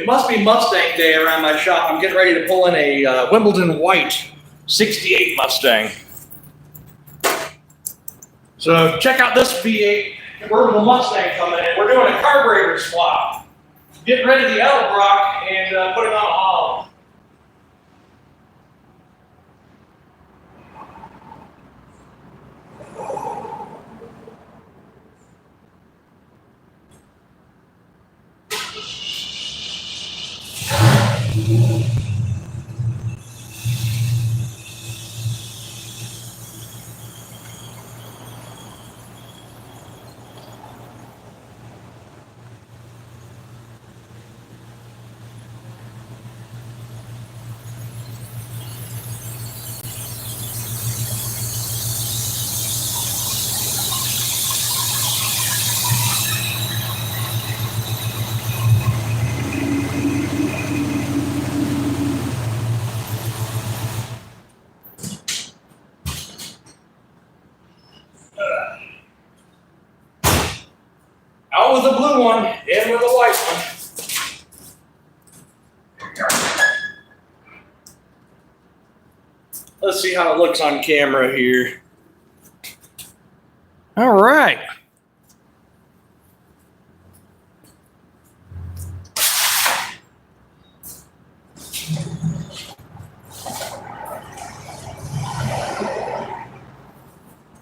must be Mustang day around my shop. I'm getting ready to pull in a Wimbledon white 68 Mustang. So check out this V8 convertible Mustang coming in. We're doing a carburetor swap. Getting rid of the Edelbrock and putting on a Holley. Out with the blue one, in with the white one. Let's see how it looks on camera here. All right.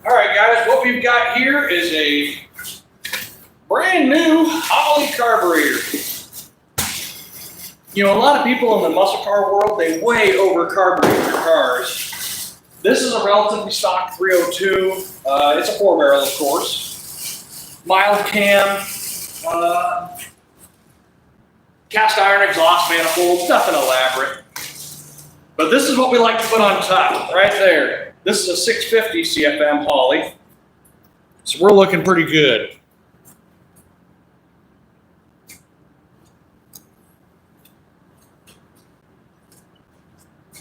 All right, guys, what we've got here is a brand new Holley carburetor. You know, a lot of people in the muscle car world, they way over carburate their cars. This is a relatively stock 302. It's a 4-barrel, of course. Mild cam, cast iron exhaust manifold, nothing elaborate. But this is what we like to put on top, right there. This is a 650 CFM Holley. So we're looking pretty good.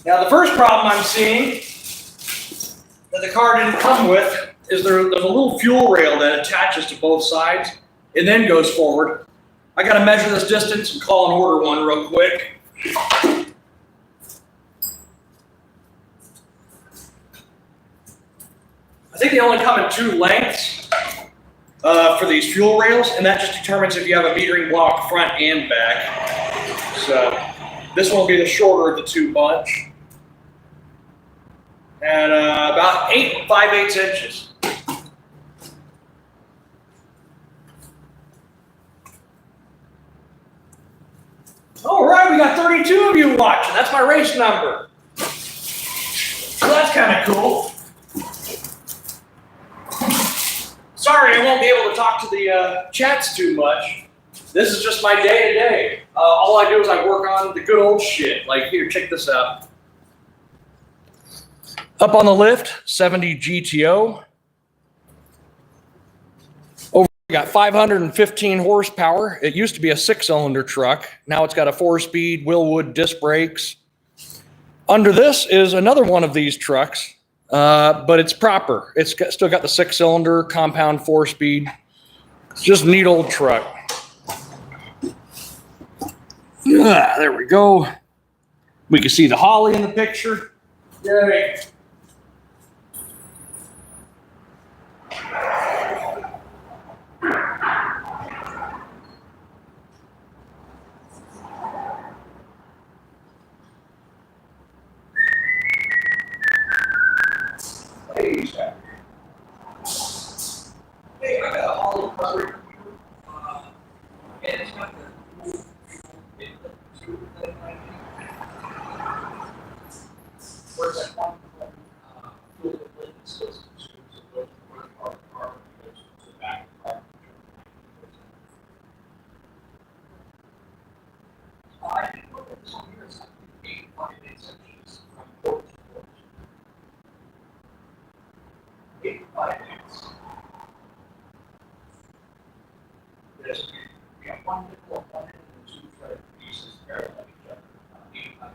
Now the first problem I'm seeing that the car didn't come with is there's a little fuel rail that attaches to both sides and then goes forward. I got to measure this distance and call and order one real quick. I think they only come in 2 lengths for these fuel rails, and that just determines if you have a metering block front and back. So this one will be the shorter of the 2 bunch. At about 8 5/8 inches. All right, we got 32 of you watching. That's my race number. So that's kind of cool. Sorry, I won't be able to talk to the chats too much. This is just my day-to-day. All I do is I work on the good old shit. Like, here, check this out. Up on the lift, 70 GTO. Over, we got 515 horsepower. It used to be a 6-cylinder truck. Now it's got a 4-speed Willwood disc brakes. Under this is another one of these trucks, but it's proper. It's still got the 6-cylinder compound 4-speed. It's just a neat old truck. There we go. We can see the Holley in the picture. Yay. Hey, I got a Holley carburetor here, and it's got the where's that one? Fuel that systems to go where the car goes to the back of the car. I think what this one here is 8 5/8 inches from port to port. 8 5/8. Yes, we have 1 nickel, 1 nickel, and 2 threaded pieces parallel to each other. 8 5/8.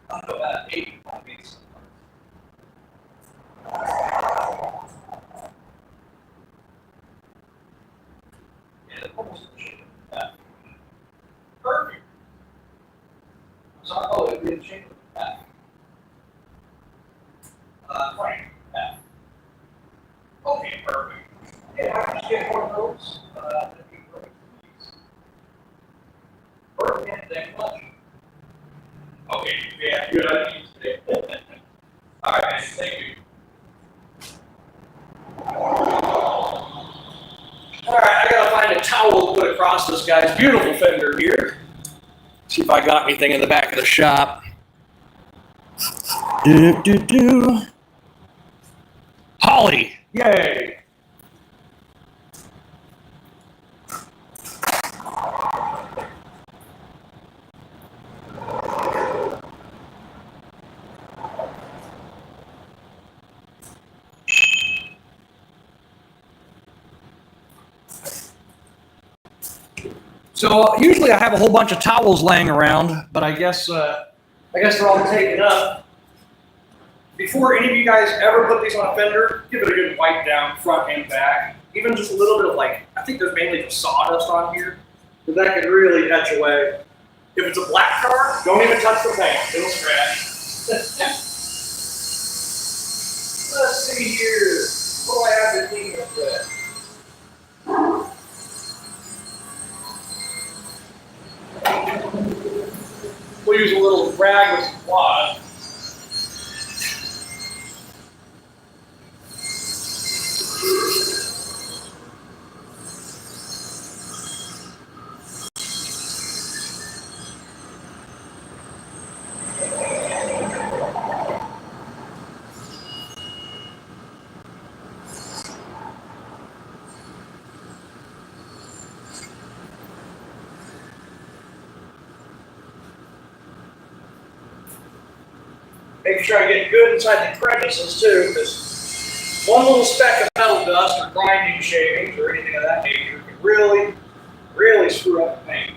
About 8 5/8. good shape of the back. Right. Yeah. Okay, perfect. Yeah, I can just get one of those. That'd be perfect. Perfect, thank you much. Okay, yeah, good idea today. All right, man, thank you. All right, I gotta find a towel to put across this guy's beautiful fender here. See if I got anything in the back of the shop. Holley, yay! So usually I have a whole bunch of towels laying around, but I guess they're all taken up. Before any of you guys ever put these on a fender, give it a good wipe down front and back. Even just a little bit of I think there's mainly just sawdust on here, but that could really etch away. If it's a black car, don't even touch the paint, it'll scratch. Let's see here, what do I have to clean up with? We'll use a little rag with some cloth. Make sure I get good inside the crevices too, because one little speck of metal dust or grinding shavings or anything of that nature can really, really screw up the paint.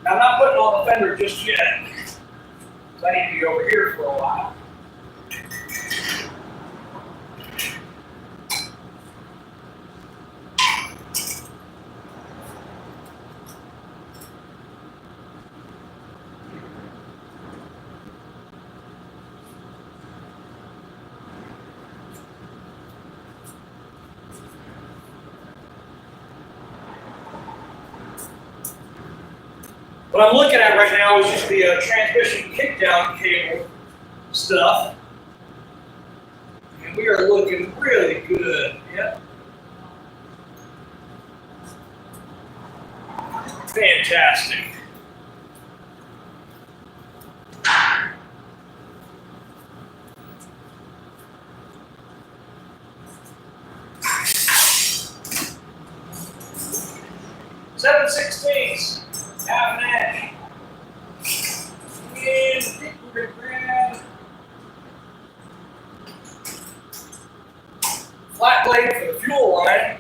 Now I'm not putting on the fender just yet, because I need to be over here for a while. What I'm looking at right now is just the transmission kickdown cable stuff. And we are looking really good. Yep. Fantastic. .7/16, half an inch. And I think we're gonna grab flat blade for the fuel line.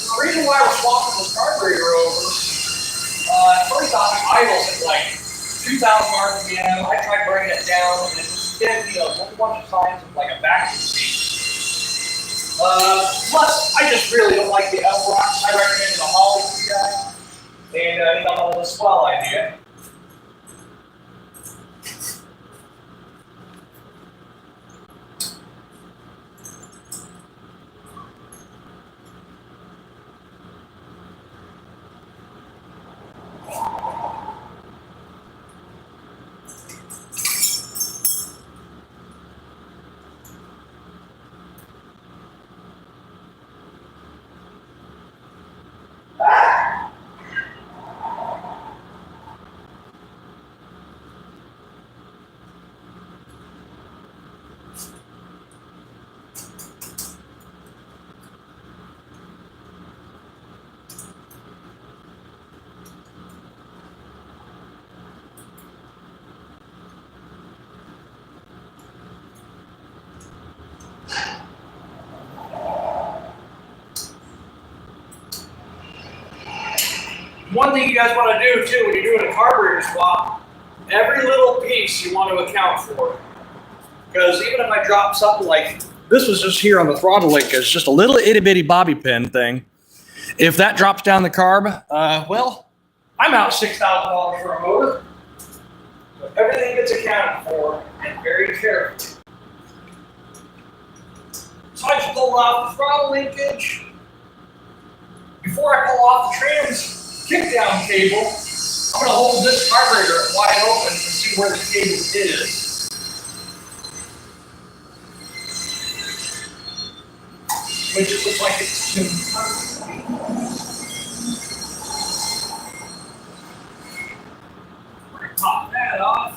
The reason why we're swapping this carburetor over, first off, it idles at like 2,000 RPM. I tried bringing it down, and it just gives me a whole bunch of signs of like a vacuum leak. Plus, I just really don't like the L-rocks. I recommend the Holley to you guys, and you know, the swell idea. One thing you guys want to do too when you're doing a carburetor swap, every little piece you want to account for. Because even if I drop something like This was just here on the throttle linkage, just a little itty bitty bobby pin thing. If that drops down the carb, well, I'm out $6,000 for a motor. So everything gets accounted for and very carefully. So I just pulled off the throttle linkage. Before I pull off the trans kickdown cable, I'm going to hold this carburetor wide open to see where the cable is. Which it looks like it's we're going to pop that off.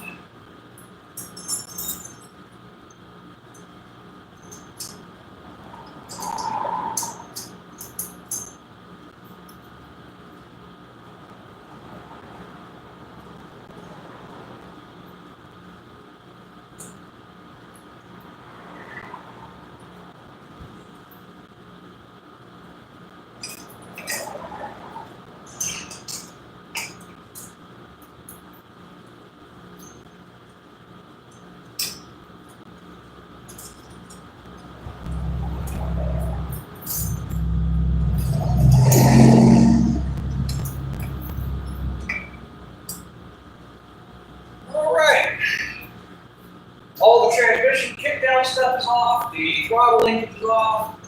All the transmission kickdown stuff is off, the throttle linkage is off.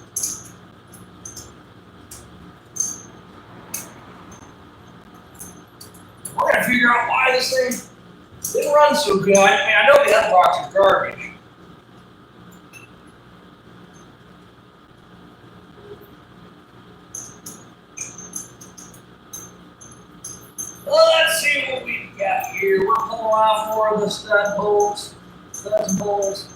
We're going to figure out why this thing didn't run so good. I mean, I know the other box is garbage. Well, let's see what we got here. We're pulling off more of the stud bolts. Studs and bolts.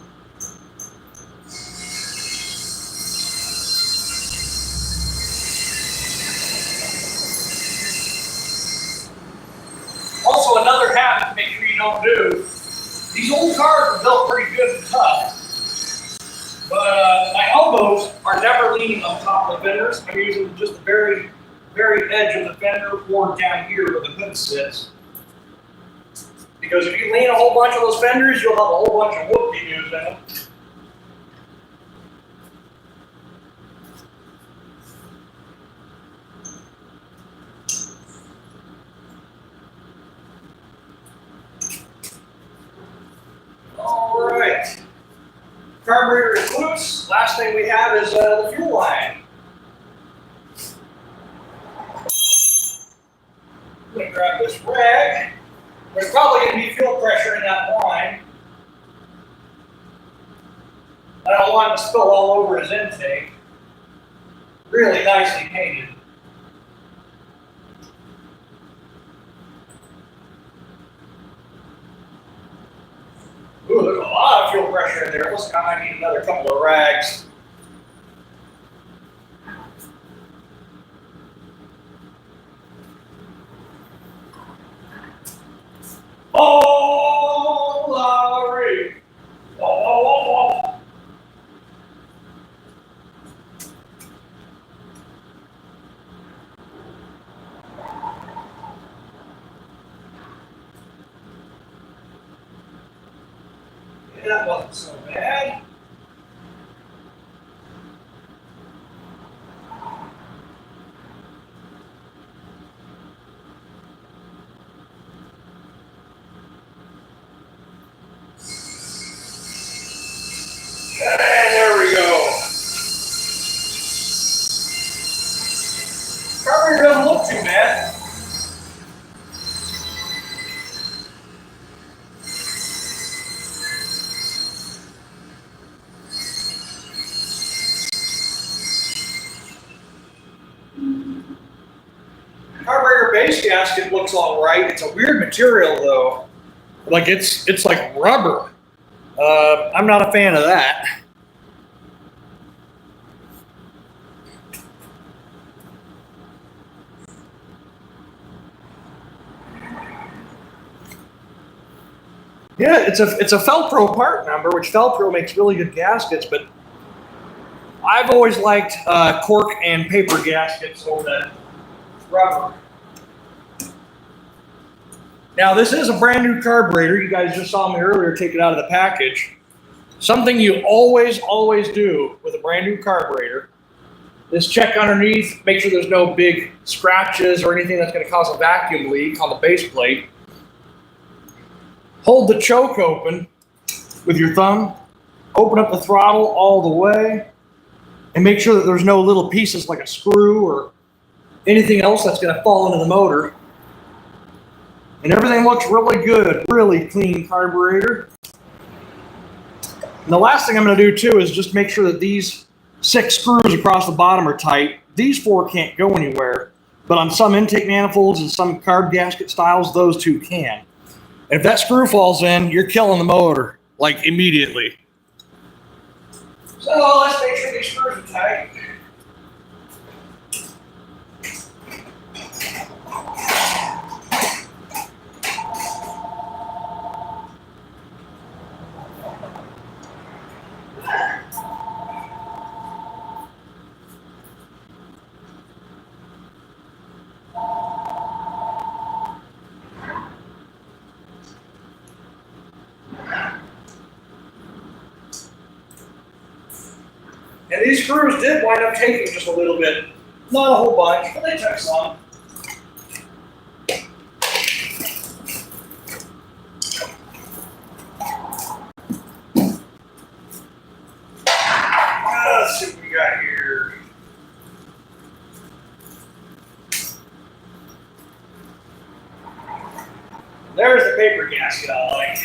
Also, another habit to make sure you don't do. These old cars are built pretty good and tough. But my elbows are never leaning on top of the fenders. I'm using just the very, very edge of the fender or down here where the hood sits. Because if you lean a whole bunch of those fenders, you'll have a whole bunch of whoop-de-doos in them. All right. Carburetor is loose. Last thing we have is the fuel line. I'm going to grab this rag. There's probably going to be fuel pressure in that line. I don't want it to spill all over his intake. Really nicely painted. Ooh, there's a lot of fuel pressure in there. Looks like I might need another couple of rags. Oh, Lowry! Oh. Yeah, that wasn't so bad. And there we go. Carburetor doesn't look too bad. Carburetor base gasket looks all right. It's a weird material though. Like it's like rubber. I'm not a fan of that. Yeah, it's a Felpro part number, which Felpro makes really good gaskets, but I've always liked cork and paper gaskets over that rubber. Now this is a brand new carburetor. You guys just saw me earlier take it out of the package. Something you always do with a brand new carburetor is check underneath, make sure there's no big scratches or anything that's going to cause a vacuum leak on the base plate. Hold the choke open with your thumb, open up the throttle all the way, and make sure that there's no little pieces like a screw or anything else that's going to fall into the motor. And everything looks really good, really clean carburetor. And the last thing I'm going to do too is just make sure that these 6 screws across the bottom are tight. These 4 can't go anywhere, but on some intake manifolds and some carb gasket styles, those 2 can. And if that screw falls in, you're killing the motor, like immediately. So let's make sure these screws are tight. And these screws did wind up taking just a little bit. Not a whole bunch, but they took some. Let's see what we got here. There's the paper gasket I like.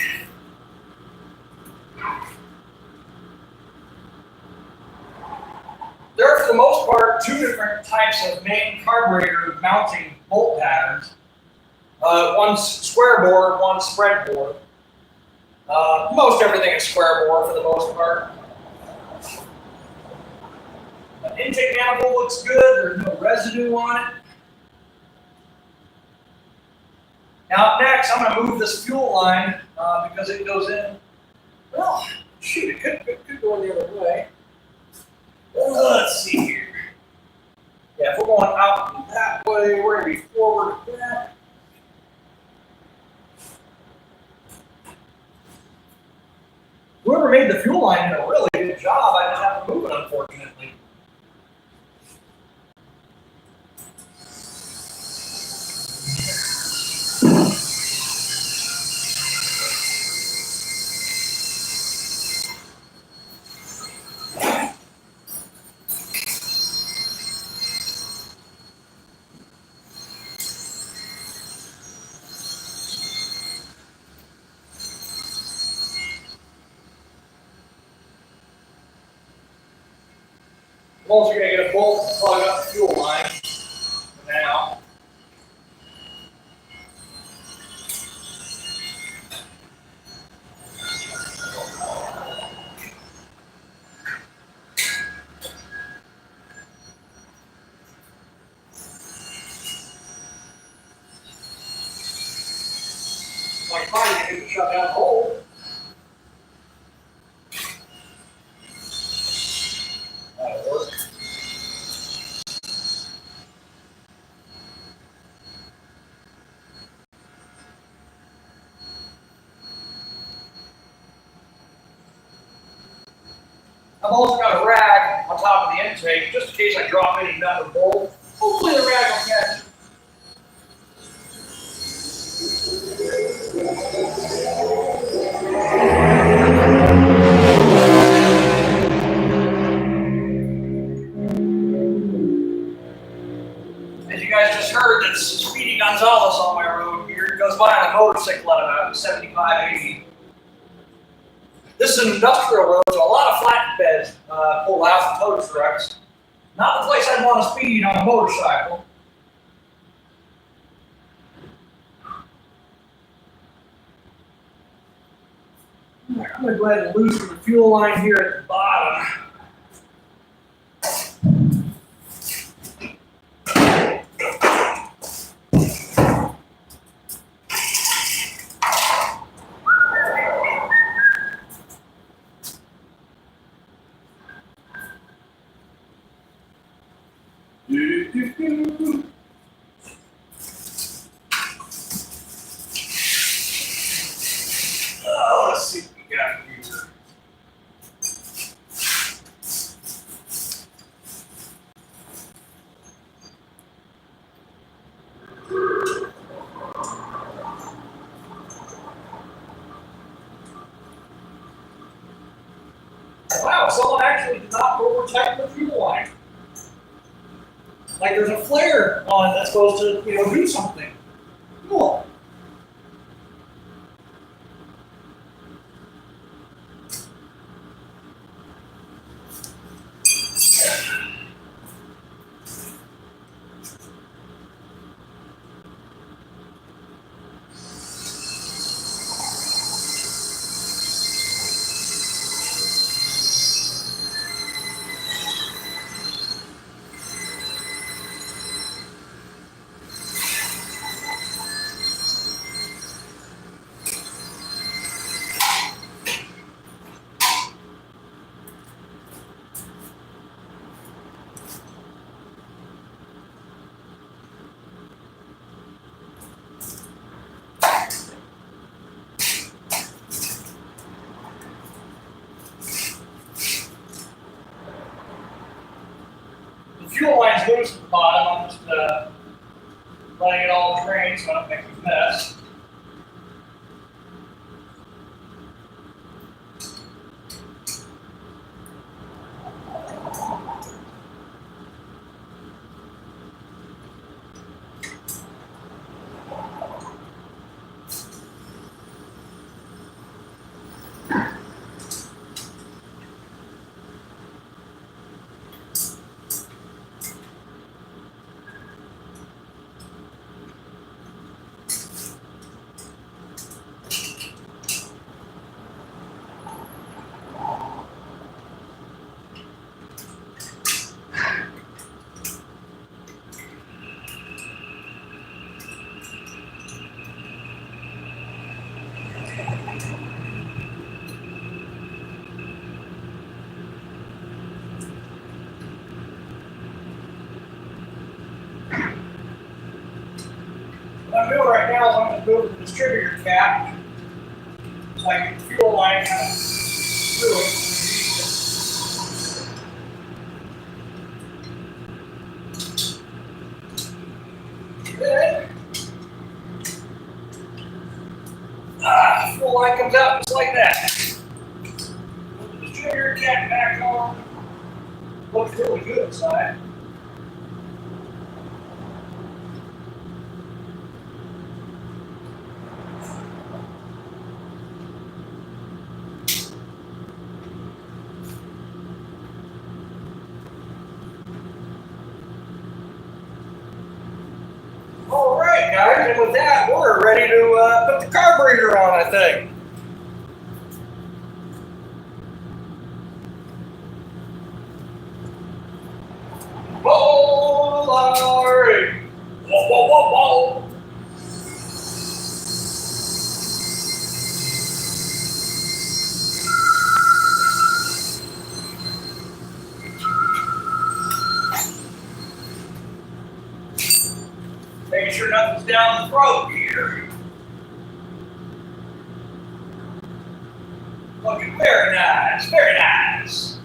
There are, for the most part, 2 different types of main carburetor mounting bolt patterns. One's square bore, one's spread bore. Most everything is square bore for the most part. The intake manifold looks good. There's no residue on it. Now, next, I'm going to move this fuel line because it goes in. Well, shoot, it could go the other way. Let's see here. Yeah, if we're going out that way, we're going to be forward with that. Whoever made the fuel line did a really good job. I just have to move it, unfortunately. I'm also going to get a bolt to plug up the fuel line now. Like finally, you can shut down the hole. That'll work. I've also got a rag on top of the intake, just in case I drop any nut or bolt. Hopefully the rag will catch it. As you guys just heard, that's Speedy Gonzalez on my road here. He goes by on a motorcycle at about 75, 80. This is an industrial road, so a lot of flatbeds pull out from tow trucks. Not the place I'd want to speed on a motorcycle. I'm going to go ahead and loosen the fuel line here at the bottom. Let's see what we got here. Wow, someone actually did not over tighten the fuel line. Like there's a flare on it that's supposed to, do something. Cool. The fuel line's loose at the bottom. I'm just letting it all drain so I don't make a mess. What I'm doing right now is I'm going to move the distributor cap so I can fuel line kind of through it. Good. Fuel line comes out just like that. Put the distributor cap back on. Looks really good inside. All right, guys, and with that, we're ready to put the carburetor on, I think. Whoa, Larry! Whoa, whoa, whoa, whoa! Making sure nothing's down the throat here. Looking very nice, very nice.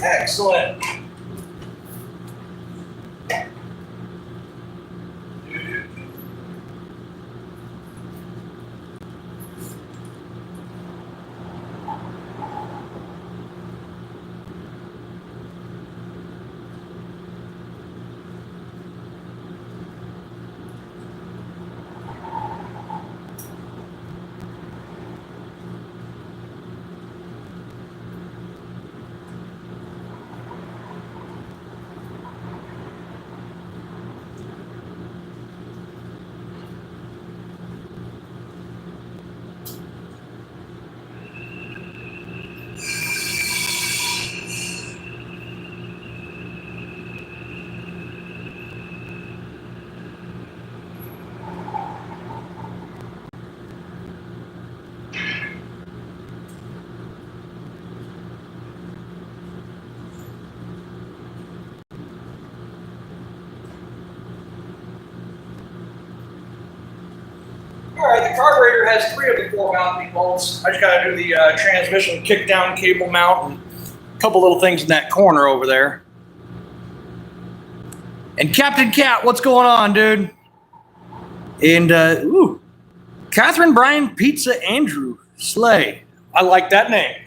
Excellent. the carburetor has 3 of the 4 mounting bolts. I just got to do the transmission kick down cable mount and a couple little things in that corner over there. And Captain Cat, what's going on, dude? And Catherine Bryan Pizza Andrew Slay. I like that name.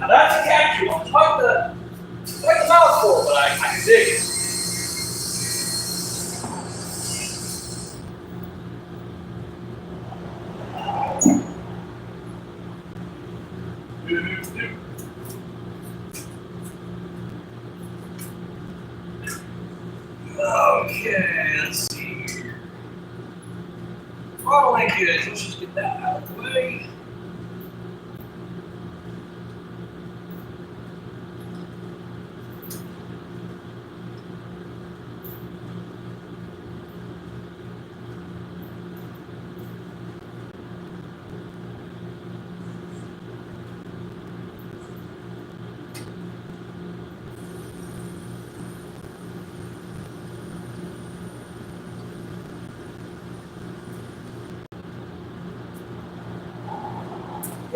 Now that's a catchy one. It's quite the mouthful, but I can dig it. Okay, let's see here. Throttle linkage. Let's just get that out of the way.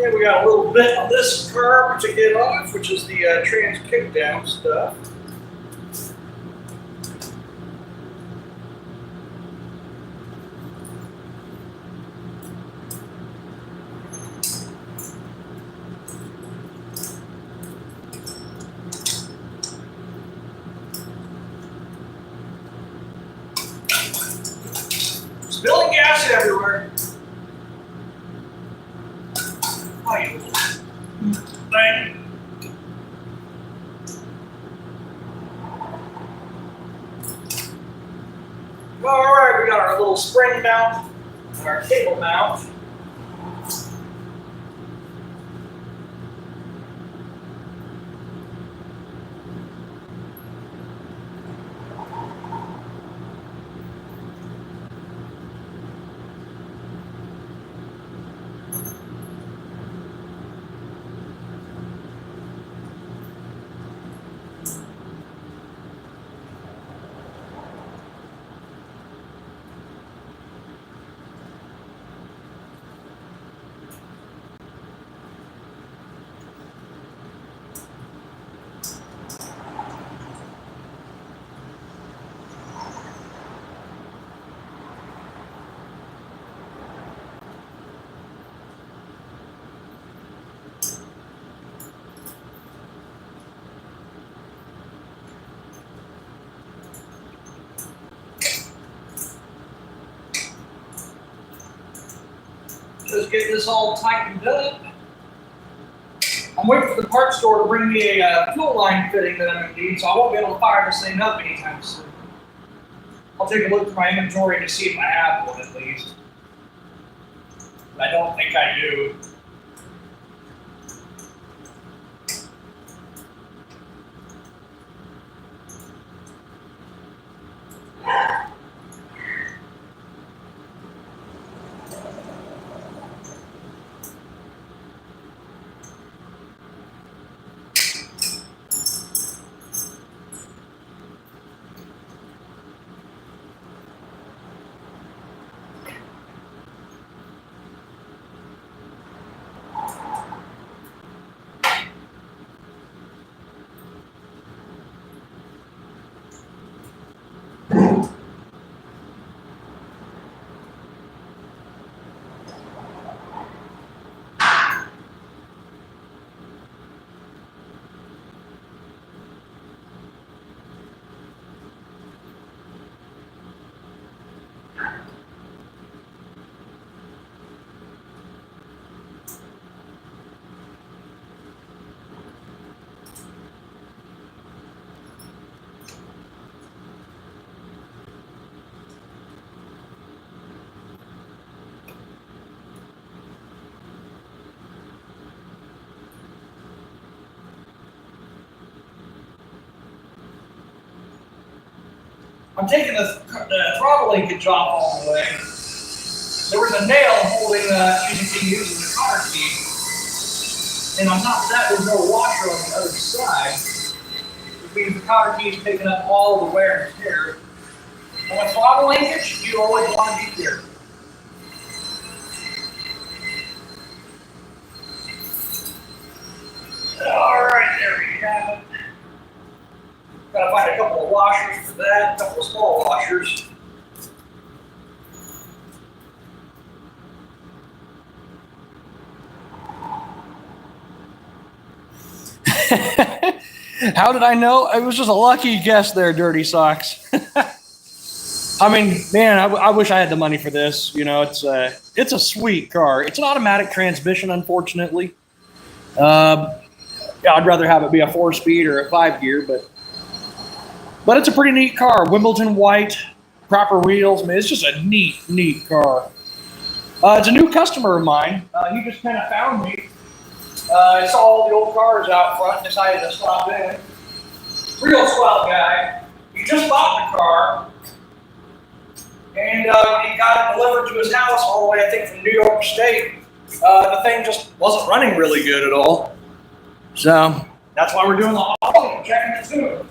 Okay, we got a little bit of this carb to get off, which is the trans kickdown stuff. Spilling gas everywhere. Thing. All right, we got our little spring mount and our cable mount. Just getting this all tightened up. I'm waiting for the parts store to bring me a fuel line fitting that I'm going to need, so I won't be able to fire this thing up anytime soon. I'll take a look through my inventory to see if I have one at least. But I don't think I do. I'm taking the throttle linkage off all the way. There was a nail holding, using the car key. And on top of that, there's no washer on the other side. Which means the cotter key is taking up all the wear and tear. On a throttle linkage, you always want to be clear. All right, there we have it. Gotta find a couple of washers for that, a couple of small washers. How did I know? It was just a lucky guess there, Dirty Socks. I mean, man, I wish I had the money for this. You know, it's a sweet car. It's an automatic transmission, unfortunately. Yeah, I'd rather have it be a 4-speed or a 5-gear, but it's a pretty neat car. Wimbledon white, proper wheels. I mean, it's just a neat car. It's a new customer of mine. He just kind of found me. I saw all the old cars out front and decided to stop in. Real swell guy. He just bought the car, and he got it delivered to his house all the way, I think, from New York State. The thing just wasn't running really good at all. So that's why we're doing the Holley and checking it soon.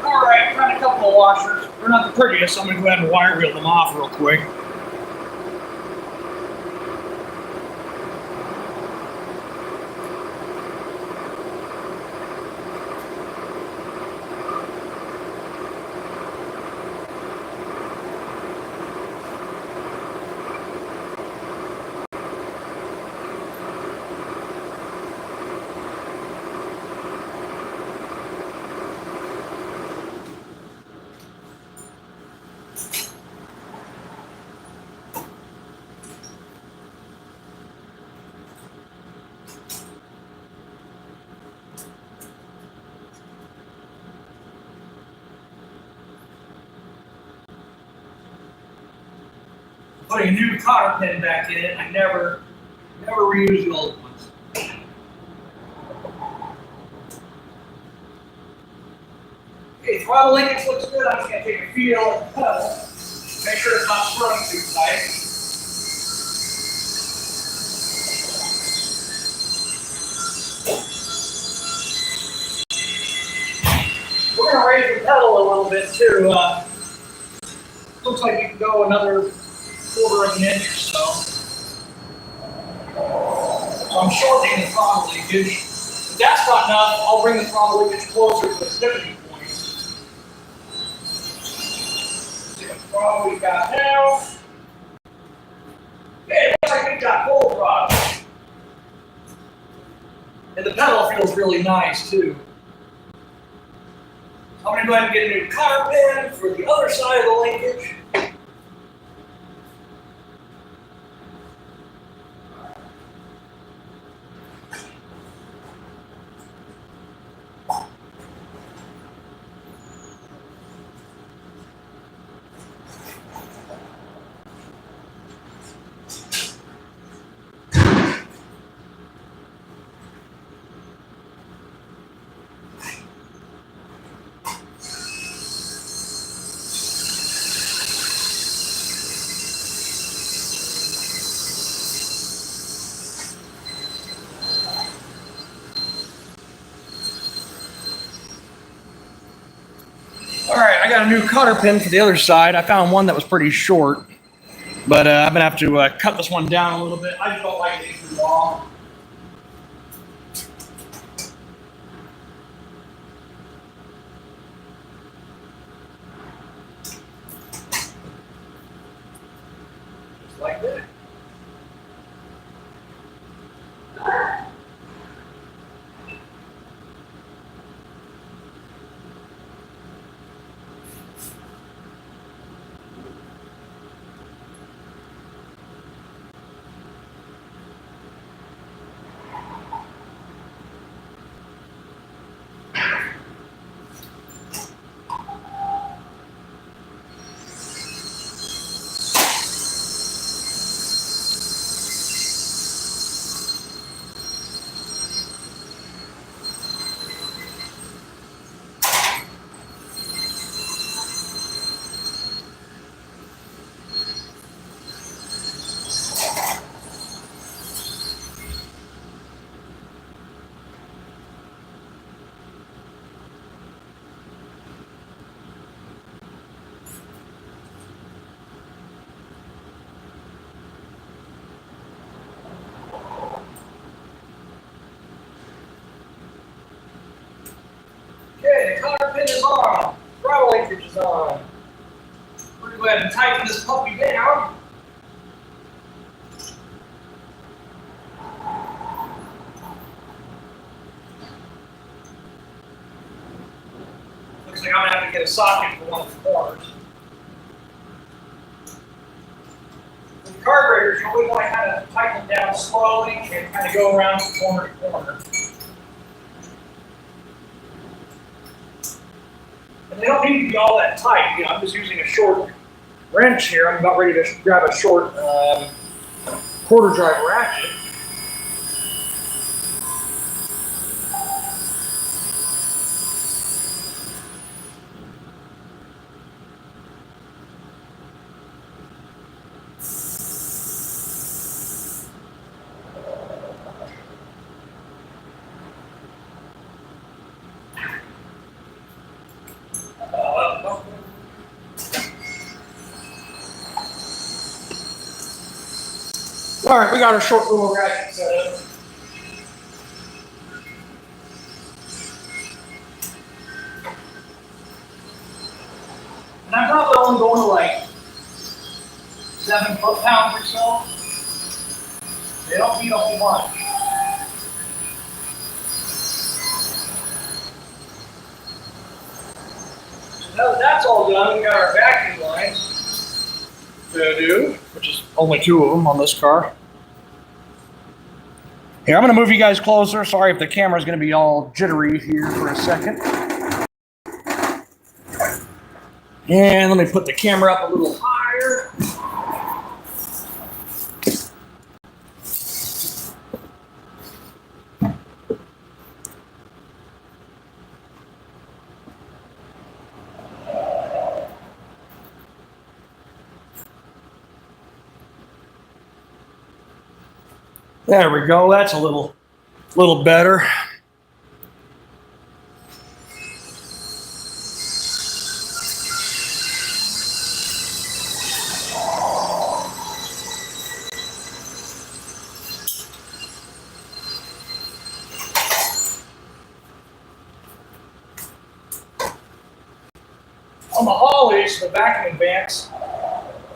Alright, found a couple of washers. They're not the prettiest, so I'm going to go ahead and wire wheel them off real quick. Putting a new cotter pin back in it. I never reuse the old ones. Okay, throttle linkage looks good. I'm just going to take a feel of the pedal. Make sure it's not sprung too tight. We're going to raise the pedal a little bit too. Looks like you can go another 1/4 of an inch or so. So I'm shortening the throttle linkage. If that's not enough, I'll bring the throttle linkage closer to the tipping point. See what throttle we got now. Okay, it looks like we've got full throttle. And the pedal feels really nice too. I'm going to go ahead and get a new cotter pin for the other side of the linkage. I got a new cotter pin for the other side. I found one that was pretty short, but I'm gonna have to cut this one down a little bit. I just don't like it too long. Just like that. Okay, the cotter pin is on. Throttle linkage is on. We're going to go ahead and tighten this puppy down. Looks like I'm going to have to get a socket for one of the corners. With the carburetors, you always want to kind of tighten them down slowly and kind of go around from corner to corner. And they don't need to be all that tight. You know, I'm just using a short wrench here. I'm about ready to grab a short quarter drive ratchet. All right, we got our short little ratchet set up. And I'm probably only going to like 7 foot-pounds or so. They don't need a whole bunch. So now that that's all done, we got our vacuum lines to do, which is only 2 of them on this car. Here, I'm going to move you guys closer. Sorry if the camera's going to be all jittery here for a second. And let me put the camera up a little higher. There we go. That's a little better. On the Holleys, the vacuum advance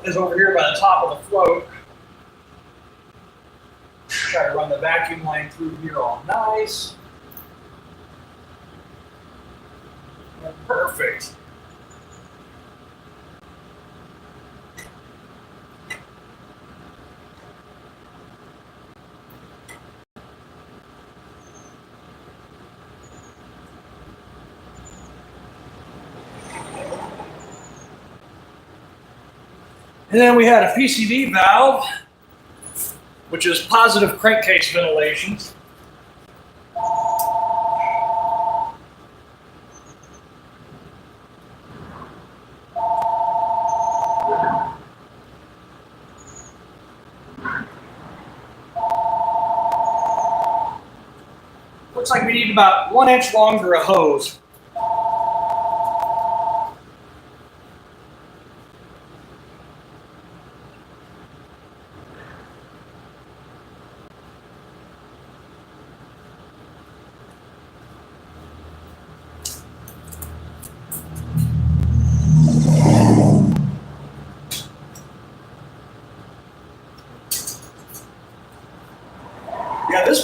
is over here by the top of the float. Try to run the vacuum line through here all nice. And perfect. And then we had a PCV valve, which is positive crankcase ventilation. Looks like we need about 1 inch longer of hose.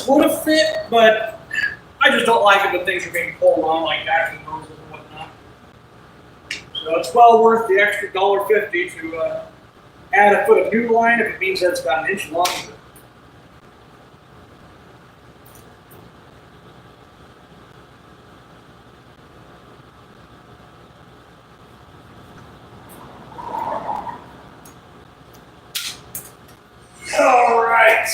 would have fit, but I just don't like it when things are being pulled on like vacuum hoses and whatnot. So it's well worth the extra $1.50 to add a foot of new line if it means that it's about an inch longer. All right.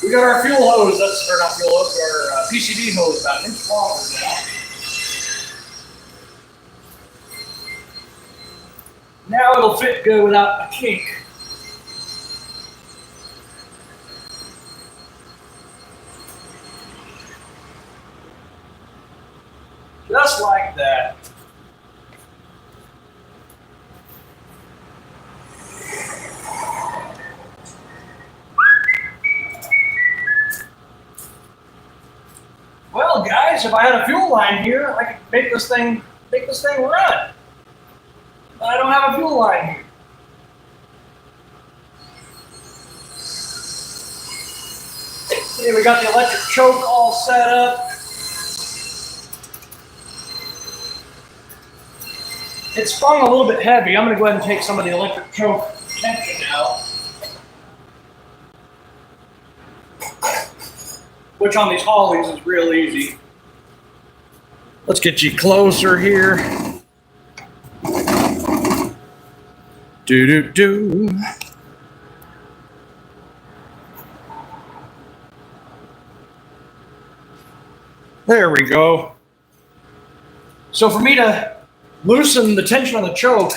We got our fuel hose, or not fuel hose, our PCD hose about an inch longer now. Now it'll fit good without a kink. Just like that. Well, guys, if I had a fuel line here, I could make this thing run. But I don't have a fuel line here. See, we got the electric choke all set up. It's sprung a little bit heavy. I'm going to go ahead and take some of the electric choke tension out. Which on these Holleys is real easy. Let's get you closer here. Do. There we go. So for me to loosen the tension on the choke,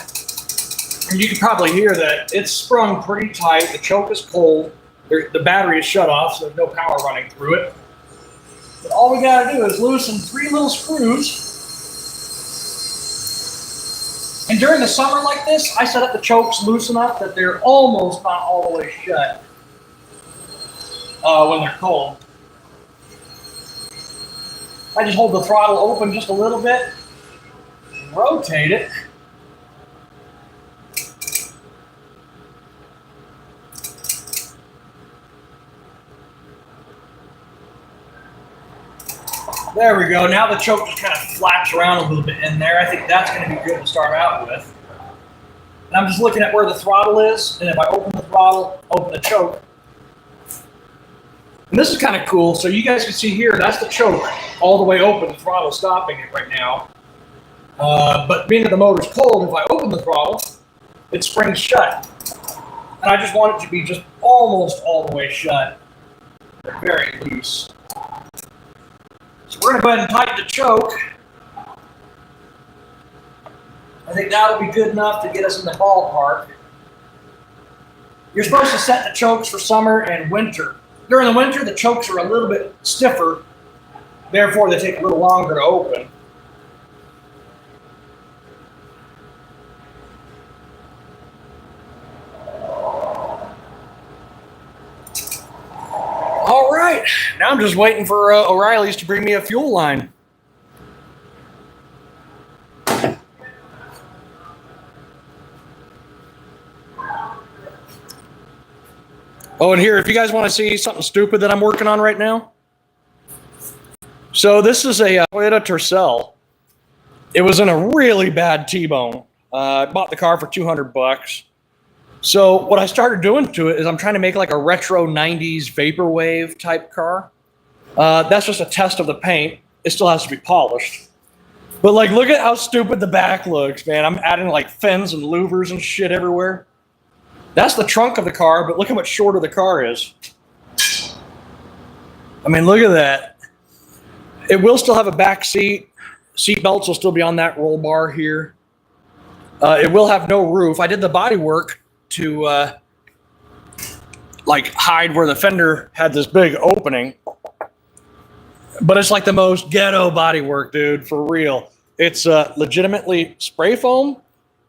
and you can probably hear that it's sprung pretty tight. The choke is cold. The battery is shut off, so there's no power running through it. But all we gotta do is loosen 3 little screws. And during the summer like this, I set up the chokes loose enough that they're almost not all the way shut when they're cold. I just hold the throttle open just a little bit, and rotate it. There we go. Now the choke just kind of flaps around a little bit in there. I think that's going to be good to start out with. And I'm just looking at where the throttle is, and if I open the throttle, open the choke. And this is kind of cool. So you guys can see here, that's the choke all the way open, the throttle stopping it right now. But being that the motor's cold, if I open the throttle, it springs shut. And I just want it to be just almost all the way shut. They're very loose. So we're going to go ahead and tighten the choke. I think that'll be good enough to get us in the ballpark. You're supposed to set the chokes for summer and winter. During the winter, the chokes are a little bit stiffer. Therefore, they take a little longer to open. All right, now I'm just waiting for O'Reilly's to bring me a fuel line. Oh, and here, if you guys want to see something stupid that I'm working on right now. So this is a Toyota Tercel. It was in a really bad T-bone. I bought the car for $200. So what I started doing to it is I'm trying to make like a retro 90s vaporwave type car. That's just a test of the paint. It still has to be polished. But like, look at how stupid the back looks, man. I'm adding like fins and louvers and shit everywhere. That's the trunk of the car, but look how much shorter the car is. I mean, look at that. It will still have a back seat. Seat belts will still be on that roll bar here. It will have no roof. I did the body work to like hide where the fender had this big opening. But it's like the most ghetto body work, dude, for real. It's legitimately spray foam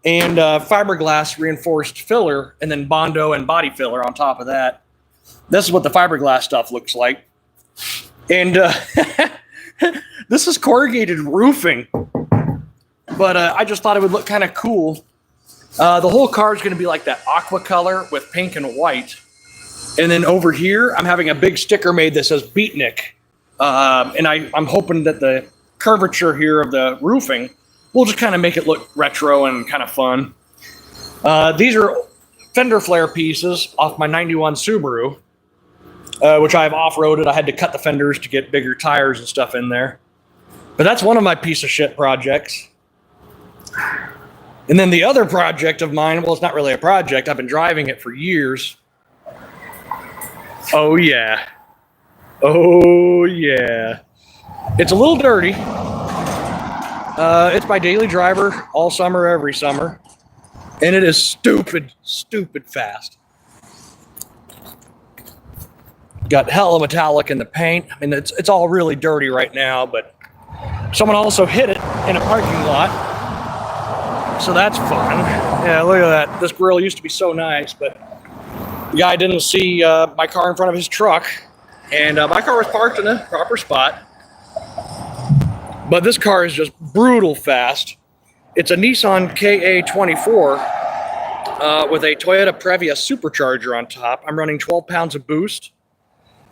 and fiberglass reinforced filler, and then Bondo and body filler on top of that. This is what the fiberglass stuff looks like. And this is corrugated roofing. But I just thought it would look kind of cool. The whole car is going to be like that aqua color with pink and white. And then over here, I'm having a big sticker made that says Beatnik. And I'm hoping that the curvature here of the roofing will just kind of make it look retro and kind of fun. These are fender flare pieces off my 91 Subaru, which I've off-roaded. I had to cut the fenders to get bigger tires and stuff in there. But that's one of my piece of shit projects. And then the other project of mine, well, it's not really a project. I've been driving it for years. Oh, yeah. Oh, yeah. It's a little dirty. It's my daily driver all summer, every summer. And it is stupid, stupid fast. Got hella metallic in the paint. I mean, it's all really dirty right now, but someone also hit it in a parking lot. So that's fun. Yeah, look at that. This grill used to be so nice, but the guy didn't see my car in front of his truck. And my car was parked in the proper spot. But this car is just brutal fast. It's a Nissan KA24 with a Toyota Previa supercharger on top. I'm running 12 pounds of boost.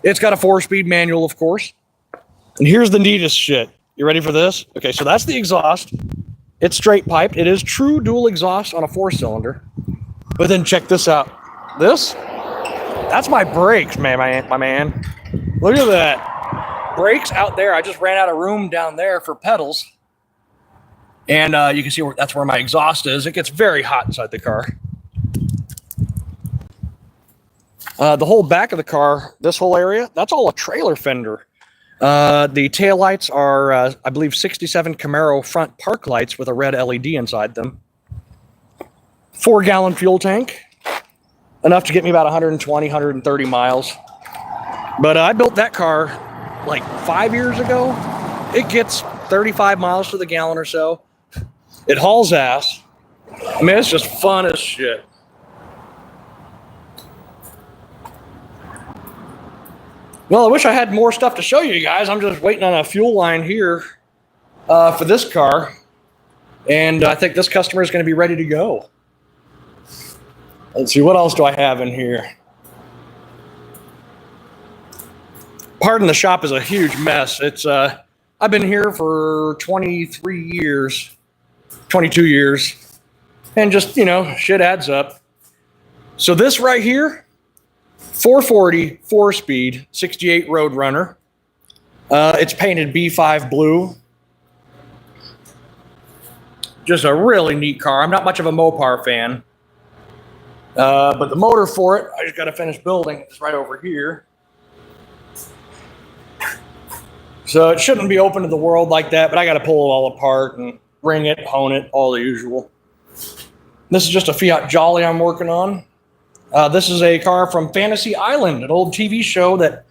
It's got a 4-speed manual, of course. And here's the neatest shit. You ready for this? Okay, so that's the exhaust. It's straight piped. It is true dual exhaust on a 4-cylinder. But then check this out. That's my brakes, my man. Look at that. Brakes out there. I just ran out of room down there for pedals. And you can see that's where my exhaust is. It gets very hot inside the car. The whole back of the car, this whole area, that's all a trailer fender. The taillights are, I believe, 67 Camaro front park lights with a red LED inside them. 4-gallon fuel tank. Enough to get me about 120, 130 miles. But I built that car like 5 years ago. It gets 35 miles to the gallon or so. It hauls ass. I mean, it's just fun as shit. Well, I wish I had more stuff to show you guys. I'm just waiting on a fuel line here for this car. And I think this customer is going to be ready to go. Let's see, what else do I have in here? Pardon the shop is a huge mess. It's I've been here for 23 years, 22 years. And just, you know, shit adds up. So this right here, 440, 4-speed, 68 Roadrunner. It's painted B5 blue. Just a really neat car. I'm not much of a Mopar fan. But the motor for it, I just got to finish building. It's right over here. So it shouldn't be open to the world like that, but I got to pull it all apart and ring it, hone it, all the usual. This is just a Fiat Jolly I'm working on. This is a car from Fantasy Island, an old TV show that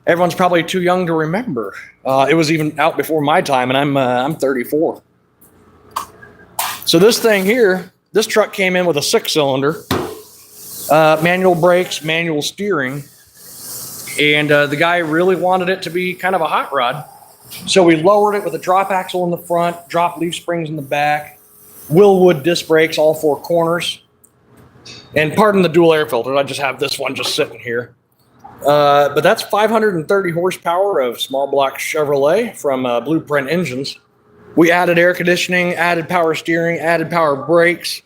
everyone's probably too young to remember. It was even out before my time, and I'm 34. So this thing here, this truck came in with a 6-cylinder, manual brakes, manual steering, and the guy really wanted it to be kind of a hot rod. So we lowered it with a drop axle in the front, drop leaf springs in the back, Willwood disc brakes, all 4 corners. And pardon the dual air filter, I just have this one just sitting here. But that's 530 horsepower of small block Chevrolet from Blueprint Engines. We added air conditioning, added power steering, added power brakes.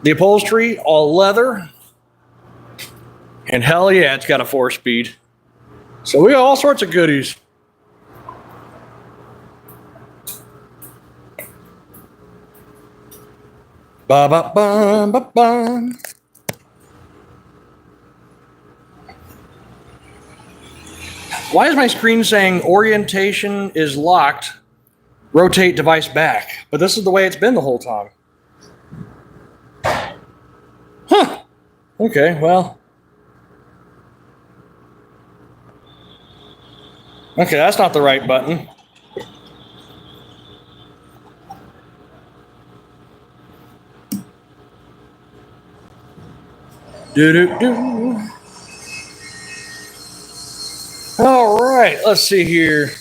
The upholstery, all leather. And hell yeah, it's got a 4-speed. So we got all sorts of goodies. Ba ba ba ba ba. Why is my screen saying orientation is locked, rotate device back? But this is the way it's been the whole time. Huh. Okay, well. Okay, that's not the right button. Do-do-do. All right, let's see here.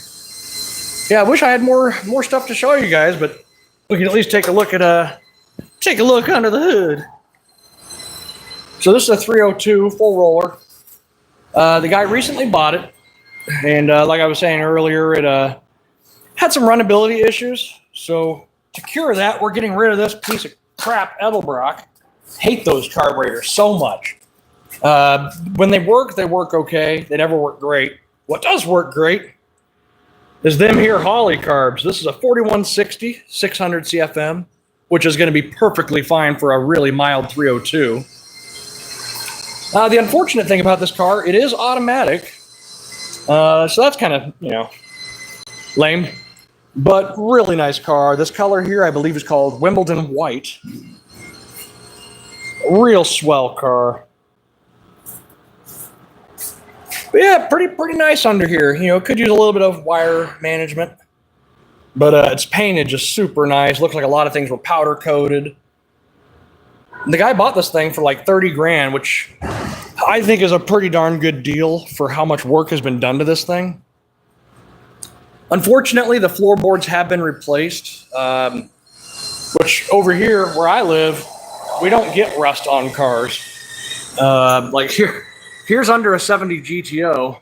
Yeah, I wish I had more stuff to show you guys, but we can at least take a look at take a look under the hood. So this is a 302 full roller. The guy recently bought it, and like I was saying earlier, it had some runnability issues. So to cure that, we're getting rid of this piece of crap Edelbrock. Hate those carburetors so much. When they work okay. They never work great. What does work great is them here Holley carbs. This is a 4160 600 CFM, which is going to be perfectly fine for a really mild 302. The unfortunate thing about this car, it is automatic. So that's kind of, lame. But really nice car. This color here, I believe, is called Wimbledon White. Real swell car. But yeah, pretty nice under here. Could use a little bit of wire management. But it's painted just super nice. Looks like a lot of things were powder coated. The guy bought this thing for like 30 grand, which I think is a pretty darn good deal for how much work has been done to this thing. Unfortunately, the floorboards have been replaced, which over here where I live, we don't get rust on cars. Like here's under a 70 GTO,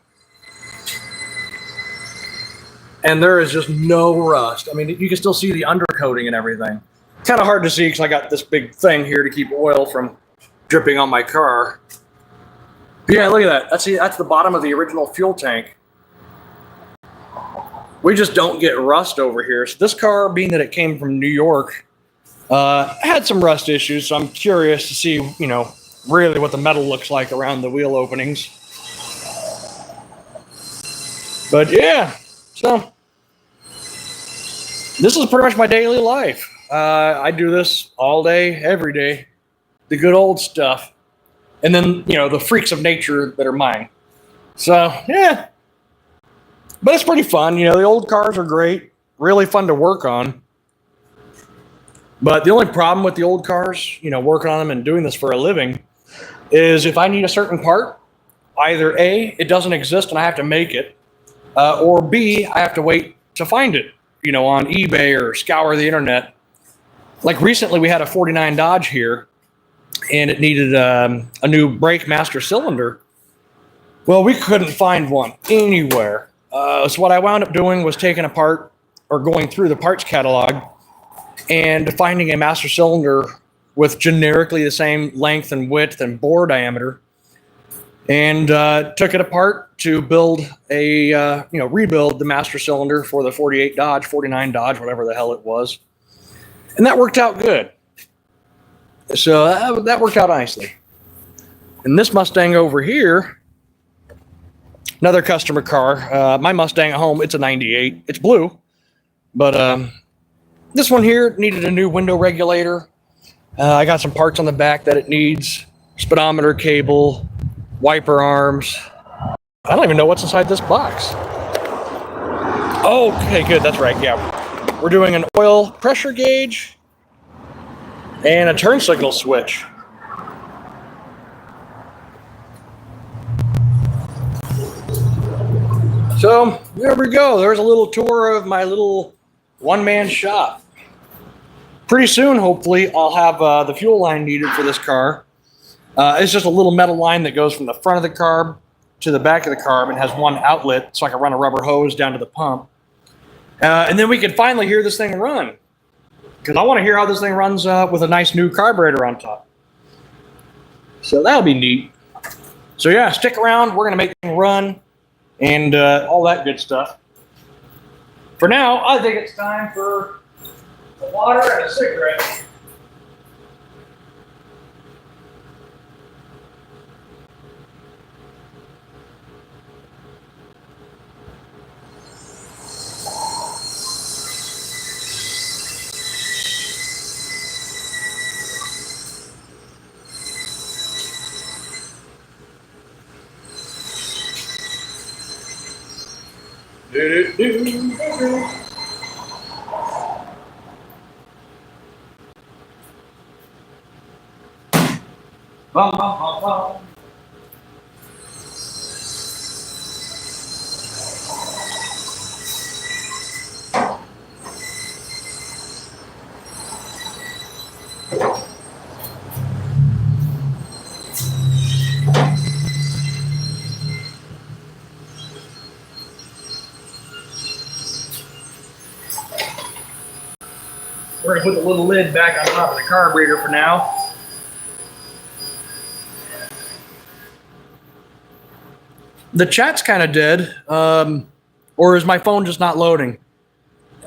and there is just no rust. I mean, you can still see the undercoating and everything. Kind of hard to see because I got this big thing here to keep oil from dripping on my car. But yeah, look at that. That's the bottom of the original fuel tank. We just don't get rust over here. So this car, being that it came from New York, had some rust issues. So I'm curious to see, really what the metal looks like around the wheel openings. But yeah, so this is pretty much my daily life. I do this all day, every day. The good old stuff. And then, the freaks of nature that are mine. So, yeah. But it's pretty fun. The old cars are great. Really fun to work on. But the only problem with the old cars, working on them and doing this for a living, is if I need a certain part, either A, it doesn't exist and I have to make it, or B, I have to wait to find it, on eBay or scour the internet. Like recently we had a 49 Dodge here, and it needed a new brake master cylinder. Well, we couldn't find one anywhere. So what I wound up doing was taking apart or going through the parts catalog and finding a master cylinder with generically the same length and width and bore diameter, and took it apart to build rebuild the master cylinder for the 48 Dodge, 49 Dodge, whatever the hell it was. And that worked out good. So that worked out nicely. And this Mustang over here, another customer car. My Mustang at home, it's a 98. It's blue. But this one here needed a new window regulator. I got some parts on the back that it needs. Speedometer cable, wiper arms. I don't even know what's inside this box. Okay, good. That's right. Yeah. We're doing an oil pressure gauge and a turn signal switch. So there we go. There's a little tour of my little one-man shop. Pretty soon, hopefully, I'll have the fuel line needed for this car. It's just a little metal line that goes from the front of the carb to the back of the carb and has one outlet, so I can run a rubber hose down to the pump. And then we can finally hear this thing run, because I want to hear how this thing runs with a nice new carburetor on top. So that'll be neat. So yeah, stick around. We're going to make the thing run and all that good stuff. For now, I think it's time for some water and a cigarette. Bum, bum, bum, bum. We're gonna put the little lid back on top of the carburetor for now. The chat's kind of dead, or is my phone just not loading?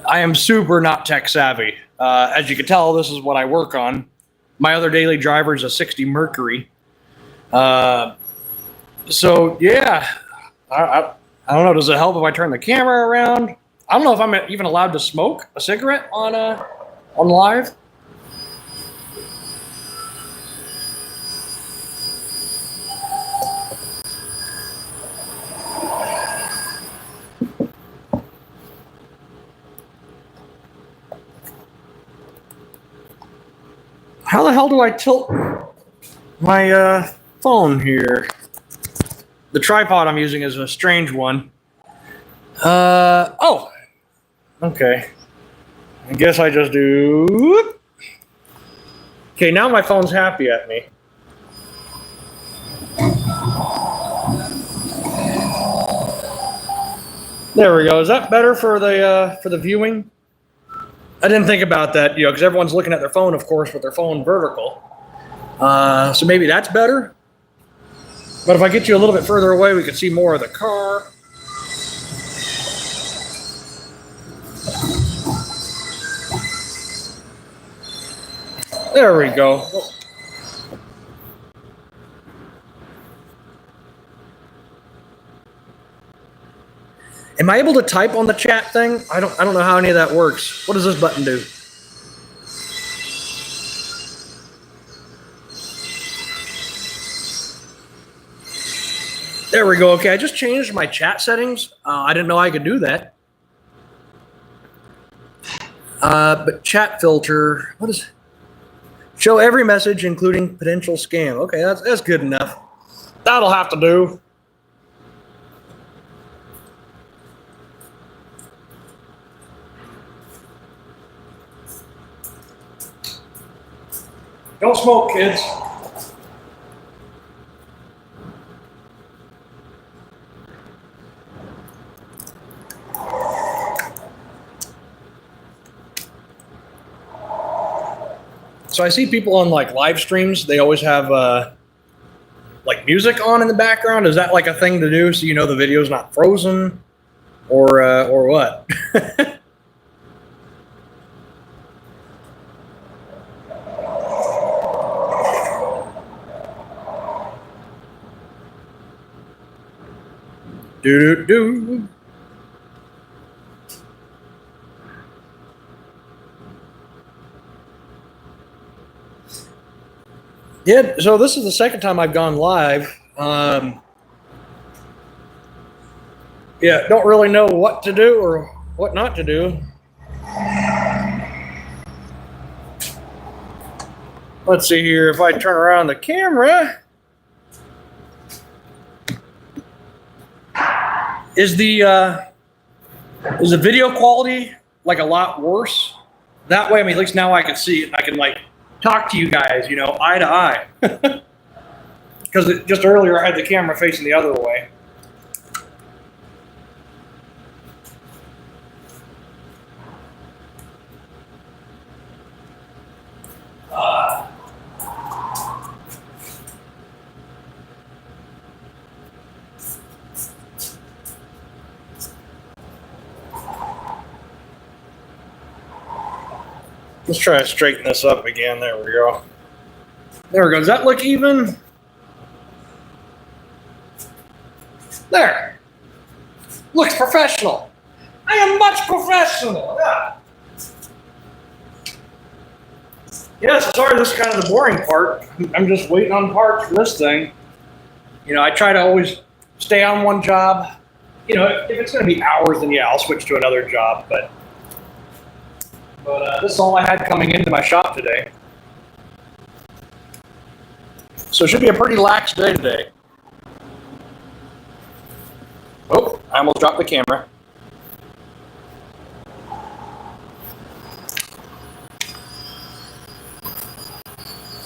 I am super not tech savvy. As you can tell, this is what I work on. My other daily driver is a 60 Mercury. So yeah, I don't know. Does it help if I turn the camera around? I don't know if I'm even allowed to smoke a cigarette on live. How the hell do I tilt my phone here? The tripod I'm using is a strange one. Oh, okay. I guess I just do. Okay, now my phone's happy at me. There we go. Is that better for the viewing? I didn't think about that, because everyone's looking at their phone, of course, with their phone vertical. So maybe that's better. But if I get you a little bit further away, we can see more of the car. There we go. Am I able to type on the chat thing? I don't know how any of that works. What does this button do? There we go. Okay, I just changed my chat settings. I didn't know I could do that. But chat filter, what is? Show every message, including potential scam. Okay, that's good enough. That'll have to do. Don't smoke, kids. So I see people on like live streams, they always have like music on in the background. Is that like a thing to do so you know the video's not frozen or what? Do. Yeah, so this is the second time I've gone live. Yeah, don't really know what to do or what not to do. Let's see here. If I turn around the camera, is the video quality like a lot worse? That way, I mean, at least now I can see it. I can like talk to you guys, eye to eye. Because just earlier I had the camera facing the other way. Let's try to straighten this up again. There we go. There we go. Does that look even? There. Looks professional. I am much professional. Yeah. Yeah, sorry, this is kind of the boring part. I'm just waiting on parts for this thing. I try to always stay on one job. If it's going to be hours, then yeah, I'll switch to another job. But this is all I had coming into my shop today. So it should be a pretty lax day today. Oh, I almost dropped the camera.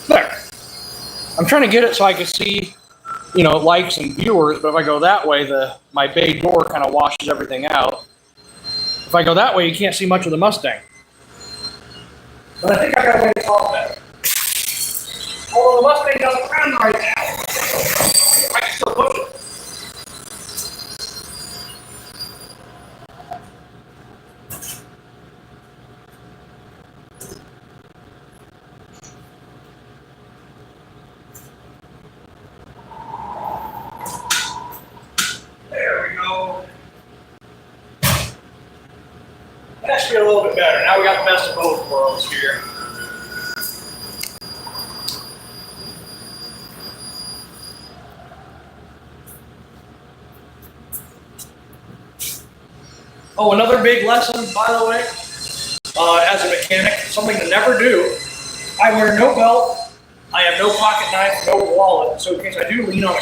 There. I'm trying to get it so I can see, likes and viewers, but if I go that way, my bay door kind of washes everything out. If I go that way, you can't see much of the Mustang. But I think I gotta make it all better. Although the Mustang doesn't run right now, I can still push it. There we go. That should be a little bit better. Now we got the best of both worlds here. Oh, another big lesson, by the way, as a mechanic, something to never do. I wear no belt. I have no pocket knife, no wallet. So in case I do lean on a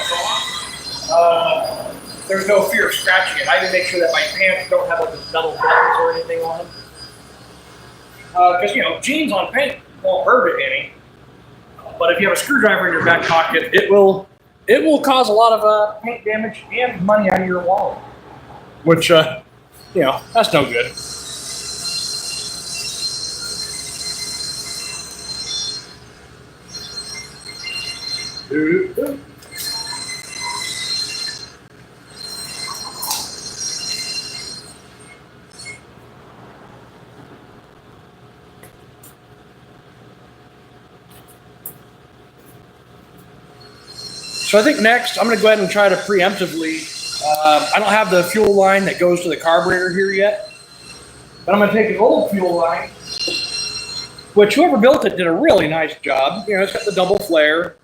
car, there's no fear of scratching it. I even make sure that my pants don't have like these metal buttons or anything on them. Because, you know, jeans on paint won't hurt it any. But if you have a screwdriver in your back pocket, it will cause a lot of paint damage and money out of your wallet. Which, you know, that's no good. So I think next I'm going to go ahead and try to preemptively, I don't have the fuel line that goes to the carburetor here yet, but I'm going to take an old fuel line, which whoever built it did a really nice job. You know, it's got the double flare,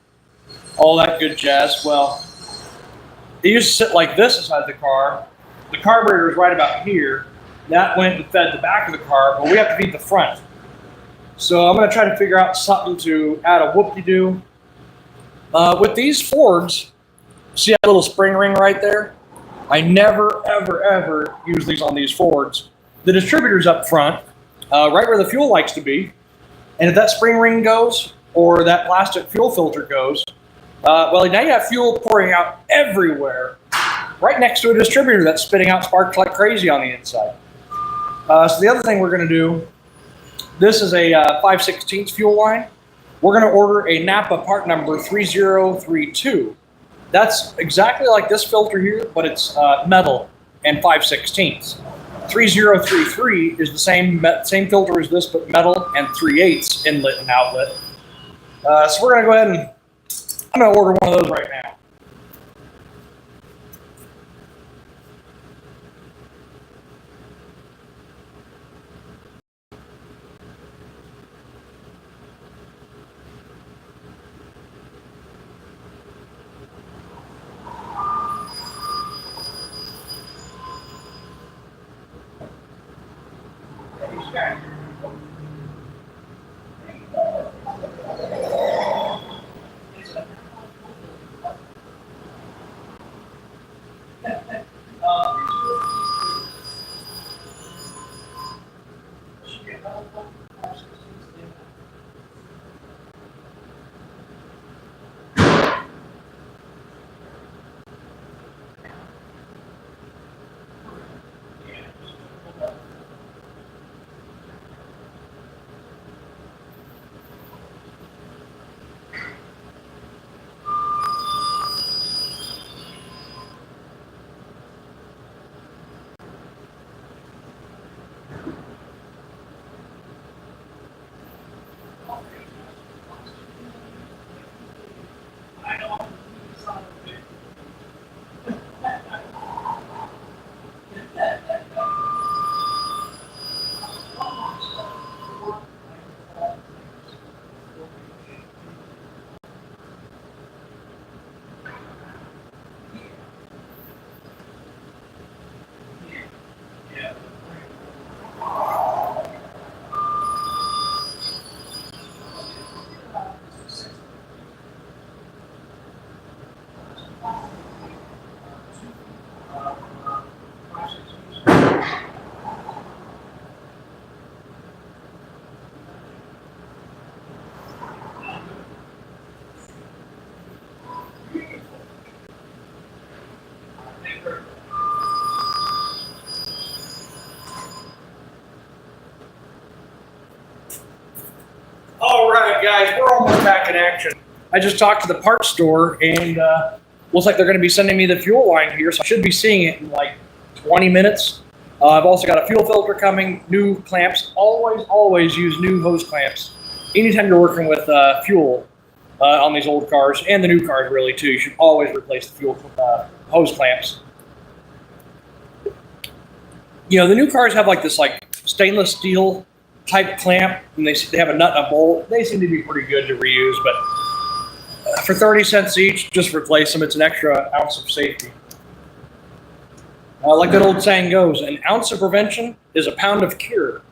all that good jazz. Well, it used to sit like this inside the car. The carburetor is right about here. That went and fed the back of the car, but we have to feed the front. So I'm going to try to figure out something to add a whoop-de-doo. With these Fords, see that little spring ring right there? I never, ever, ever use these on these Fords. The distributor's up front, right where the fuel likes to be. And if that spring ring goes, or that plastic fuel filter goes, well, now you have fuel pouring out everywhere, right next to a distributor that's spitting out sparks like crazy on the inside. So the other thing we're going to do, this is a 5/16 fuel line. We're going to order a Napa part number 3032. That's exactly like this filter here, but it's metal and 5/16. 3033 is the same filter as this, but metal and 3/8 inlet and outlet. So we're going to go ahead and I'm going to order one of those right now. guys, we're almost back in action. I just talked to the parts store, and looks like they're going to be sending me the fuel line here, so I should be seeing it in like 20 minutes. I've also got a fuel filter coming, new clamps. Always use new hose clamps. Anytime you're working with fuel on these old cars, and the new cars really too, you should always replace the fuel hose clamps. You know, the new cars have like this like stainless steel type clamp, and they have a nut and a bolt. They seem to be pretty good to reuse, but for 30 cents each, just replace them. It's an extra ounce of safety. Like that old saying goes, an ounce of prevention is a pound of cure.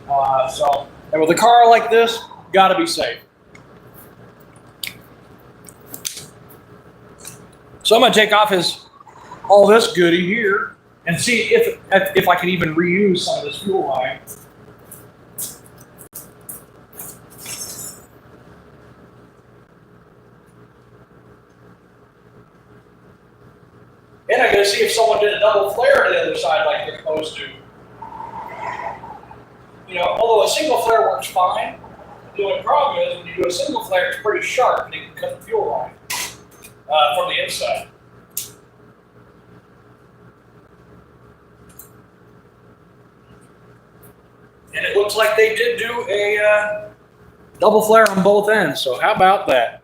And with a car like this, gotta be safe. So I'm gonna take off all this goodie here and see if I can even reuse some of this fuel line. And I gotta see if someone did a double flare to the other side like they're supposed to. You know, although a single flare works fine, the only problem is when you do a single flare, it's pretty sharp and you can cut the fuel line from the inside. And it looks like they did do a double flare on both ends, so how about that?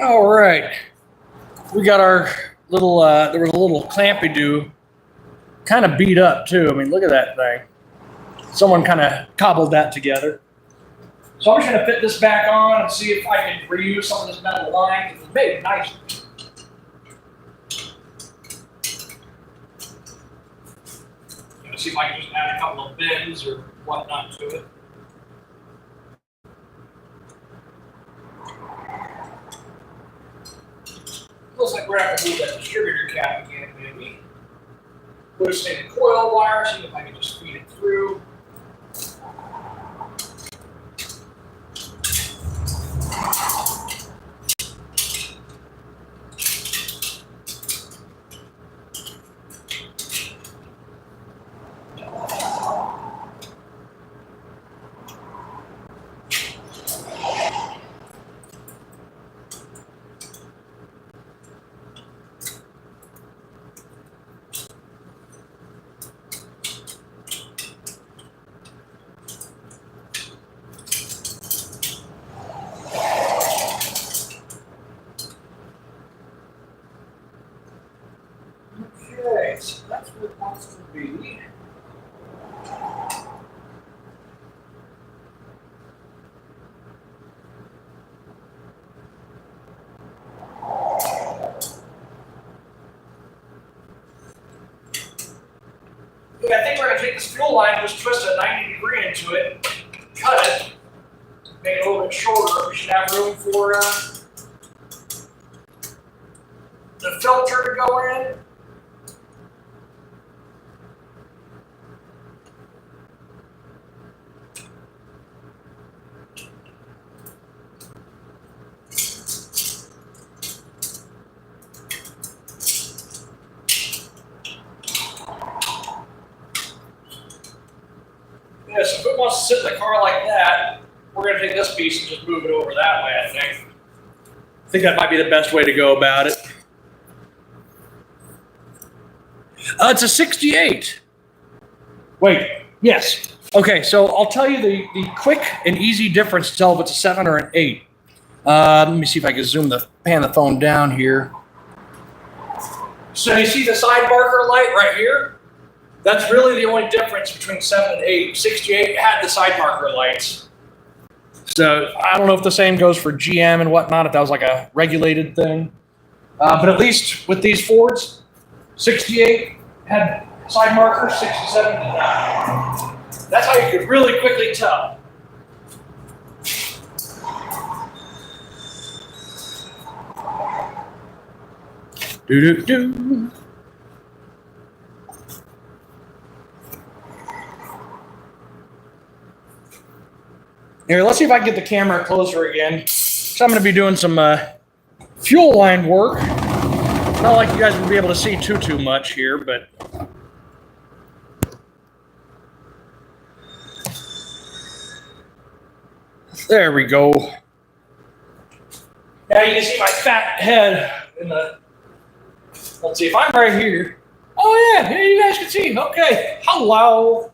All right, we got our little, there was a little clampy-doo, kind of beat up too. I mean, look at that thing. Someone kind of cobbled that together. So I'm just gonna fit this back on and see if I can reuse some of this metal line, because it's made nice. See if I can just add a couple of bends or whatnot to it. Looks like we're going to have to move that distributor cap again, maybe. Put a standard coil wire, see if I can just feed it through. Okay, so that's what it wants to be. Yeah, I think we're going to take this fuel line and just twist a 90-degree into it, cut it, make it a little bit shorter. We should have room for the filter to go in. Yeah, so if it wants to sit in the car like that, we're going to take this piece and just move it over that way, I think. I think that might be the best way to go about it. It's a 68. Wait, yes. Okay, so I'll tell you the quick and easy difference to tell if it's a 7 or an 8. Let me see if I can pan the phone down here. So you see the side marker light right here? That's really the only difference between 7 and 8. 68 had the side marker lights. So I don't know if the same goes for GM and whatnot, if that was like a regulated thing. But at least with these Fords, 68 had side markers, 67 did not. That's how you could really quickly tell. Do-do-do. Here, let's see if I can get the camera closer again. So I'm going to be doing some fuel line work. Not like you guys will be able to see too much here, but there we go. Now you can see my fat head in the. Let's see if I'm right here. Oh yeah, you guys can see. Okay, hello.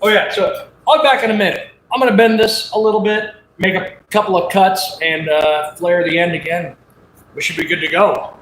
Oh yeah, so I'll be back in a minute. I'm gonna bend this a little bit, make a couple of cuts, and flare the end again. We should be good to go.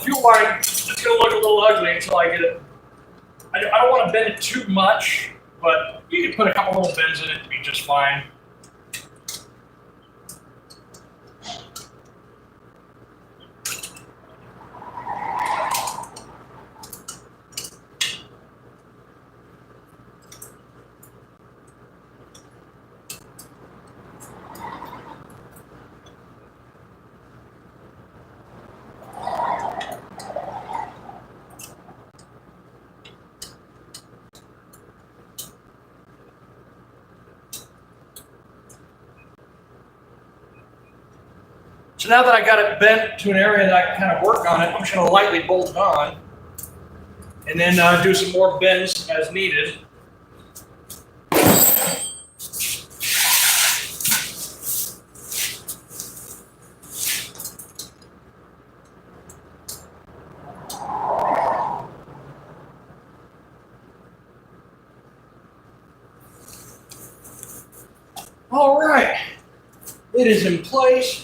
Fuel line, it's going to look a little ugly until I get it. I don't want to bend it too much, but you can put a couple little bends in it to be just fine. So now that I got it bent to an area that I can kind of work on it, I'm just going to lightly bolt it on and then do some more bends as needed. All right, it is in place.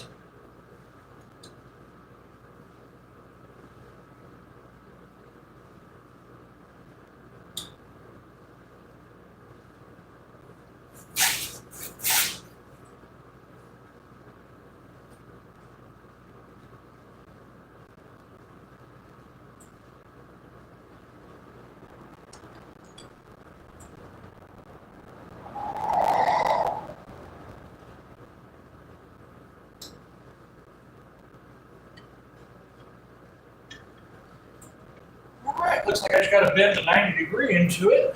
Looks like I just got to bend a 90-degree into it.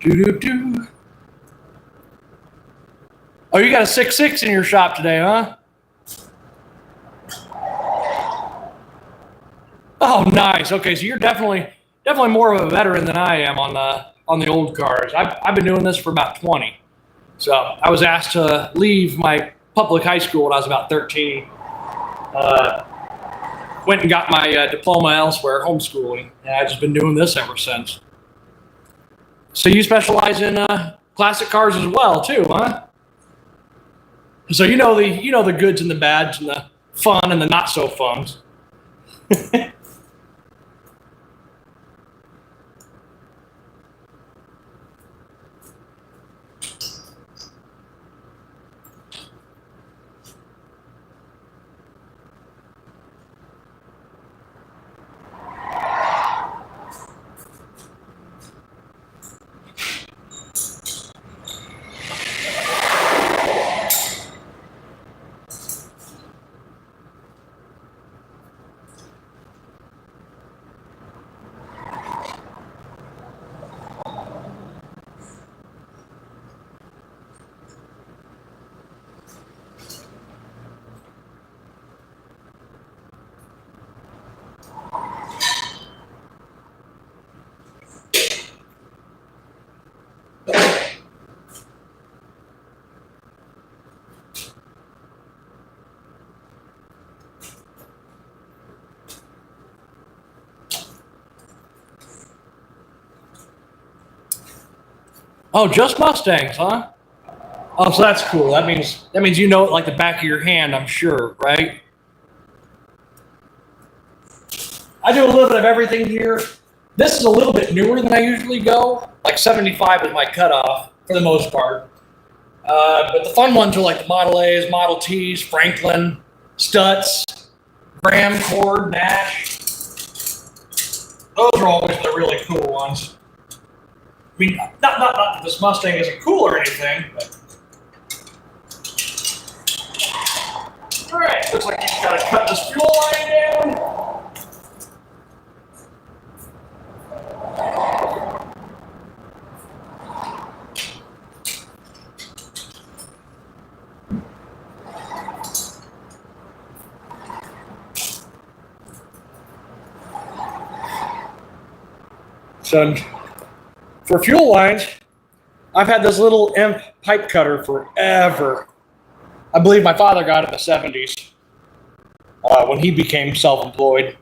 Do. Oh, you got a 6.6 in your shop today, huh? Oh, nice. Okay, so you're definitely more of a veteran than I am on the old cars. I've been doing this for about 20. So I was asked to leave my public high school when I was about 13. Went and got my diploma elsewhere, homeschooling, and I've just been doing this ever since. So you specialize in classic cars as well, too, huh? So you know the goods and the bads and the fun and the not so funs. Oh, just Mustangs, huh? Oh, so that's cool. That means you know it like the back of your hand, I'm sure, right? I do a little bit of everything here. This is a little bit newer than I usually go. Like 75 is my cutoff for the most part. But the fun ones are like the Model A's, Model T's, Franklin, Stutz, Graham, Ford, Nash. Those are always the really cool ones. I mean, not that this Mustang isn't cool or anything, but. All right, looks like he's got to cut this fuel line down. So for fuel lines, I've had this little imp pipe cutter forever. I believe my father got it in the 70s when he became self-employed.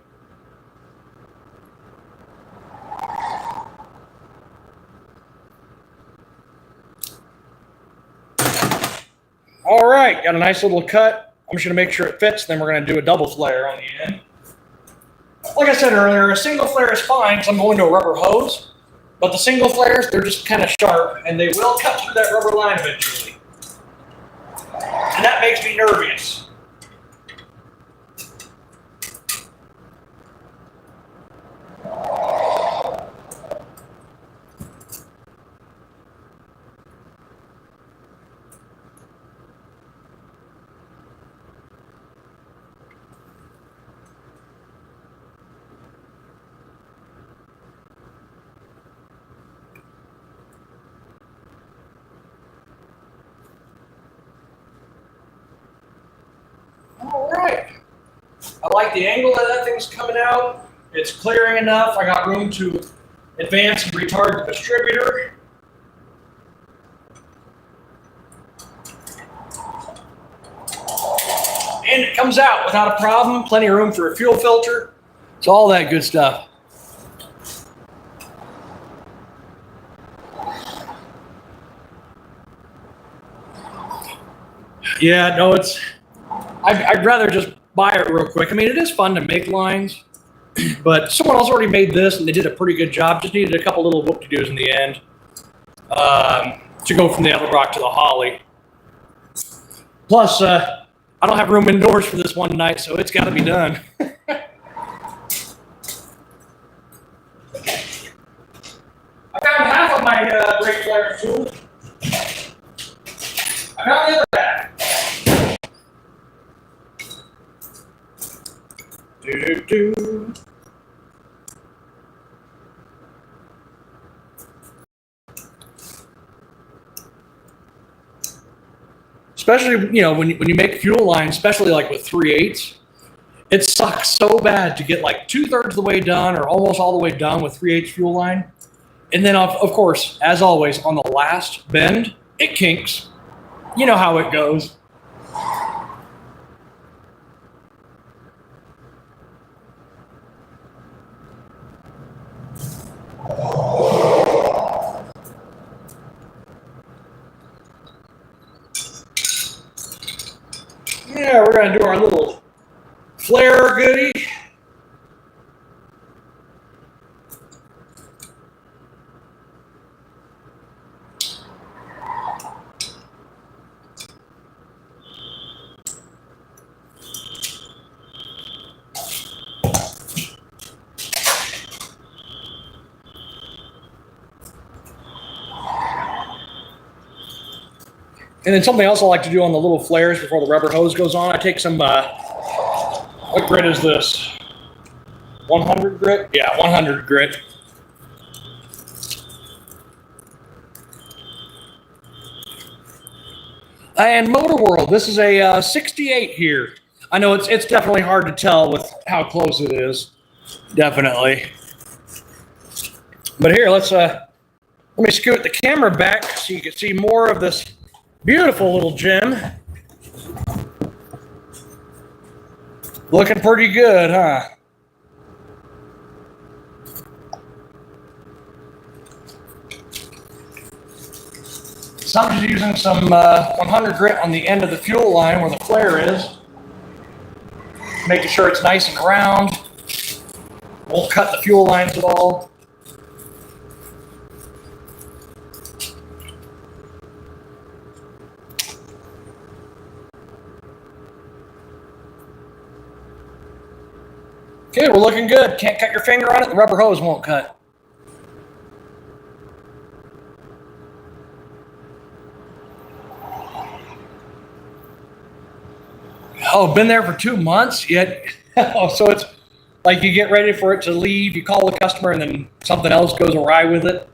All right, got a nice little cut. I'm just going to make sure it fits, then we're going to do a double flare on the end. Like I said earlier, a single flare is fine because I'm going to a rubber hose, but the single flares, they're just kind of sharp, and they will cut through that rubber line eventually. And that makes me nervous. All right. I like the angle that thing's coming out. It's clearing enough. I got room to advance and retard the distributor. And it comes out without a problem. Plenty of room for a fuel filter. It's all that good stuff. Yeah, no, I'd rather just buy it real quick. I mean, it is fun to make lines, but someone else already made this and they did a pretty good job. Just needed a couple little whoop-de-doos in the end to go from the Edelbrock to the Holley. Plus, I don't have room indoors for this one night, so it's got to be done. I found half of my brake flare tools. I found the other half. Do-do-do. Especially, when you make fuel lines, especially like with 3/8, it sucks so bad to get like 2/3 of the way done or almost all the way done with 3/8 fuel line. And then, of course, as always, on the last bend, it kinks. You know how it goes. Yeah, we're going to do our little flare goodie. And then something else I like to do on the little flares before the rubber hose goes on, I take some, what grit is this? 100 grit? Yeah, 100 grit. And Motor World, this is a 68 here. I know it's definitely hard to tell with how close it is. Definitely. But here, let me scoot the camera back so you can see more of this beautiful little gem. Looking pretty good, huh? So I'm just using some 100 grit on the end of the fuel line where the flare is, making sure it's nice and round. Won't cut the fuel lines at all. Okay, we're looking good. Can't cut your finger on it, the rubber hose won't cut. Oh, been there for 2 months yet? So it's like you get ready for it to leave, you call the customer, and then something else goes awry with it.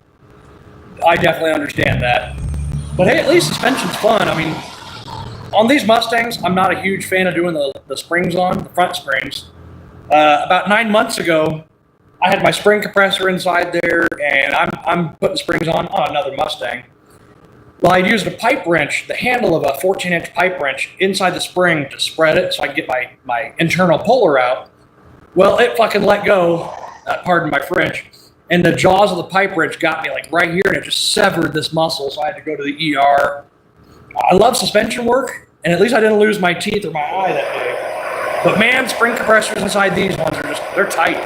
I definitely understand that. But hey, at least suspension's fun. I mean, on these Mustangs, I'm not a huge fan of doing the springs on, the front springs. About 9 months ago, I had my spring compressor inside there, and I'm putting springs on another Mustang. Well, I used a pipe wrench, the handle of a 14-inch pipe wrench inside the spring to spread it so I can get my internal puller out. Well, it fucking let go, pardon my French, and the jaws of the pipe wrench got me like right here, and it just severed this muscle, so I had to go to the ER. I love suspension work, and at least I didn't lose my teeth or my eye that day. But man, spring compressors inside these ones they're tight.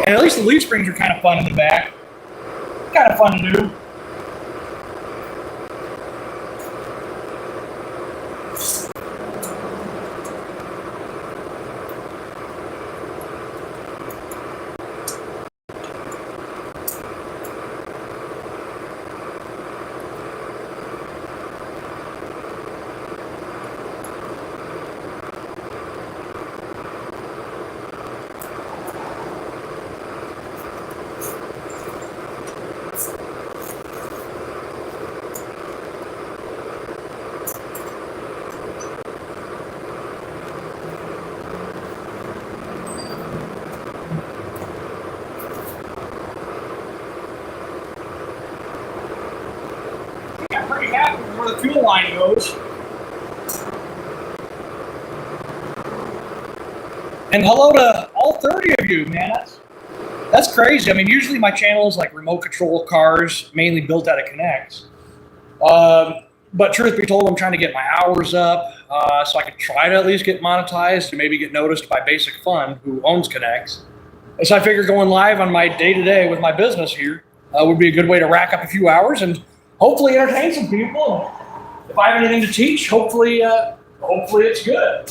And at least the leaf springs are kind of fun in the back. Kind of fun to do. I'm pretty happy with where the fuel line goes. And hello to all 30 of you, man. That's crazy. I mean, usually my channel is like remote control cars, mainly built out of Connects. But truth be told, I'm trying to get my hours up so I can try to at least get monetized and maybe get noticed by Basic Fun, who owns Connects. And so I figured going live on my day-to-day with my business here would be a good way to rack up a few hours and hopefully entertain some people. If I have anything to teach, hopefully it's good.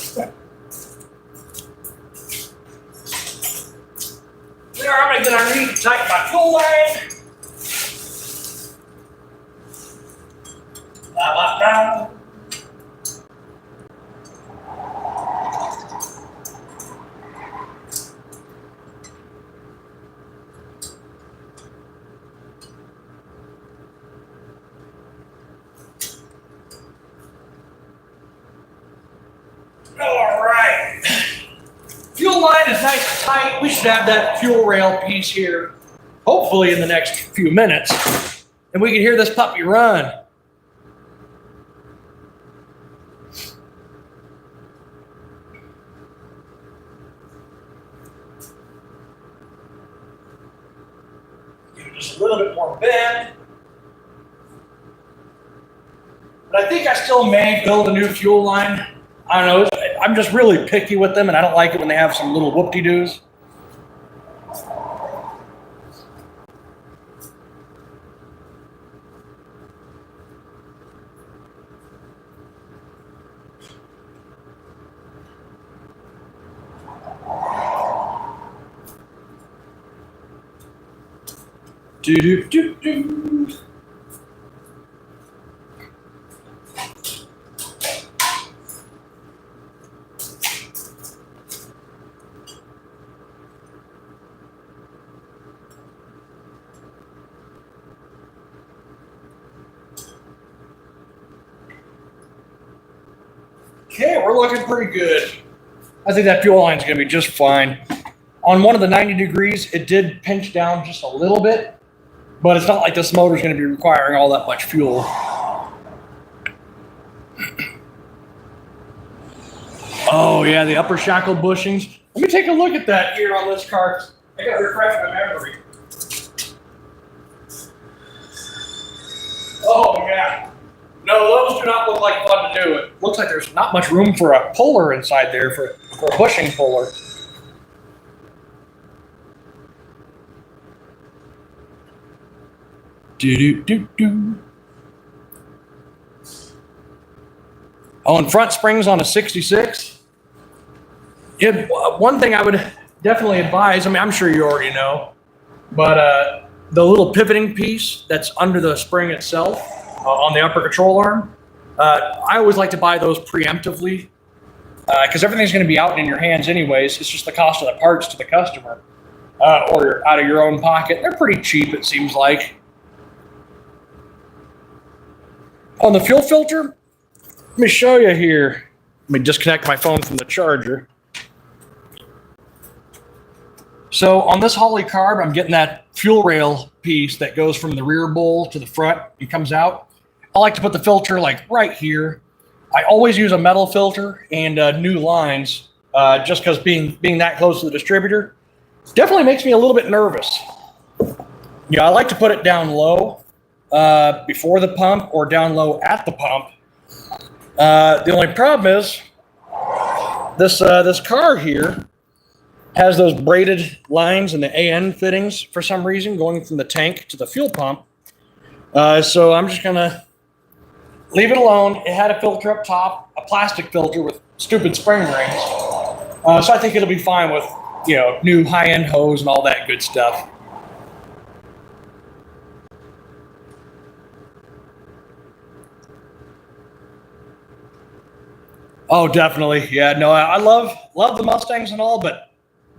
There, I'm gonna get underneath and tighten my fuel line. All right. Fuel line is nice and tight. We should have that fuel rail piece here, hopefully in the next few minutes, and we can hear this puppy run. Give it just a little bit more bend. But I think I still may build a new fuel line. I don't know. I'm just really picky with them, and I don't like it when they have some little whoop-de-doos. Do-do-do-do. Okay, we're looking pretty good. I think that fuel line is going to be just fine. On one of the 90 degrees, it did pinch down just a little bit, but it's not like this motor is going to be requiring all that much fuel. Oh yeah, the upper shackle bushings. Let me take a look at that here on this car. I got to refresh my memory. Oh, yeah. No, those do not look like fun to do. It looks like there's not much room for a puller inside there, for a bushing puller. Do-do-do-do. Oh, and front springs on a 66. Yeah, one thing I would definitely advise, I mean, I'm sure you already know, but the little pivoting piece that's under the spring itself on the upper control arm, I always like to buy those preemptively because everything's going to be out in your hands anyways. It's just the cost of the parts to the customer or out of your own pocket. They're pretty cheap, it seems like. On the fuel filter, let me show you here. Let me disconnect my phone from the charger. So on this Holley carb, I'm getting that fuel rail piece that goes from the rear bowl to the front and comes out. I like to put the filter like right here. I always use a metal filter and new lines just because being that close to the distributor definitely makes me a little bit nervous. I like to put it down low before the pump or down low at the pump. The only problem is this car here has those braided lines in the AN fittings for some reason going from the tank to the fuel pump. So I'm just gonna leave it alone. It had a filter up top, a plastic filter with stupid spring rings. So I think it'll be fine with, new high-end hose and all that good stuff. Oh, definitely. Yeah, no, I love the Mustangs and all, but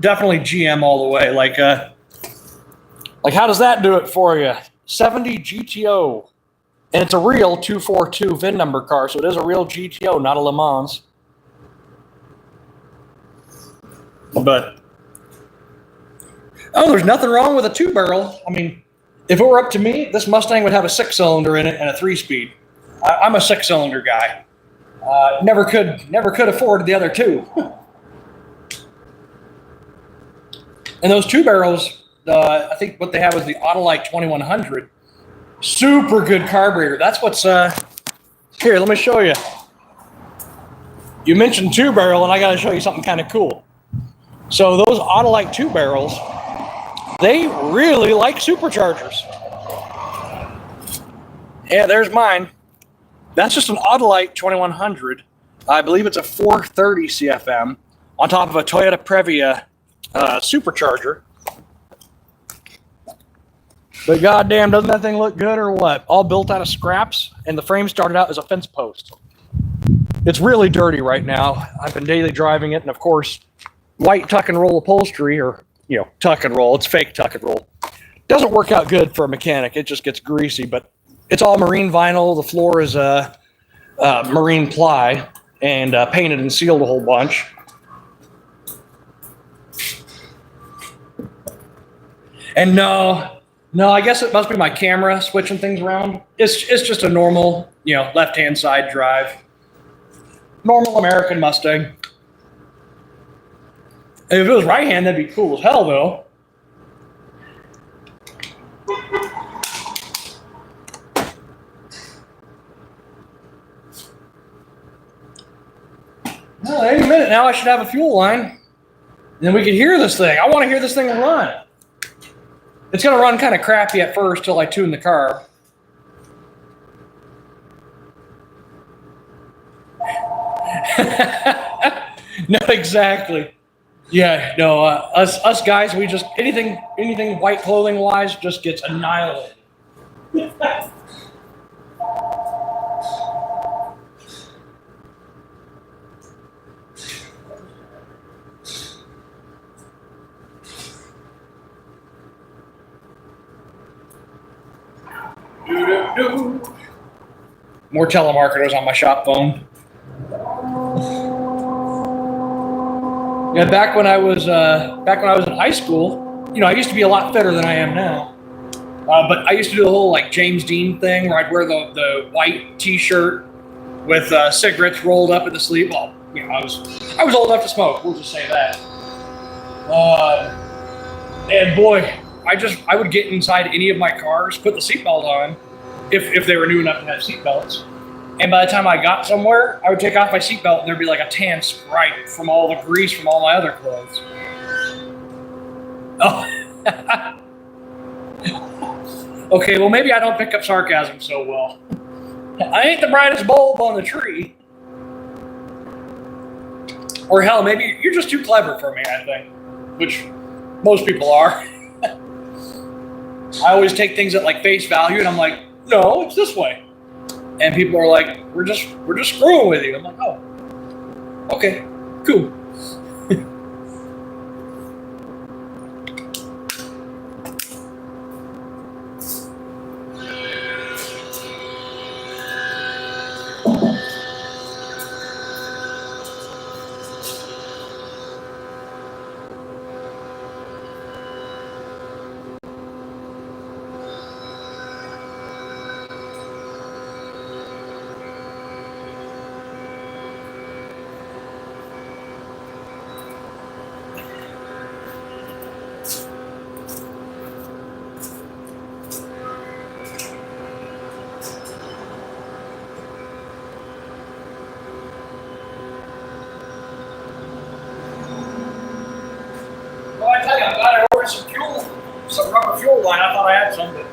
definitely GM all the way. Like how does that do it for you? 70 GTO. And it's a real 242 VIN number car, so it is a real GTO, not a Le Mans. But, there's nothing wrong with a 2-barrel. I mean, if it were up to me, this Mustang would have a 6-cylinder in it and a 3-speed. I'm a 6-cylinder guy. Never could afford the other two. And those 2-barrels, I think what they have is the Autolite 2100. Super good carburetor. That's what's here. Let me show you. You mentioned 2-barrel, and I got to show you something kind of cool. So those Autolite 2-barrels, they really like superchargers. Yeah, there's mine. That's just an Autolite 2100. I believe it's a 430 CFM on top of a Toyota Previa supercharger. But goddamn, doesn't that thing look good or what? All built out of scraps, and the frame started out as a fence post. It's really dirty right now. I've been daily driving it, and of course, white tuck and roll upholstery, or tuck and roll. It's fake tuck and roll. Doesn't work out good for a mechanic. It just gets greasy, but it's all marine vinyl. The floor is marine ply and painted and sealed a whole bunch. And no, I guess it must be my camera switching things around. It's just a normal, left-hand side drive. Normal American Mustang. If it was right-hand, that'd be cool as hell, though. Well, any minute now, I should have a fuel line. And then we could hear this thing. I want to hear this thing run. It's going to run kind of crappy at first till I tune the carb. Not exactly. Yeah, no, us guys, we just, anything white clothing wise just gets annihilated. More telemarketers on my shop phone. Yeah, back when I was in high school, I used to be a lot fitter than I am now. But I used to do the whole like James Dean thing where I'd wear the white T-shirt with cigarettes rolled up in the sleeve. Well, I was old enough to smoke. We'll just say that. And boy, I would get inside any of my cars, put the seatbelt on, if they were new enough to have seatbelts. And by the time I got somewhere, I would take off my seatbelt and there'd be like a tan stripe from all the grease from all my other clothes. Oh. Okay, well, maybe I don't pick up sarcasm so well. I ain't the brightest bulb on the tree. Or hell, maybe you're just too clever for me, I think. Which most people are. I always take things at like face value and I'm like, no, it's this way. And people are like, we're just screwing with you. I'm like, oh, okay, cool. Well, I tell you, I'm glad I ordered some rubber fuel line. I thought I had some, but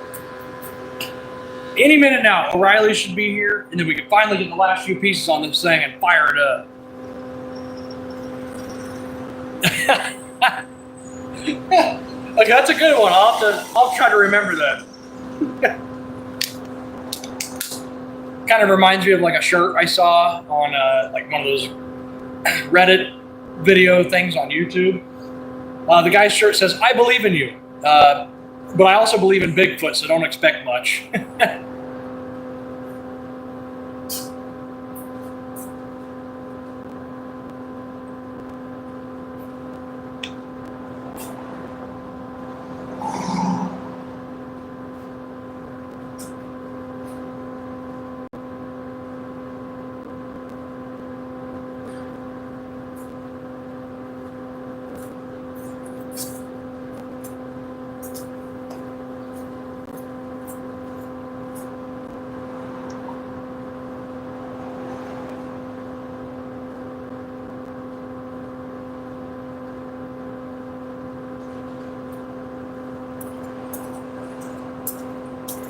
any minute now, O'Reilly should be here, and then we can finally get the last few pieces on this thing and fire it up. Okay, that's a good one. I'll try to remember that. Kind of reminds me of like a shirt I saw on like one of those Reddit video things on YouTube. The guy's shirt says, "I believe in you, but I also believe in Bigfoot, so don't expect much."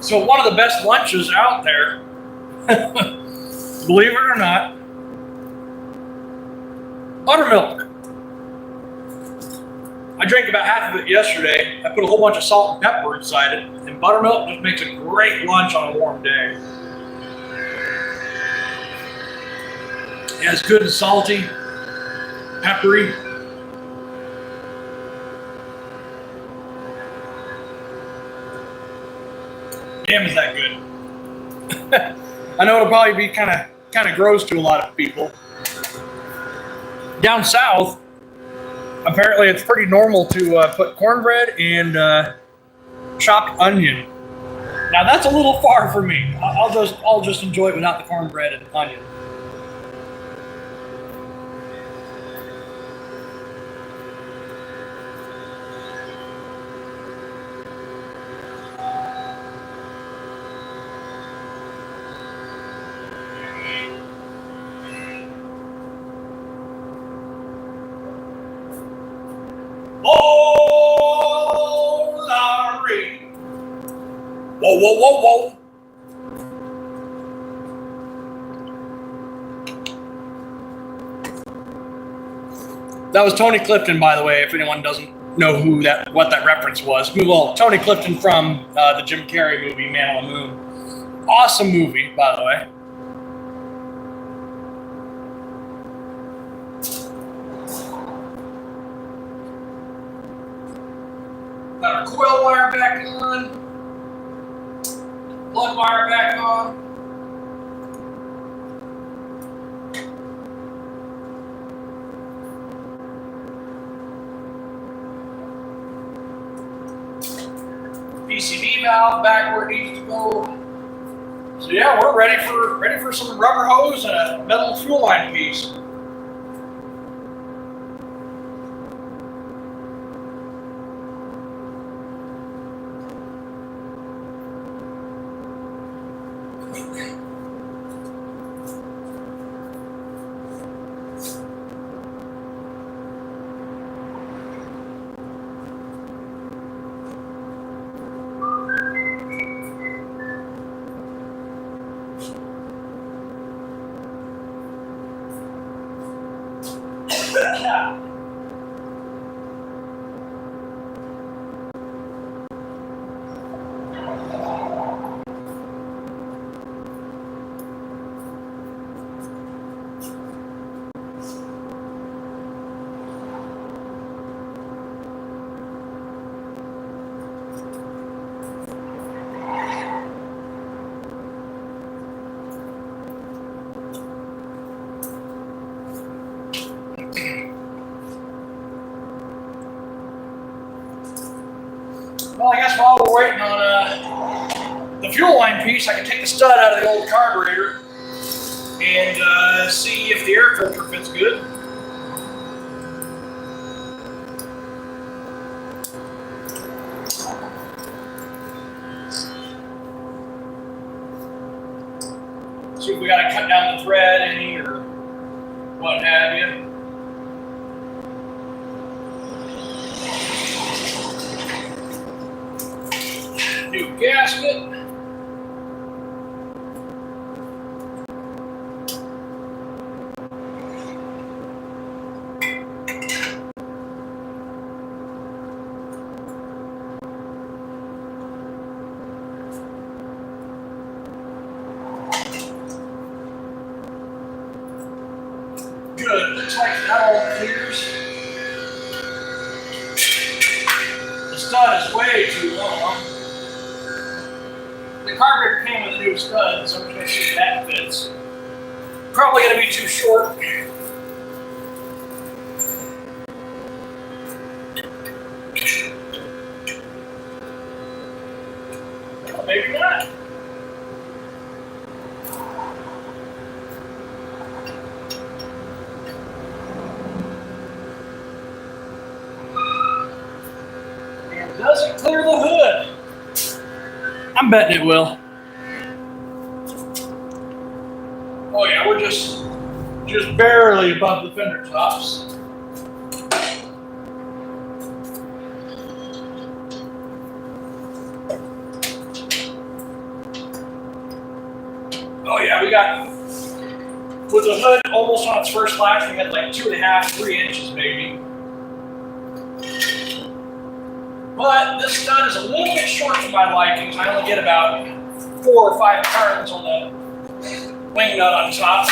So one of the best lunches out there, believe it or not, buttermilk. I drank about half of it yesterday. I put a whole bunch of salt and pepper inside it, and buttermilk just makes a great lunch on a warm day. Yeah, it's good and salty, peppery. Damn, is that good. I know it'll probably be kind of gross to a lot of people. Down south, apparently it's pretty normal to put cornbread and chopped onion. Now that's a little far for me. I'll just enjoy it without the cornbread and onion. Oh, Larry. Whoa, whoa, whoa, whoa. That was Tony Clifton, by the way, if anyone doesn't know what that reference was. Well, Tony Clifton from the Jim Carrey movie, Man on the Moon. Awesome movie, by the way. Got our coil wire back on, plug wire back on. PCV valve back where it needs to go. So yeah, we're ready for some rubber hose and a metal fuel line piece. Well, I guess while we're waiting on the fuel line piece, I can take the stud out of the old carburetor and see if the air filter fits good. See if we got to cut down the thread any or what have you. New gasket. Good. Looks like that all clears. The stud is way too long. The carburetor came with a new stud, so I'm going to see if that fits. Probably going to be too short. Well, maybe not. And does it clear the hood? I'm betting it will. Oh yeah, we're just barely above the fender tops. Oh yeah, we got, with the hood almost on its first lash, we had like 2.5, 3 inches maybe. But this stud is a little bit short for my liking. I only get about 4 or 5 turns on the wing nut on top.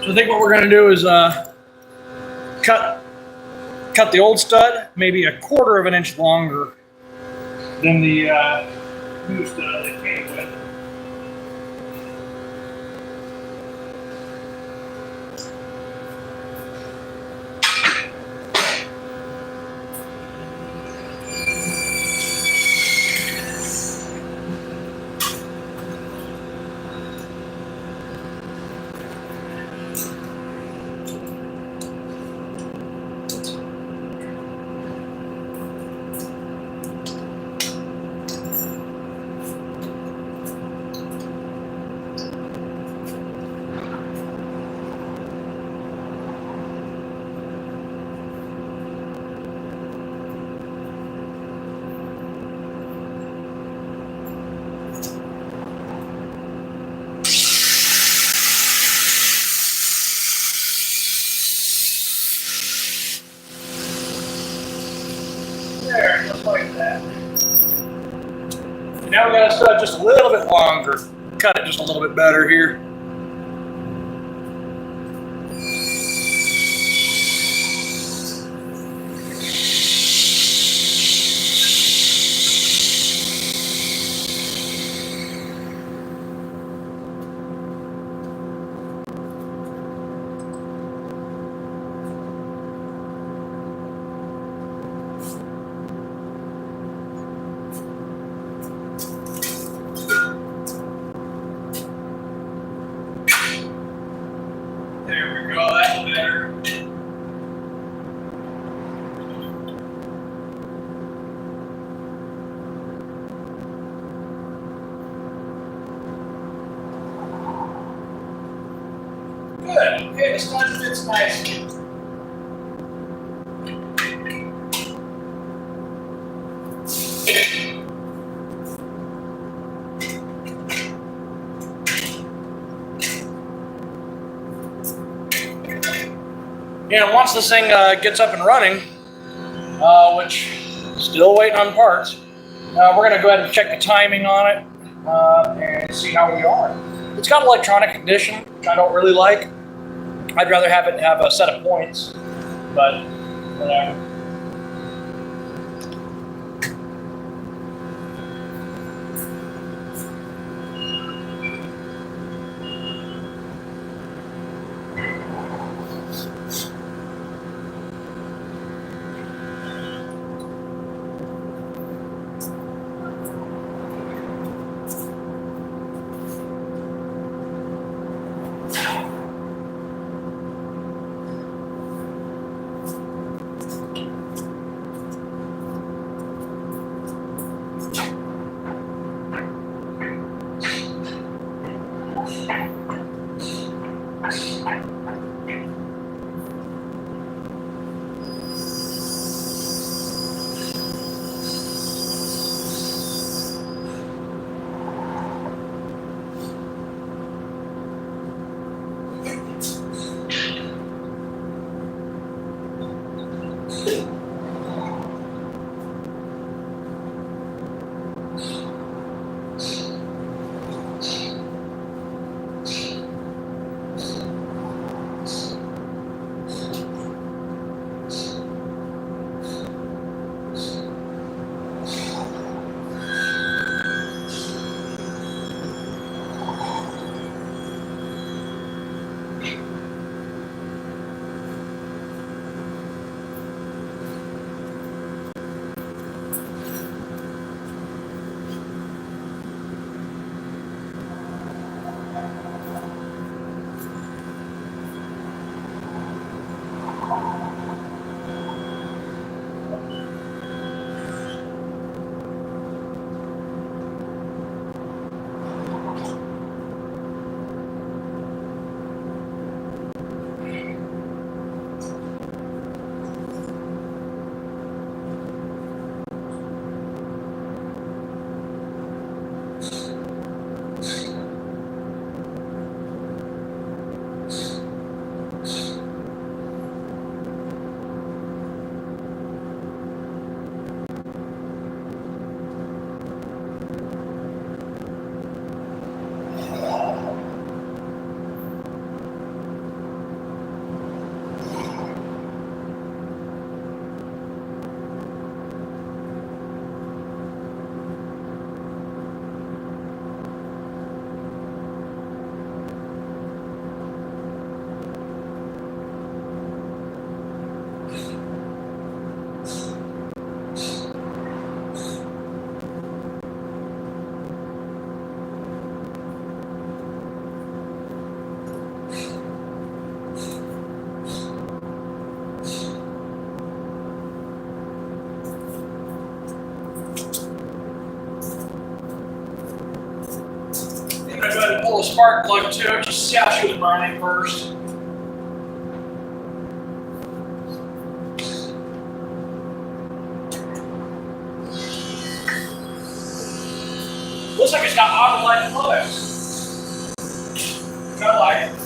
So I think what we're going to do is cut the old stud maybe 1/4 of an inch longer than the new stud that came with. There, just like that. Now we got to stud just a little bit longer. Cut it just a little bit better here. There we go, that's better. Good, okay, the stud fits nicely. And once this thing gets up and running, which still waiting on parts, we're going to go ahead and check the timing on it and see how we are. It's got electronic ignition, which I don't really like. I'd rather have it have a set of points, but whatever. the spark plug too, just see how she was burning first. Looks like it's got auto-light plugs. Kind of like it.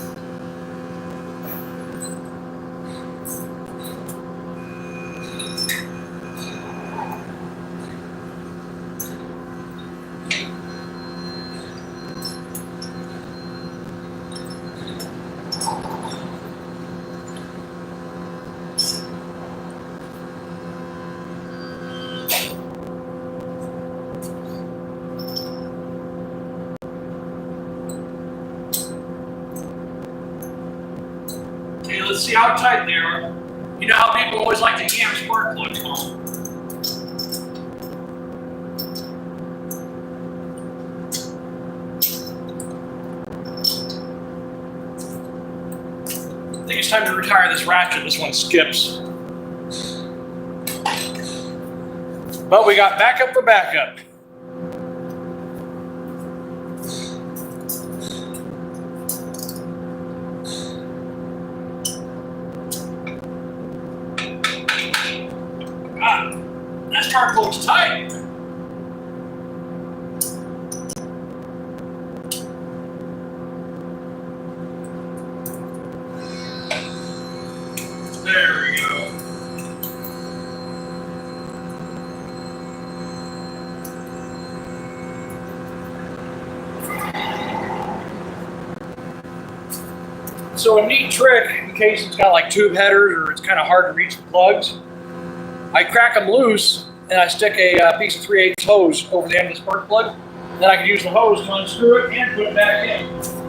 Okay, let's see how tight they are. You know how people always like to jam spark plugs home. I think it's time to retire this ratchet. This one skips. But we got backup for backup. That spark plug's tight. There we go. So a neat trick, in case it's got like tube headers or it's kind of hard to reach the plugs, I crack them loose and I stick a piece of 3/8 hose over the end of the spark plug. Then I can use the hose to unscrew it and put it back in.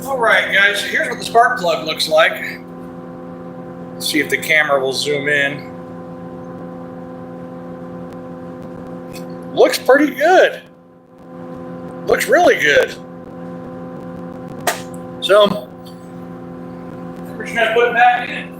All right, guys, here's what the spark plug looks like. Let's see if the camera will zoom in. Looks pretty good. Looks really good. So, we're just gonna put it back in.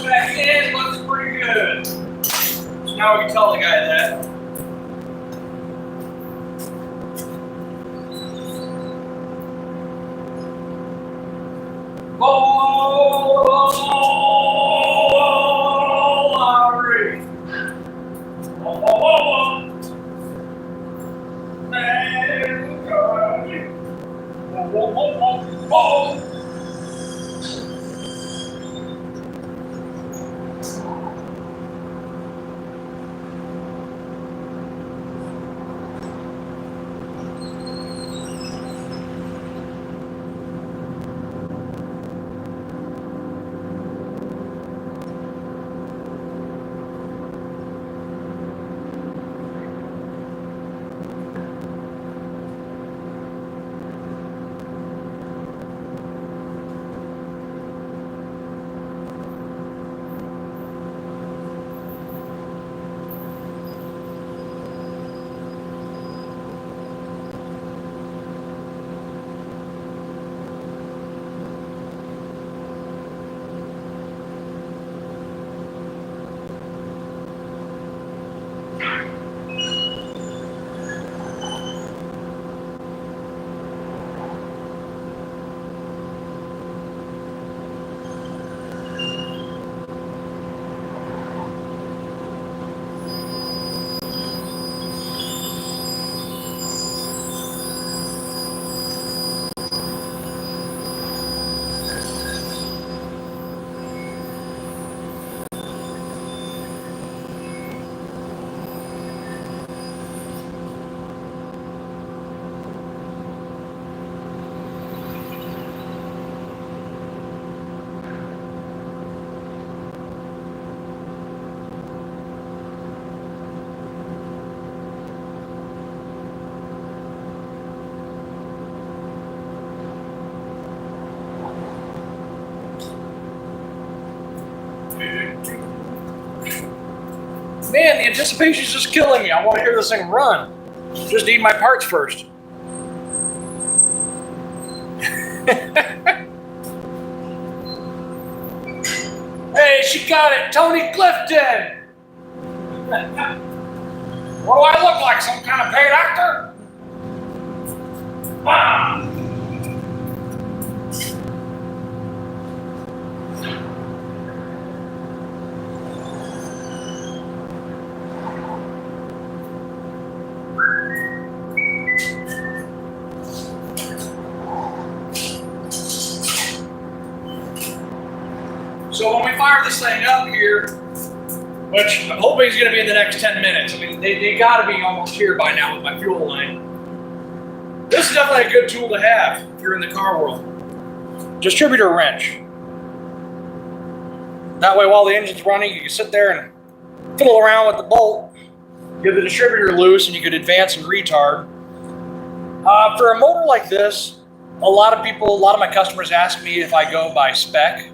Back in, looks pretty good. So now we can tell the guy that. Man, the anticipation's just killing me. I want to hear this thing run. Just need my parts first. Hey, she got it, Tony Clifton. What do I look like, some kind of paid actor? Ah. So when we fire this thing up here, which I'm hoping is going to be in the next 10 minutes. I mean, they got to be almost here by now with my fuel line. This is definitely a good tool to have if you're in the car world. Distributor wrench. That way, while the engine's running, you can sit there and fiddle around with the bolt, get the distributor loose, and you could advance and retard. For a motor like this, a lot of my customers ask me if I go by spec.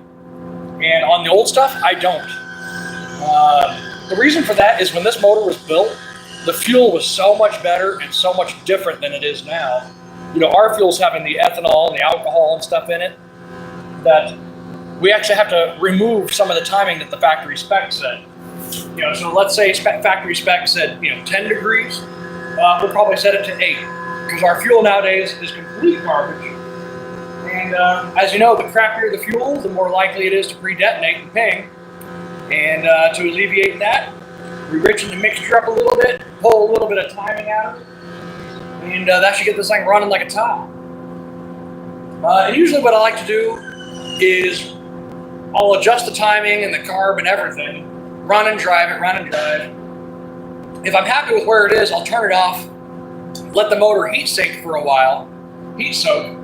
And on the old stuff, I don't. The reason for that is when this motor was built, the fuel was so much better and so much different than it is now. You know, our fuel's having the ethanol and the alcohol and stuff in it that we actually have to remove some of the timing that the factory spec said. You know, so let's say factory spec said, 10 degrees, we'll probably set it to 8 because our fuel nowadays is complete garbage. And as you know, the crappier the fuel, the more likely it is to pre-detonate and ping. And to alleviate that, we richen the mixture up a little bit, pull a little bit of timing out of it, and that should get this thing running like a top. And usually what I like to do is I'll adjust the timing and the carb and everything, run and drive it, run and drive. If I'm happy with where it is, I'll turn it off, let the motor heat sink for a while, heat soak.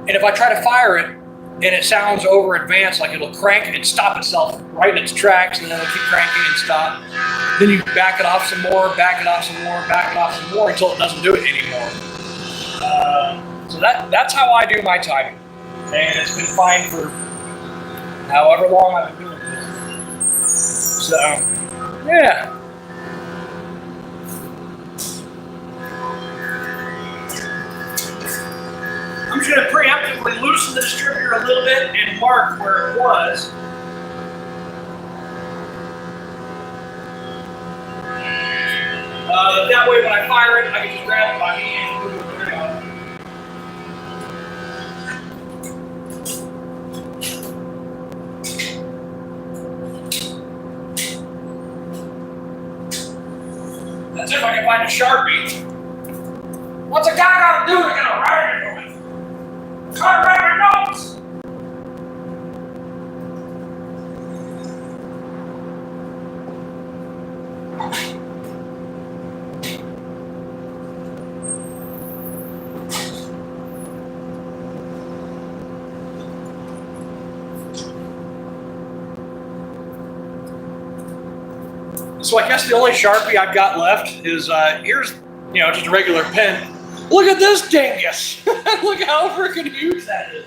And if I try to fire it and it sounds over advanced, like it'll crank and stop itself right in its tracks, and then it'll keep cranking and stop. Then you back it off some more, back it off some more, back it off some more until it doesn't do it anymore. So that's how I do my timing. And it's been fine for however long I've been doing this. So, yeah. I'm just going to preemptively loosen the distributor a little bit and mark where it was. That way when I fire it, I can just grab it by hand and move it around. That's if I can find a Sharpie. What's a guy got to do to get a writer doing? Carburetor notes! So I guess the only Sharpie I've got left is here's just a regular pen. Look at this dingus! Look how freaking huge that is.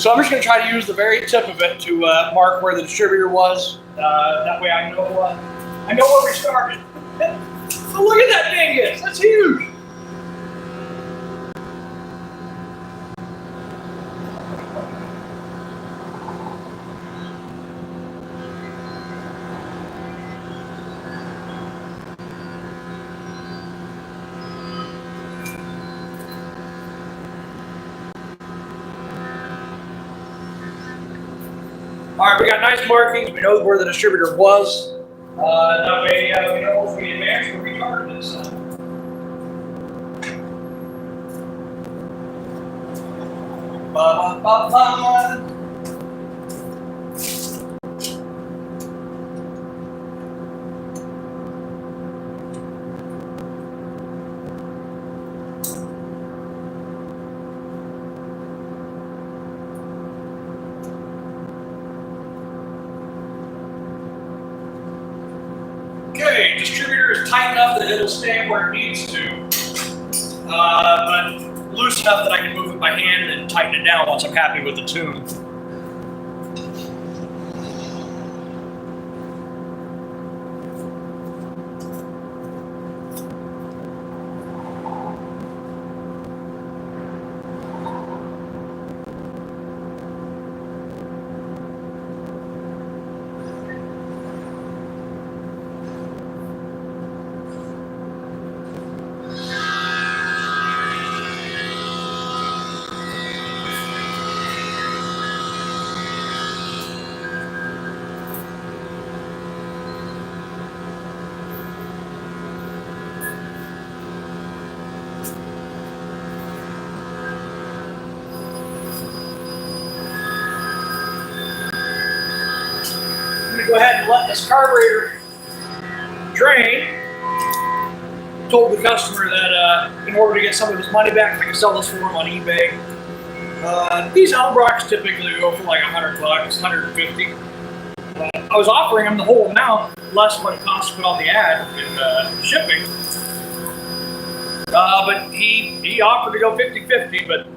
So I'm just going to try to use the very tip of it to mark where the distributor was. That way I know where we started. Oh, look at that dingus! That's huge! All right, we got nice markings. We know where the distributor was. That way we know if we advance or retard this. Okay, distributor is tight enough that it'll stay where it needs to, but loose enough that I can move it by hand and tighten it down once I'm happy with the tune. this carburetor drain. Told the customer that in order to get some of his money back, I can sell this for him on eBay. These Elbrocks typically go for like $100, 150. I was offering him the whole amount, less what it costs to put on the ad and shipping. But he offered to go 50-50, but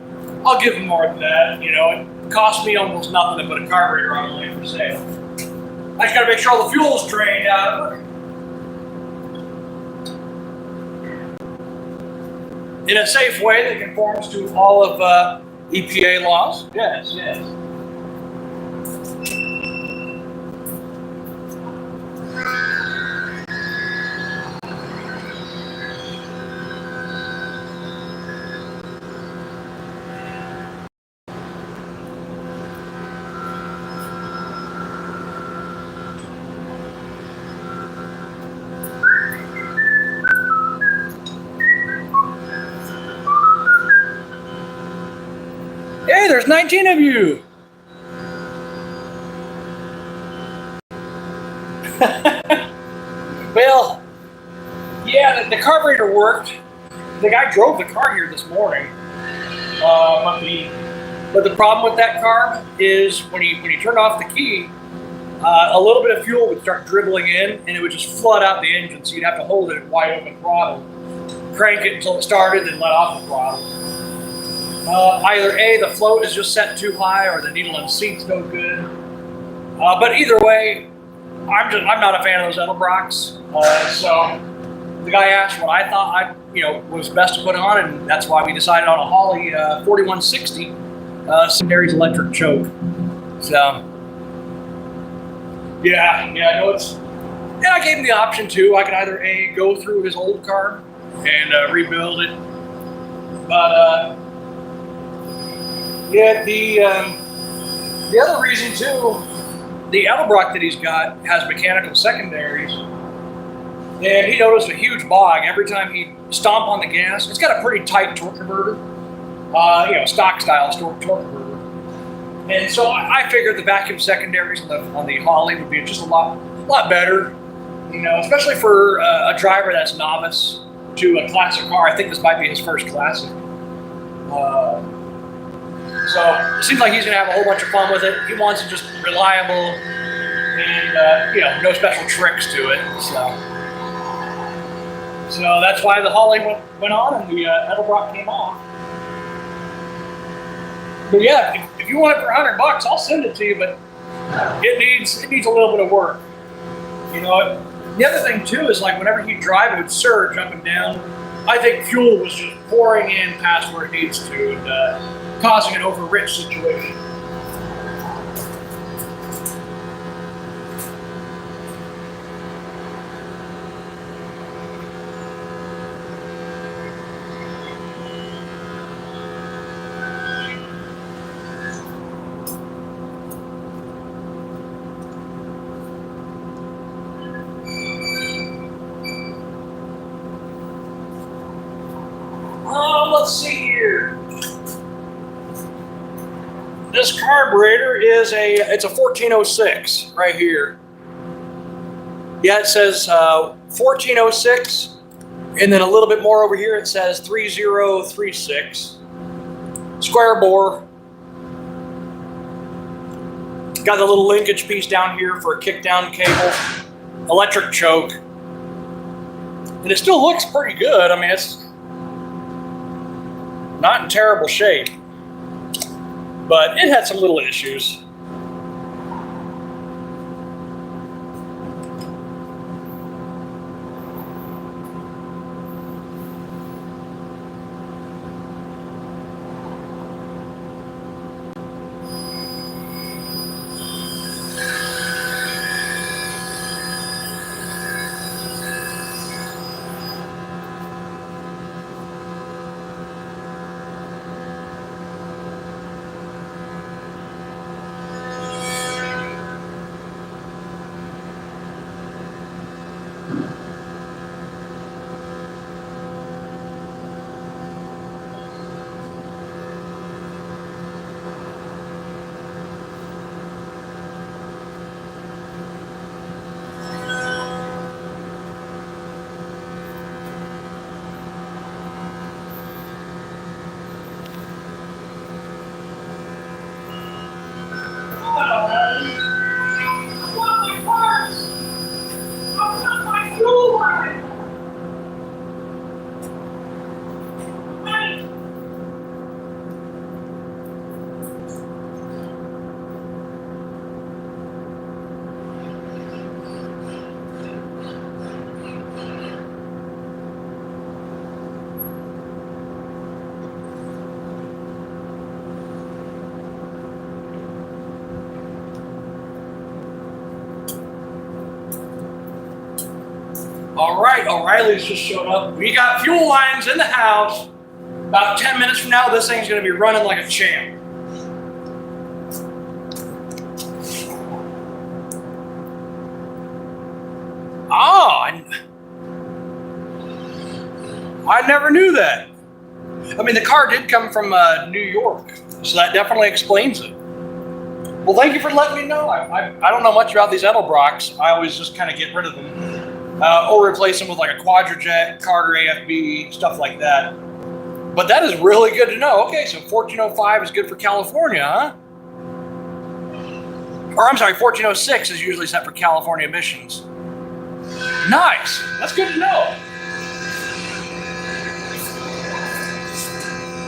I'll give him more than that. You know, it cost me almost nothing to put a carburetor on the land for sale. I just gotta make sure all the fuel's drained out. In a safe way that conforms to all of EPA laws. Yes, yes. Hey, there's 19 of you. Well, yeah, the carburetor worked. The guy drove the car here this morning. But the problem with that carb is when you turn off the key, a little bit of fuel would start dribbling in, and it would just flood out the engine. So you'd have to hold it at wide open throttle, crank it until it started, and let off the throttle. Either A, the float is just set too high, or the needle and seat's no good. But either way, I'm not a fan of those Edelbrocks. So the guy asked what I thought was best to put on, and that's why we decided on a Holley 4160 secondaries electric choke. So yeah, no, I gave him the option too. I could either A, go through his old car and rebuild it, but yeah, the other reason too, the Edelbrock that he's got has mechanical secondaries, and he noticed a huge bog every time he stomp on the gas. It's got a pretty tight torque converter, stock style torque converter, and so I figured the vacuum secondaries on the Holley would be just a lot better, especially for a driver that's novice to a classic car. I think this might be his first classic. So it seems like he's going to have a whole bunch of fun with it. He wants it just reliable and, no special tricks to it. So that's why the Holley went on and the Edelbrock came off. But yeah, if you want it for $100, I'll send it to you, but it needs a little bit of work. The other thing too is like whenever you drive, it would surge up and down. I think fuel was just pouring in past where it needs to and causing an over-rich situation. Let's see here. This carburetor is it's a 1406 right here. Yeah, it says 1406, and then a little bit more over here it says 3036. Square bore. Got the little linkage piece down here for a kick-down cable. Electric choke. And it still looks pretty good. I mean, it's not in terrible shape, but it had some little issues. All right, O'Reilly's just showed up. We got fuel lines in the house. About 10 minutes from now, this thing's gonna be running like a champ. Oh, I never knew that. I mean, the car did come from New York, so that definitely explains it. Well, thank you for letting me know. I don't know much about these Edelbrocks. I always just kind of get rid of them or replace them with like a Quadrajet, Carter AFB, stuff like that. But that is really good to know. Okay, so 1405 is good for California, huh? Or I'm sorry, 1406 is usually set for California emissions. Nice. That's good to know.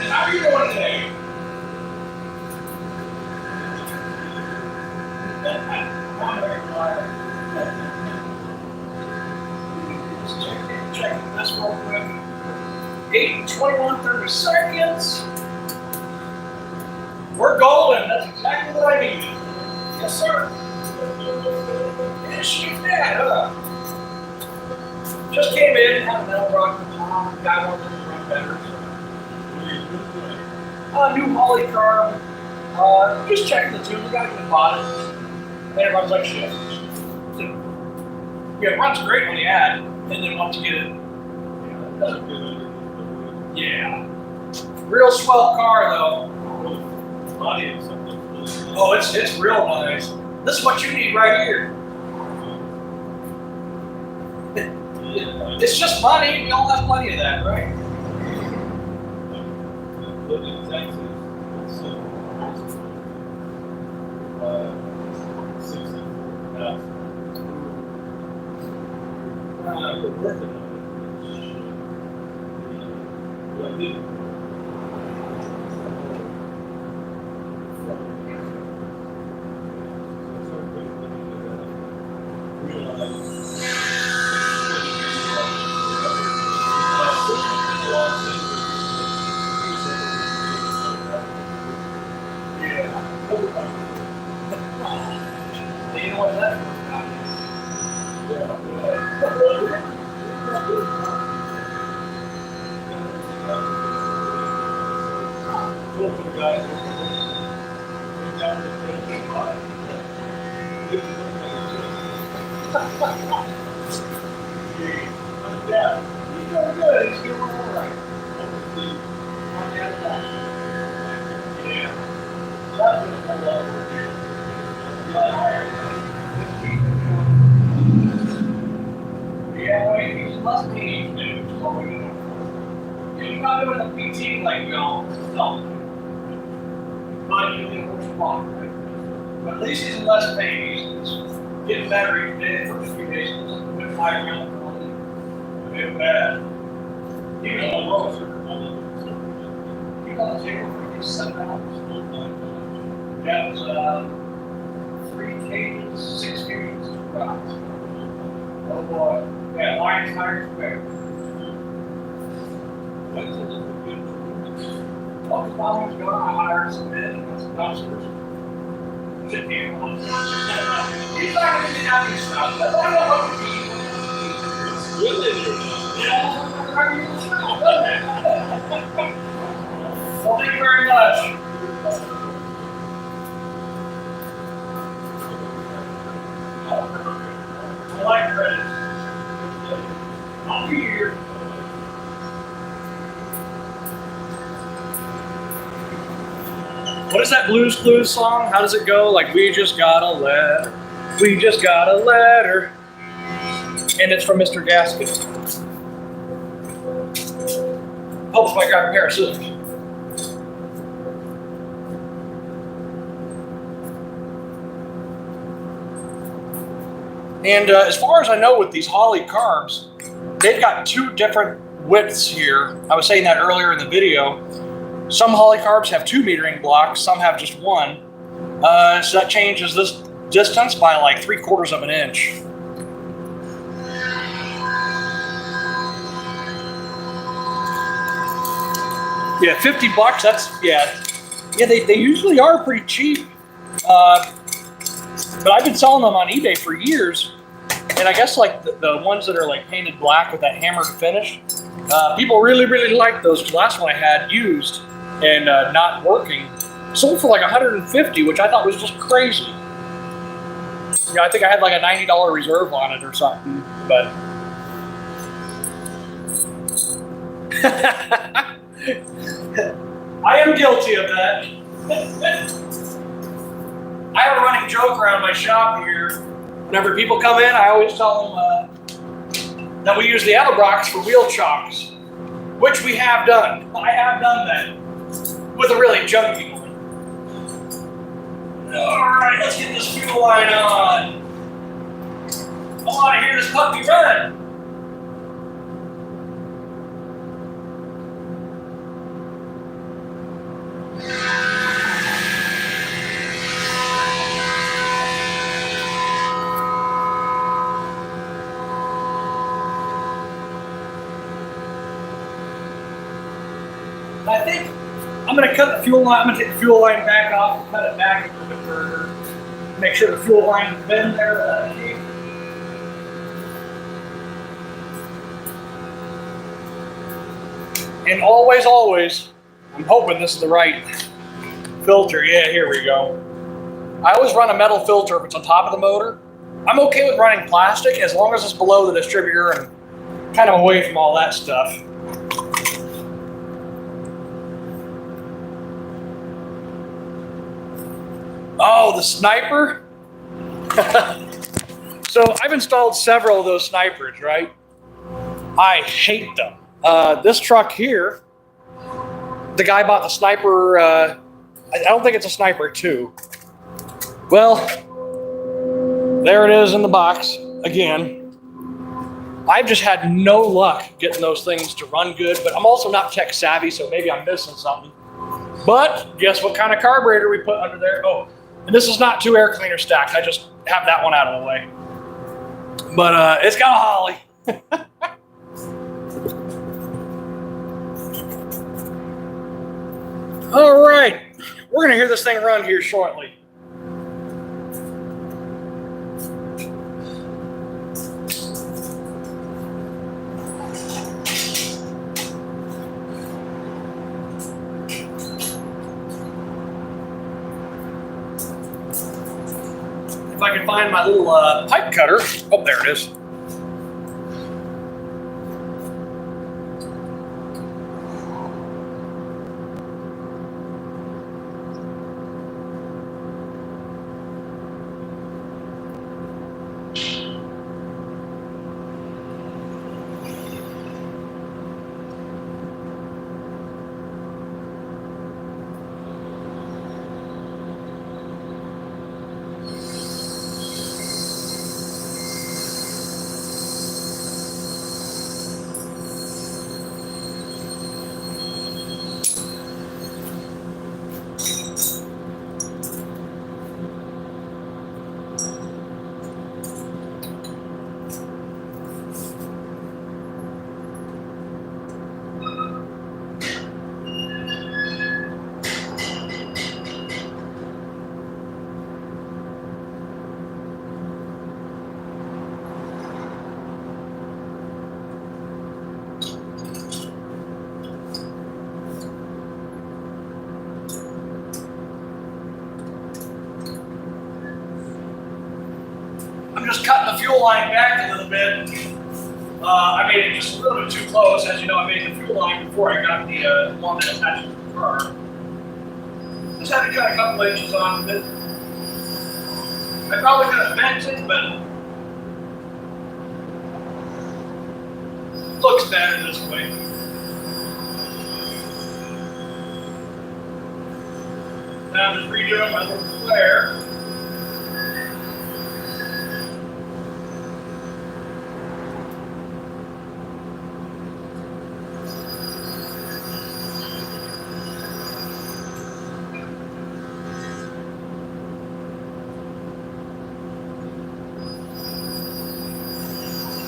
And how are you doing today? Just checking this real quick. 8:21:30 seconds. We're golden. That's exactly what I need. Yes, sir. Yeah, shoot that, huh? Just came in, had an Edelbrock with Tom. Guy wanted to run better. New Holley carb. Just checking the tune. The guy even bought it. And it runs like shit. Yeah, it runs great when you add, and then once you get it, it doesn't do it. Yeah. Real swell car though. Oh, it's real nice. This is what you need right here. It's just money. We all have plenty of that, right? You know what that's about? Yeah, he's doing good. He's doing all right. Yeah. That's a lot of work here. Yeah, wait, he's Mustang, dude. He's not doing the PT like we all know. But you think we're smart, right? But at least he's in less pain. He's getting better each day. The first few days, he's a bit higher around the corner. A bit bad. He was on the road, sir. He got a table for 7 hours. That was 3 cages, 6 cages of rocks. Oh boy. Yeah, Lion tires quick. Well, the volume's gone. I hired some men and some dumpsters. Should be able to. He's not going to get out of his stuff. That's why I don't know what it's really good. Yeah, well, thank you very much. I like credits. I'll be here. What is that Blues Clues song? How does it go? Like, we just got a letter. We just got a letter. And it's from Mr. Gasket. Oh, so I grabbed a pair of scissors. And as far as I know with these Holley carbs, they've got 2 different widths here. I was saying that earlier in the video. Some Holley carbs have 2 metering blocks, some have just 1. So that changes this distance by like 3/4 of an inch. Yeah, $50, that's, yeah, they usually are pretty cheap. But I've been selling them on eBay for years, and mean, I guess like the ones that are like painted black with that hammered finish, people really, really like those. The last one I had used and not working sold for like 150, which I thought was just crazy. You know, I think I had like a $90 reserve on it or something, but. I am guilty of that. I have a running joke around my shop here. Whenever people come in, I always tell them that we use the Edelbrocks for wheel chocks, which we have done. I have done that with a really junky one. All right, let's get this fuel line on. I want to hear this puppy run. I think I'm going to cut the fuel line. I'm going to take the fuel line back off and cut it back a little bit further. Make sure the fuel line is been there. And always, always, I'm hoping this is the right filter. Yeah, here we go. I always run a metal filter if it's on top of the motor. I'm okay with running plastic as long as it's below the distributor and kind of away from all that stuff. Oh, the sniper? So I've installed several of those snipers, right? I hate them. This truck here, the guy bought the sniper, I don't think it's a sniper 2. Well, there it is in the box again. I've just had no luck getting those things to run good, but I'm also not tech savvy, so maybe I'm missing something. But guess what kind of carburetor we put under there? Oh, and this is not 2 air cleaners stacked. I just have that one out of the way. But it's got a Holley. All right, we're gonna hear this thing run here shortly. If I can find my little pipe cutter. Oh, there it is. I'm just cutting the fuel line back a little bit. I made it just a little bit too close. As you know, I made the fuel line before I got the one that attached to the car. Just had to cut a couple inches off of it. I probably could have bent it, but it looks better this way. Now I'm just redoing my little flare.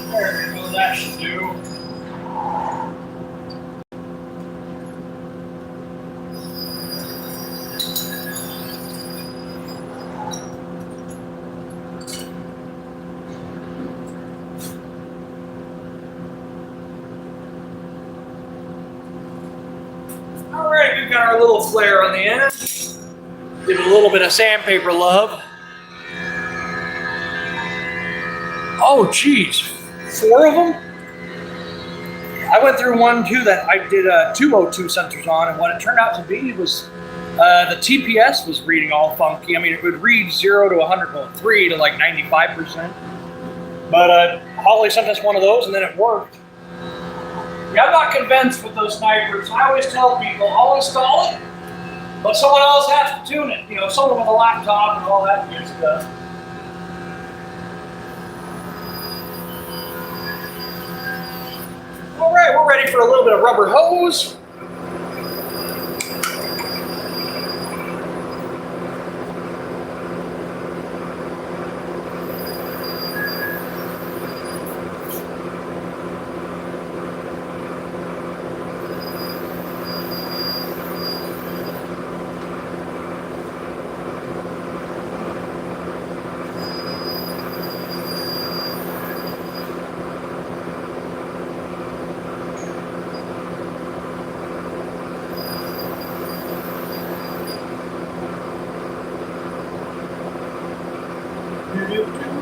There we go, that should do. we've got our little flare on the end. Give it a little bit of sandpaper love. Oh, geez, 4 of them? I went through one too that I did 202 sensors on, and what it turned out to be was the TPS was reading all funky. I mean, it would read 0 to 103 to like 95%. But Holley sent us one of those, and then it worked. Yeah, I'm not convinced with those snipers. I always tell people, I'll install it, but someone else has to tune it. You know, someone with a laptop and all that good stuff. All right, we're ready for a little bit of rubber hose.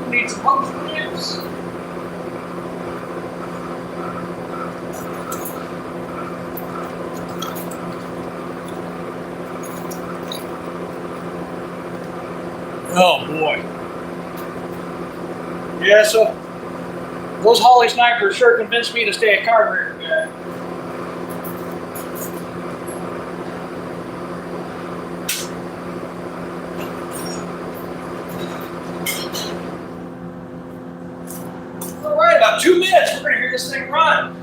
Need some hose clamps. Oh boy. Yeah, so those Holley snipers sure convinced me to stay a carburetor guy. All right, about 2 minutes, we're gonna hear this thing run.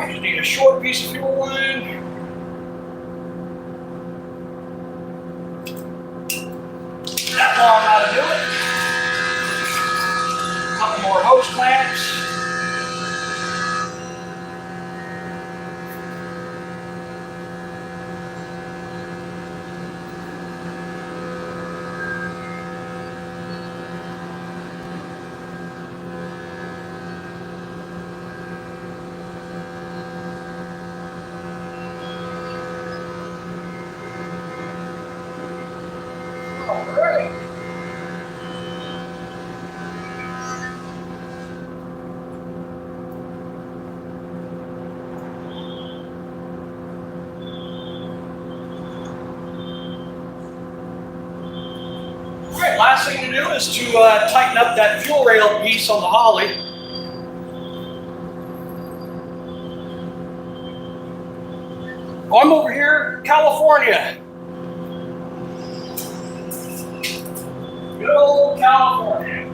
You need a short piece of fuel line. That long ought to do it. A couple more hose clamps. Alright. Alright, last thing to do is to tighten up that fuel rail piece on the Holley. I'm over here, California. Good old California.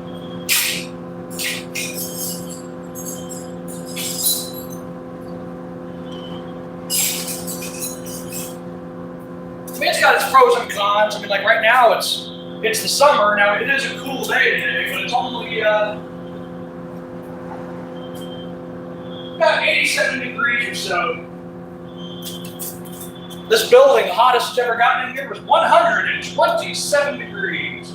I mean, it's got its pros and cons. I mean, like right now, it's the summer. Now it is a cool day today, but it's only about 87 degrees or so. This building, the hottest it's ever gotten in here was 127 degrees.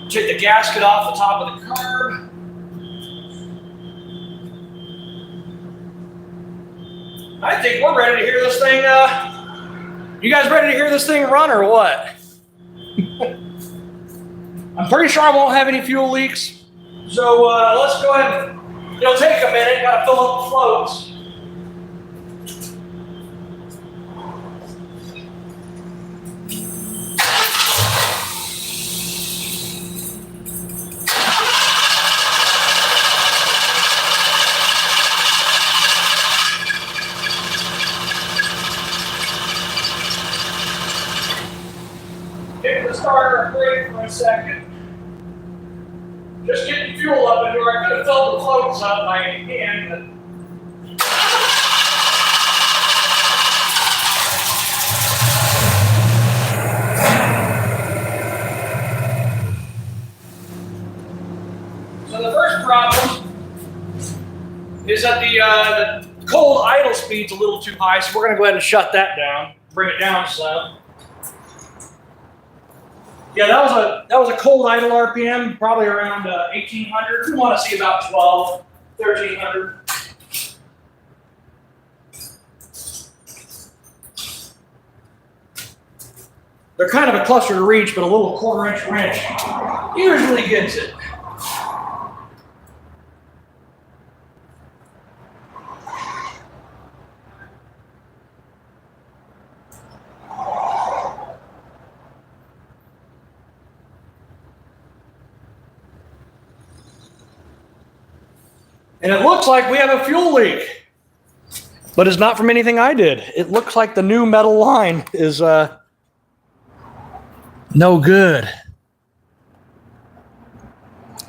Take the gasket off the top of the carb. I think we're ready to hear this thing. You guys ready to hear this thing run or what? I'm pretty sure I won't have any fuel leaks. So let's go ahead. It'll take a minute. Got to fill up the floats. Hit the starter brake for a second. Just getting fuel up into her. I could have filled the floats up by hand, but so the first problem is that the cold idle speed's a little too high, so we're going to go ahead and shut that down, bring it down some. Yeah, that was a cold idle RPM, probably around 1,800. We want to see about 12, 1,300. They're kind of a cluster to reach, but a little quarter-inch wrench usually gets it. And it looks like we have a fuel leak, but it's not from anything I did. It looks like the new metal line is no good.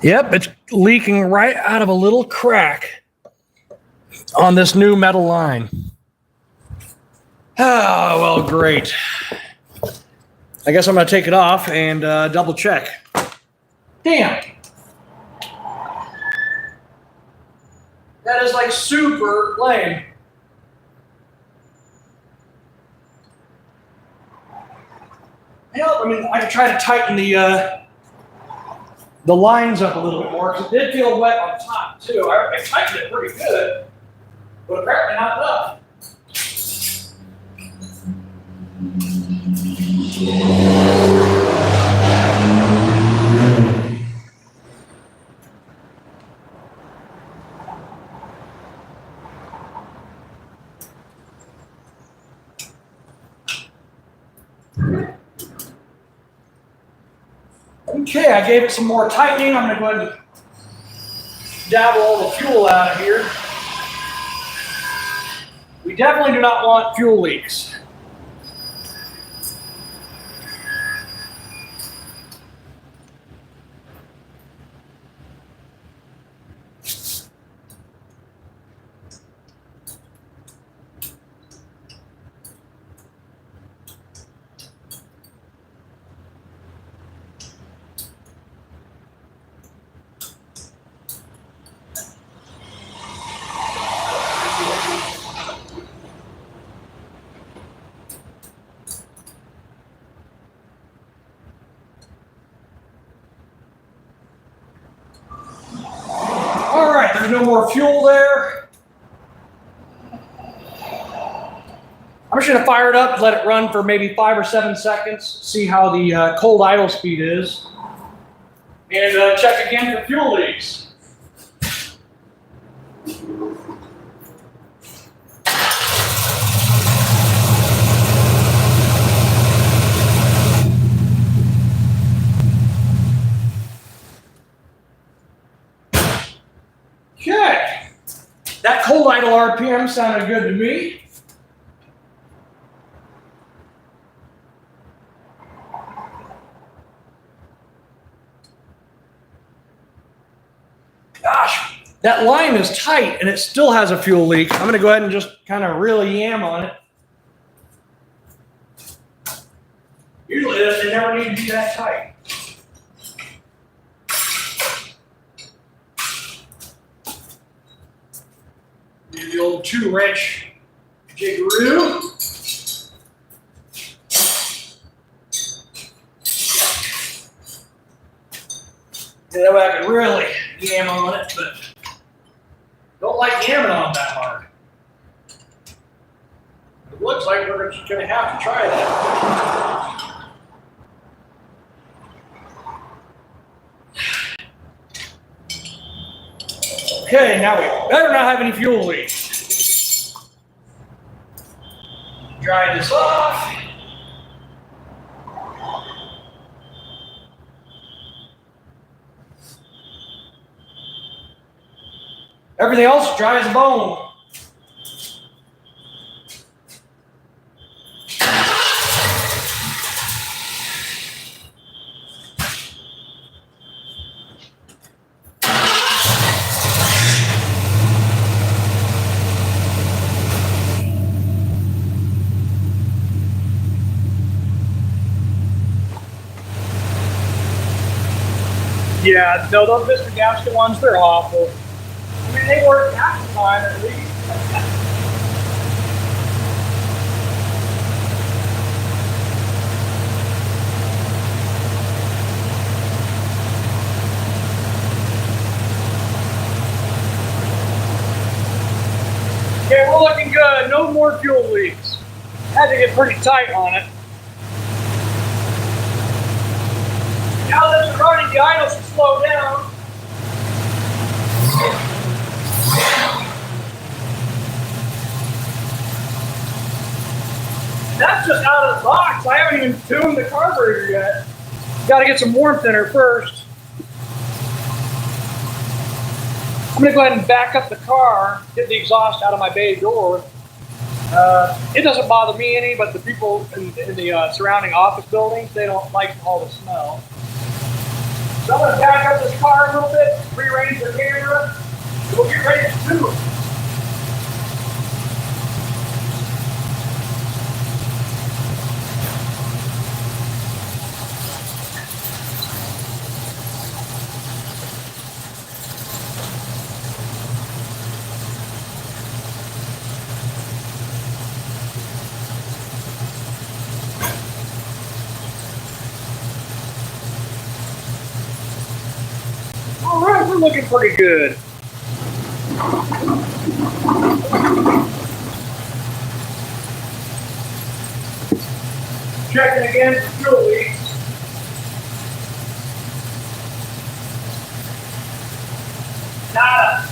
Yep, it's leaking right out of a little crack on this new metal line. Oh, well, great. I guess I'm going to take it off and double check. Damn. That is like super lame. Hell, I mean, I could try to tighten the lines up a little bit more, because it did feel wet on top too. I tightened it pretty good, but apparently not enough. Okay, I gave it some more tightening. I'm going to go ahead and dabble all the fuel out of here. We definitely do not want fuel leaks. All right, there's no more fuel there. I'm just going to fire it up and let it run for maybe 5 or 7 seconds, see how the cold idle speed is, and check again for fuel leaks. Okay, that cold idle RPM sounded good to me. Gosh, that line is tight and it still has a fuel leak. I'm going to go ahead and just kind of really yam on it. Usually this, they never need to be that tight. Use the old 2-wrench jiggeroo. That way I can really yam on it, but don't like yamming on that hard. It looks like we're just going to have to try that. Okay, now we better not have any fuel leaks. Dry this off. Everything else is dry as a bone. Yeah, no, those Mr. Gasket ones, they're awful. I mean, they work half the time at least. Okay, we're looking good. No more fuel leaks. Had to get pretty tight on it. Now that it's running, the idle should slow down. That's just out of the box. I haven't even tuned the carburetor yet. Got to get some warmth in her first. I'm going to go ahead and back up the car, get the exhaust out of my bay door. It doesn't bother me any, but the people in the surrounding office buildings, they don't like all the smell. So I'm going to back up this car a little bit, rearrange the camera, and we'll get ready to do it. All right, we're looking pretty good. Checking again for fuel leaks. Nada.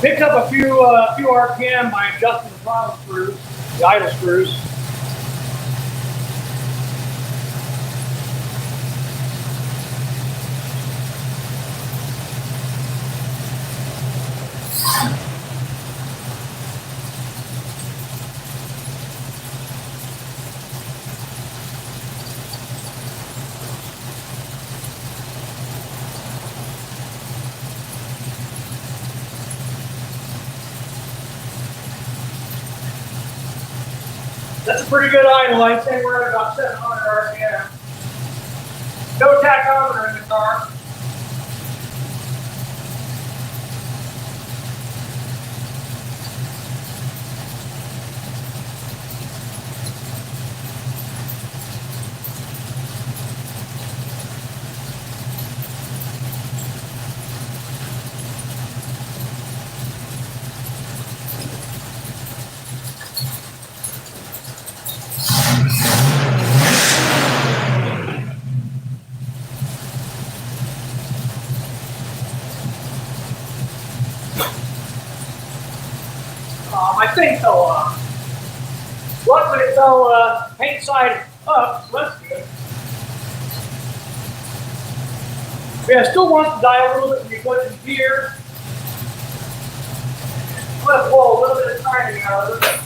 Picked up a few RPM by adjusting the throttle screws, the idle screws. That's a pretty good idle. I'd say we're at about 700 RPM. No tachometer in the car. my thing fell off. Luckily it fell paint side up, so that's good. Yeah, I still want to die a little bit when you put it in gear. Let blow a little bit of timing out of it.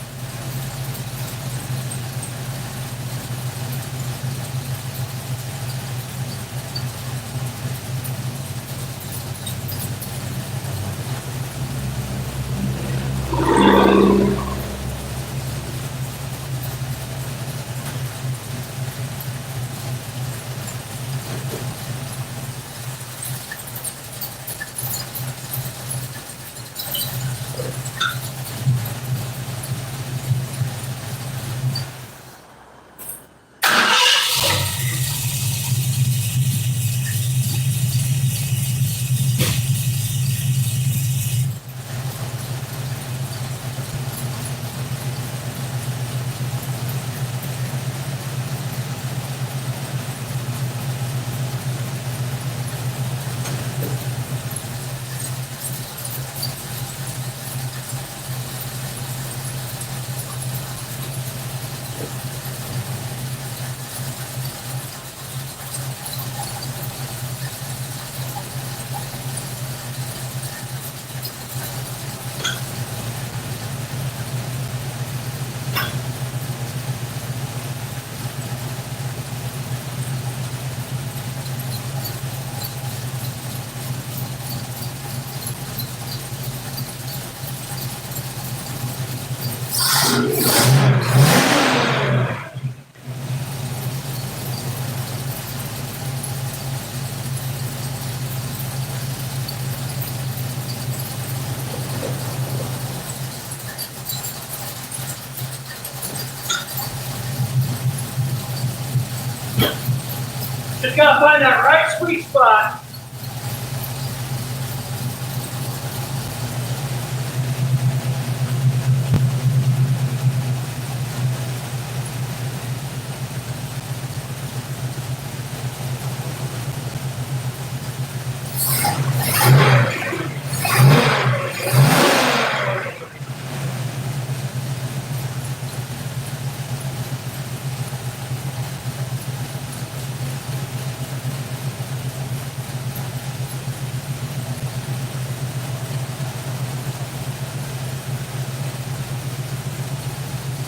Just gotta find that right sweet spot.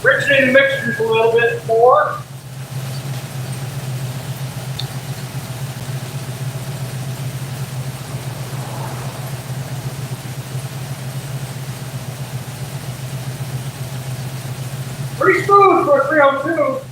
Richening the mixtures a little bit more. Pretty smooth for a 302.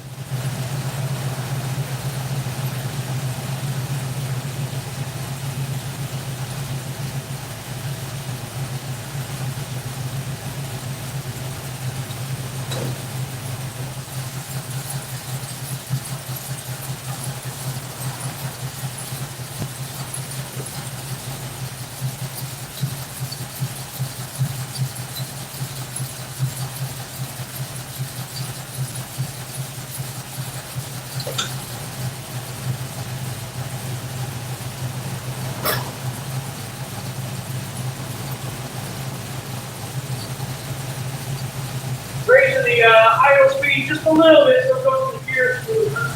Raising the idle speed just a little bit so it goes to the gear smoother.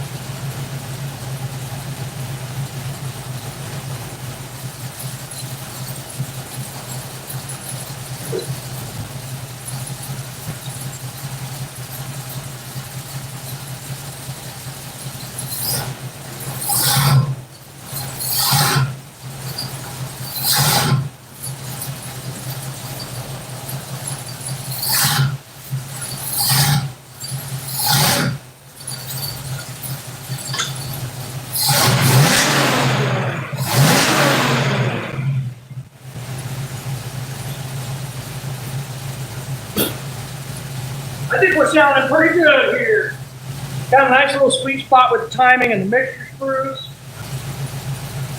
I think we're sounding pretty good here. Got a nice little sweet spot with the timing and the mixture screws.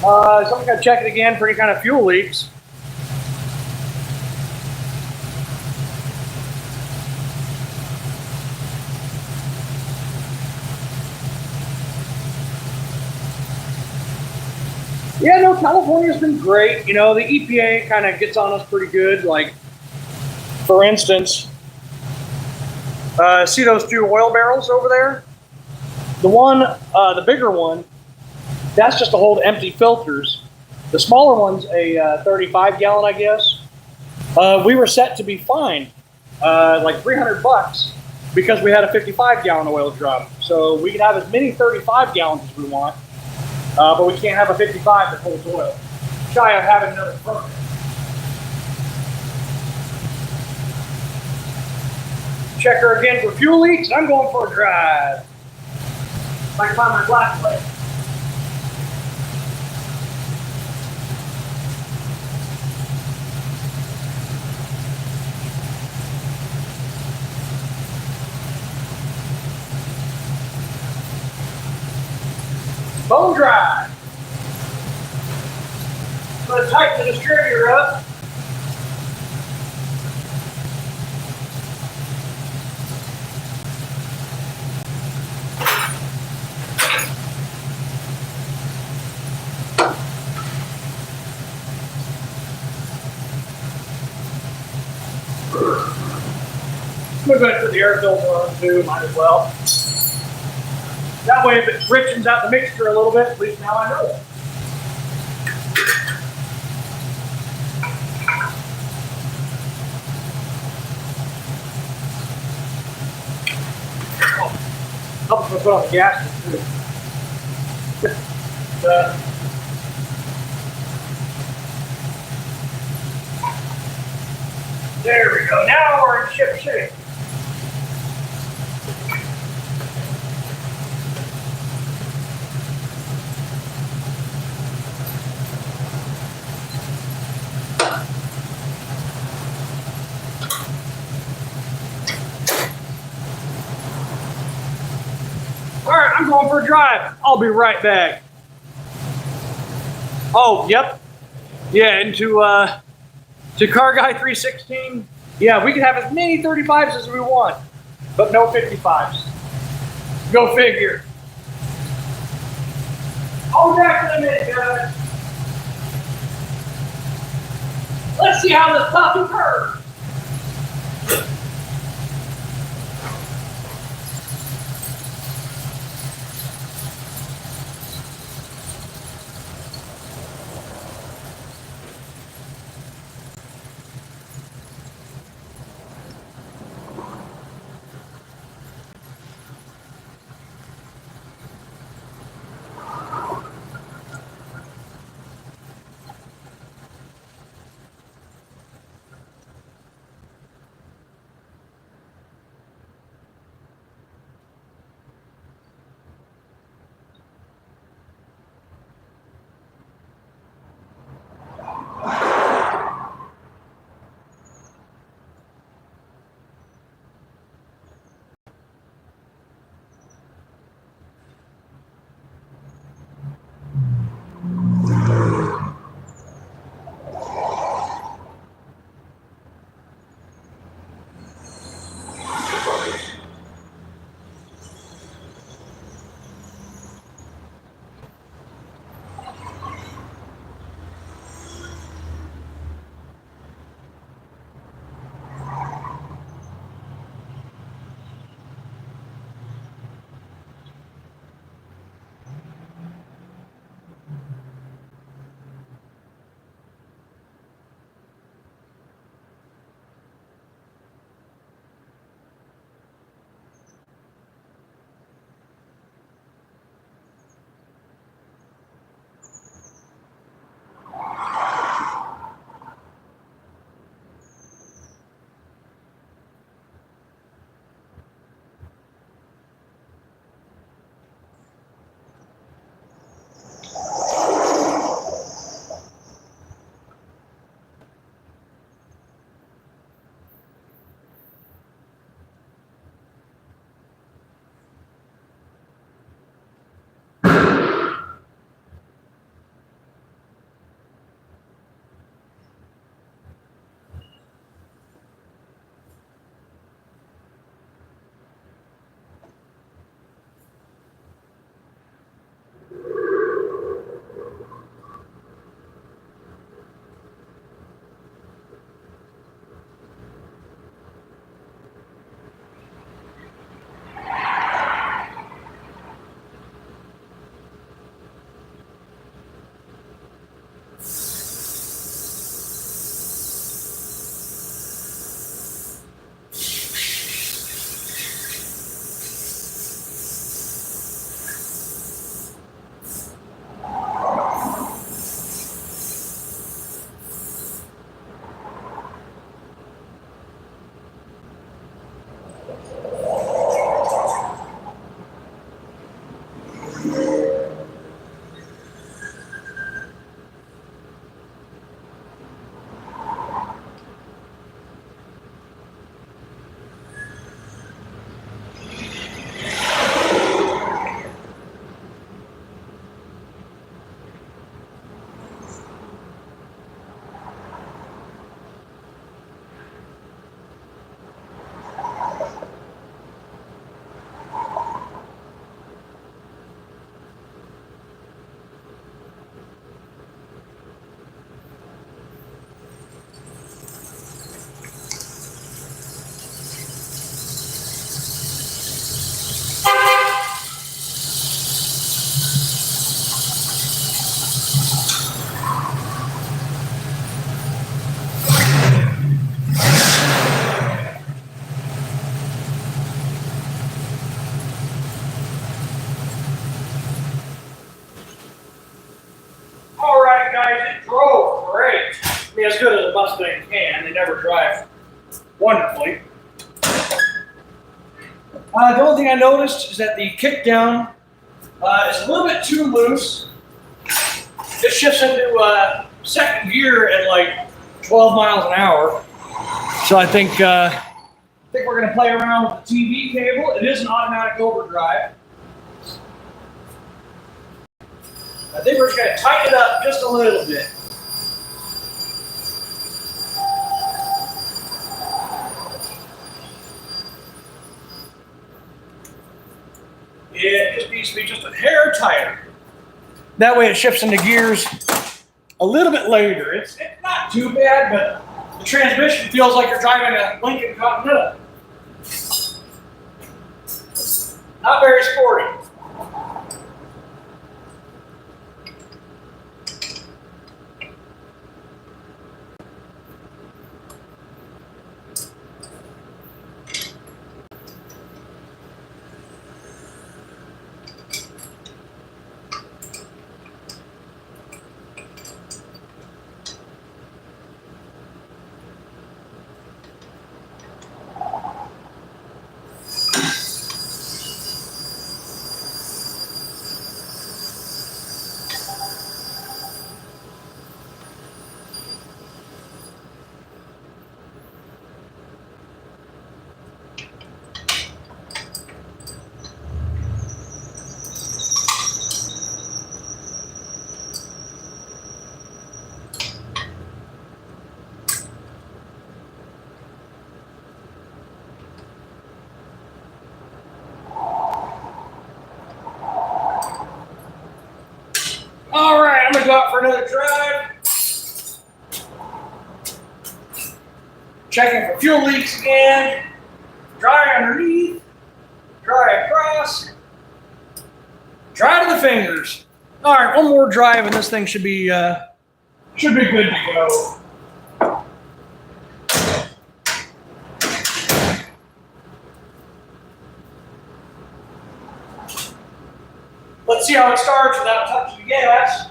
So I'm going to check it again for any kind of fuel leaks. Yeah, no, California's been great. You know, the EPA kind of gets on us pretty good. Like, for instance, See those two oil barrels over there? The one, the bigger one, that's just to hold empty filters. The smaller one's a 35 gallon, I guess. We were set to be fined like $300 because we had a 55 gallon oil drum. So we can have as many 35 gallons as we want, but we can't have a 55 that holds oil. Shy of having another permit. Check her again for fuel leaks, and I'm going for a drive. If I can find my black plate. Bone dry. I'm going to tighten the distributor up. I'm going to put the air filter on too, might as well. That way if it richens out the mixture a little bit, at least now I know it. Helps me put on the gas too. There we go. Now we're in ship shape. All right, I'm going for a drive. I'll be right back. Oh, yep. Yeah, into to Car Guy 316. Yeah, we can have as many 35s as we want, but no 55s. Go figure. Hold back in a minute, guys. Let's see how this puppy curves. they never drive wonderfully. The only thing I noticed is that the kick down is a little bit too loose. It shifts into second gear at like 12 miles an hour. So I think we're going to play around with the TV cable. It is an automatic overdrive. I think we're just going to tighten it up just a little bit. It just needs to be just a hair tighter. That way it shifts into gears a little bit later. It's not too bad, but the transmission feels like you're driving a Lincoln Continental. Not very sporty. All right, I'm gonna go out for another drive. Checking for fuel leaks again. Dry underneath, dry across, dry to the fingers. All right, one more drive and this thing should be good to go. Let's see how it starts without touching the gas.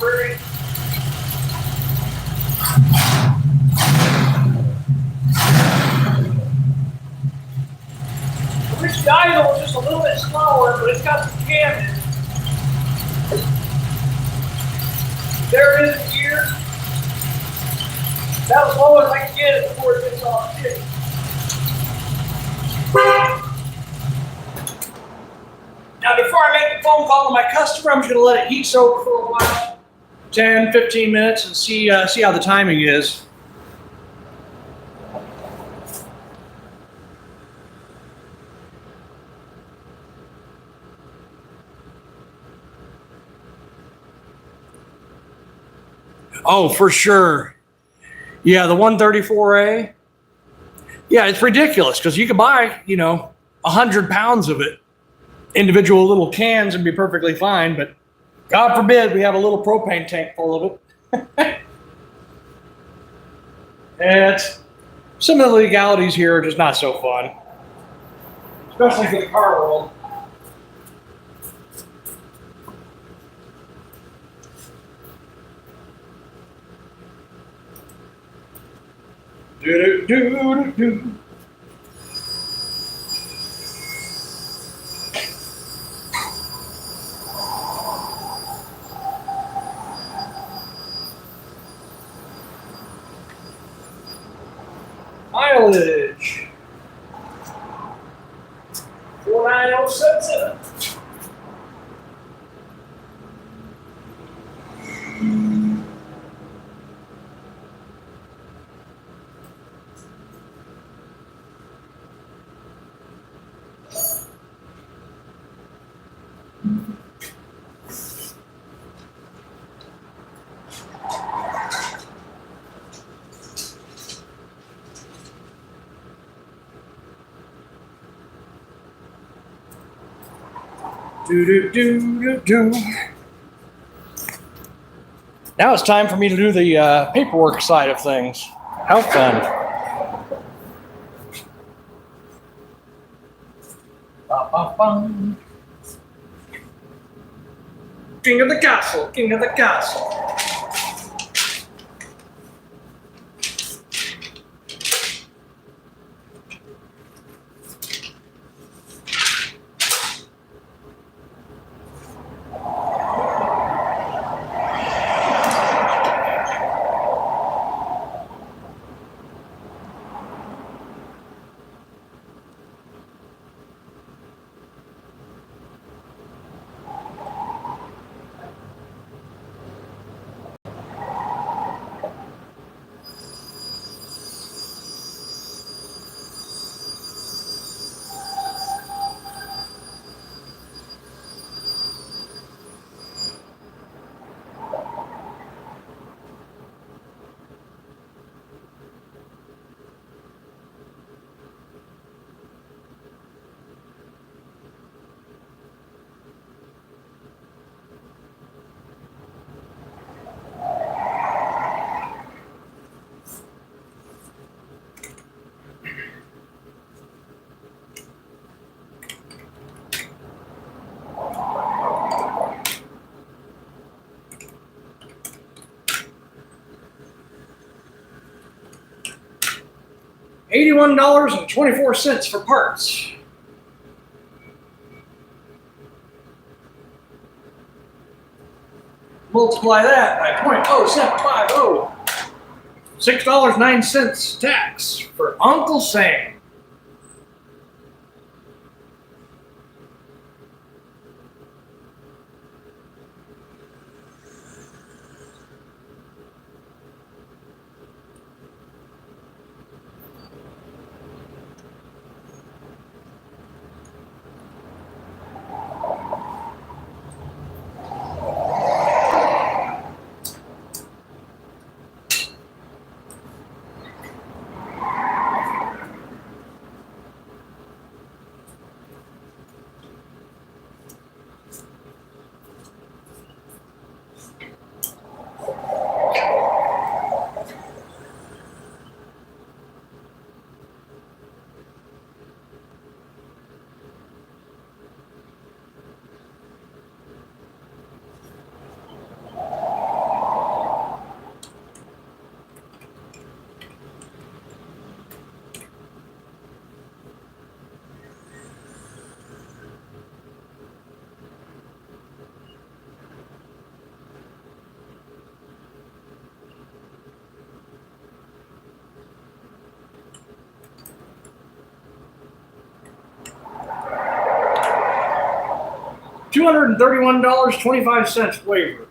prairie. I wish the idle was just a little bit smaller, but it's got some cam in it. There it is in gear. That was low as I can get it before it gets off shit. Now, before I make the phone call to my customer, I'm just going to let it heat soak for a while, 10, 15 minutes, and see how the timing is. Oh, for sure. Yeah, the 134A. Yeah, it's ridiculous because you could buy, 100 pounds of it, individual little cans, and be perfectly fine. But God forbid we have a little propane tank full of it. And some of the legalities here are just not so fun, especially for the car world. Do do do do. Mileage 49077. Do do do do do. Now it's time for me to do the paperwork side of things. How fun! Ba, ba, bum. King of the castle, king of the castle. $81.24 for parts. Multiply that by 0.0750. $6.09 tax for Uncle Sam. $231.25 waiver.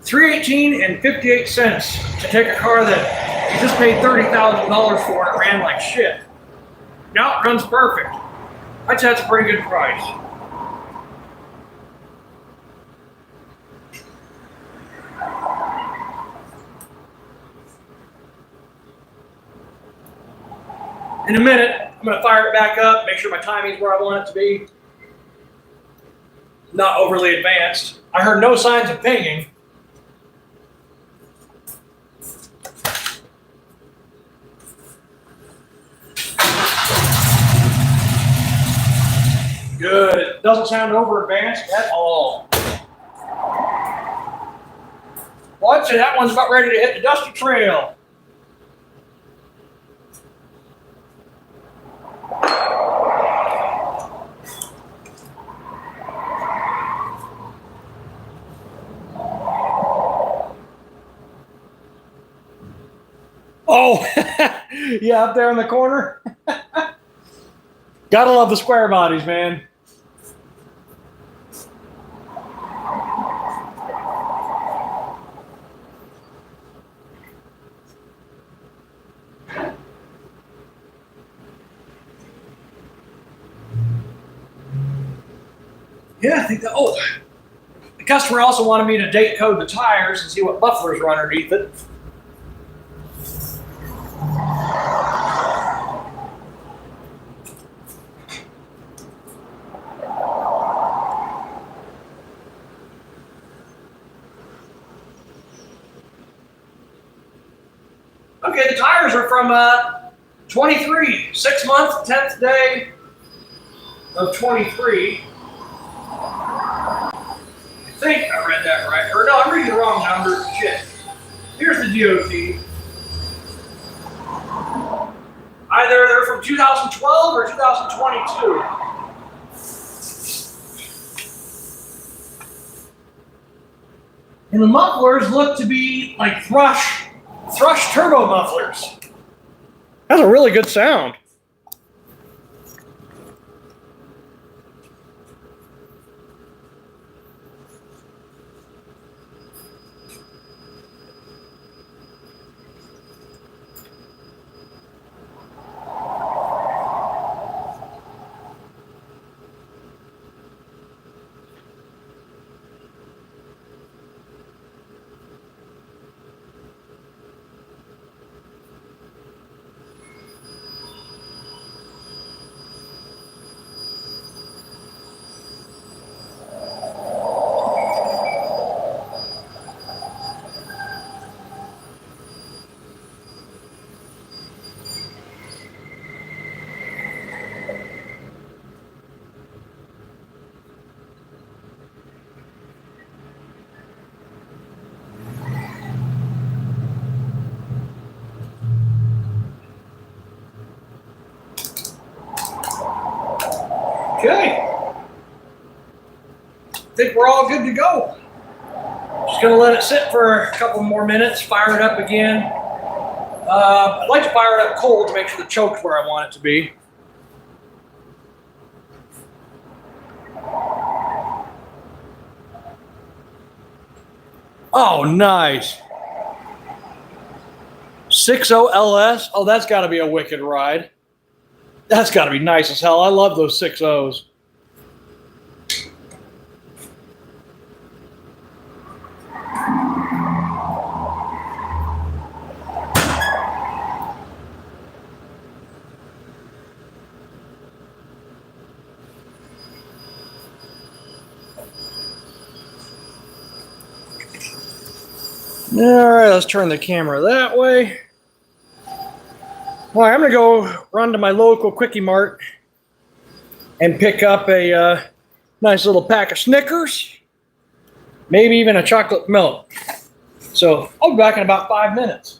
$318.58 to take a car that you just paid $30,000 for and it ran like shit. Now it runs perfect. I'd say that's a pretty good price. In a minute, I'm going to fire it back up, make sure my timing's where I want it to be. Not overly advanced. I heard no signs of pinging. Good. It doesn't sound over advanced at all. Well, I'd say that one's about ready to hit the dusty trail. Oh, yeah, up there in the corner. Gotta love the square bodies, man. Yeah, I think that. Oh, the customer also wanted me to date code the tires and see what mufflers are underneath it. Okay, the tires are from 23, 6 months, 10th day of 23. I think I read that right. Or no, I'm reading the wrong number. Shit. Here's the DOT. Either they're from 2012 or 2022. And the mufflers look to be like thrush turbo mufflers. That's a really good sound. Okay. I think we're all good to go. Just gonna let it sit for a couple more minutes, fire it up again. I'd like to fire it up cold to make sure the choke's where I want it to be. Oh, nice. 6.0 LS. Oh, that's got to be a wicked ride. That's got to be nice as hell. I love those 6.0s. All right, let's turn the camera that way. All right, I'm gonna go run to my local Quickie Mart and pick up a nice little pack of Snickers, maybe even a chocolate milk. So I'll be back in about 5 minutes.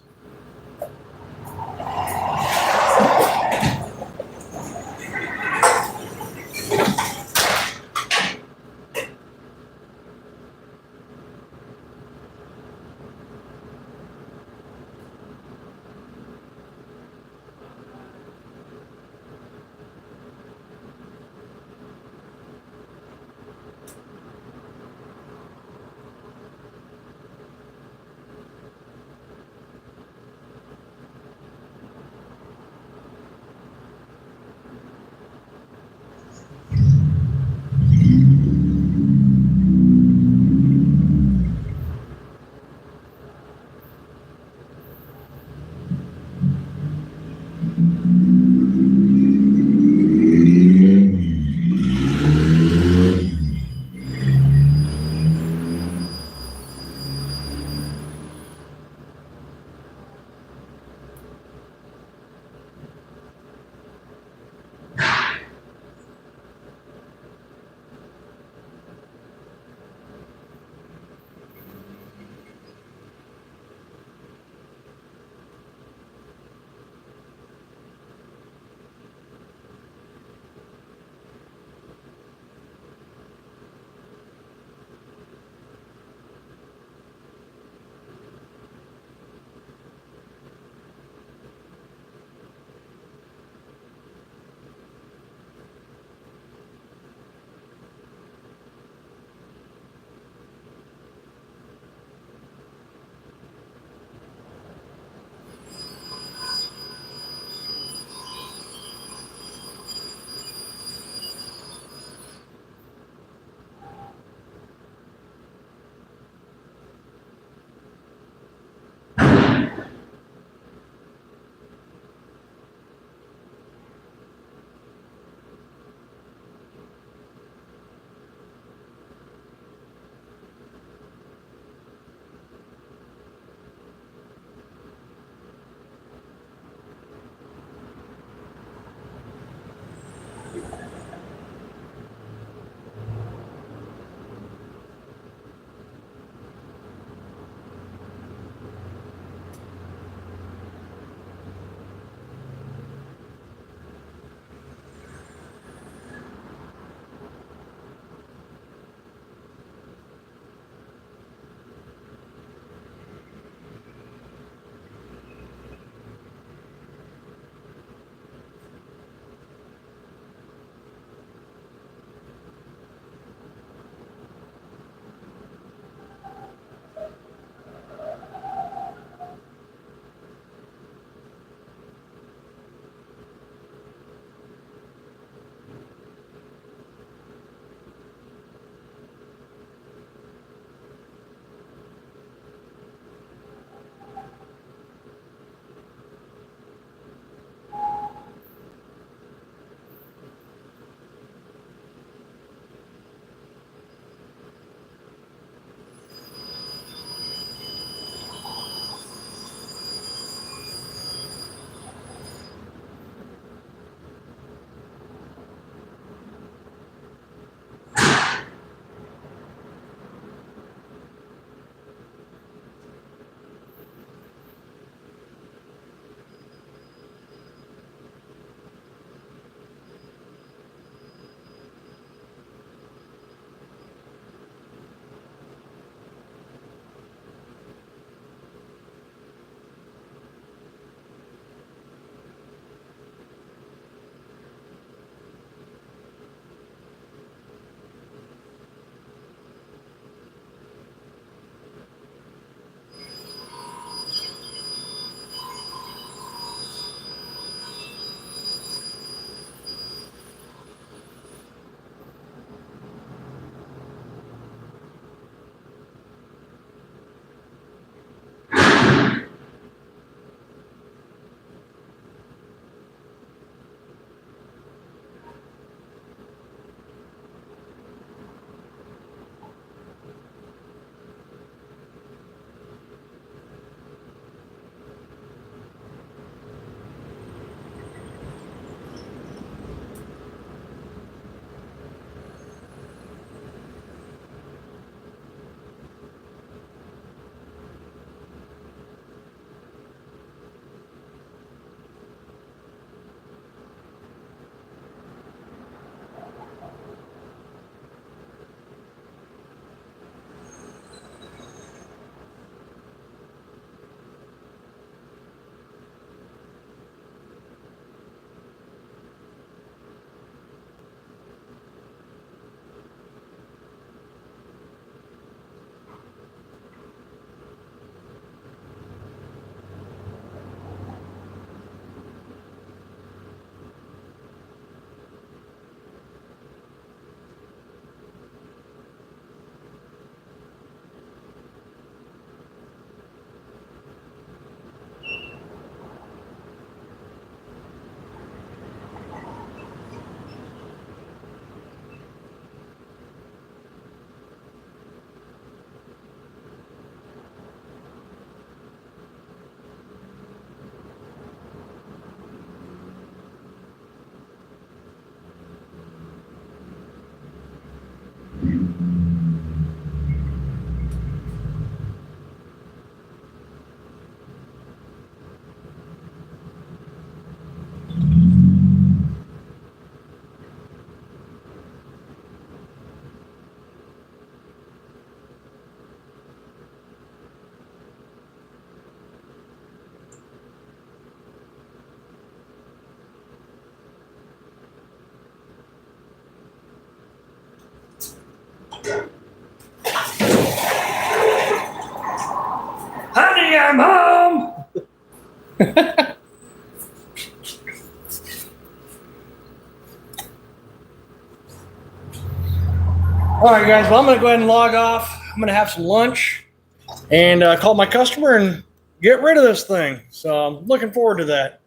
Honey, I'm home. All right, guys. Well, I'm going to go ahead and log off. I'm going to have some lunch and call my customer and get rid of this thing. So I'm looking forward to that.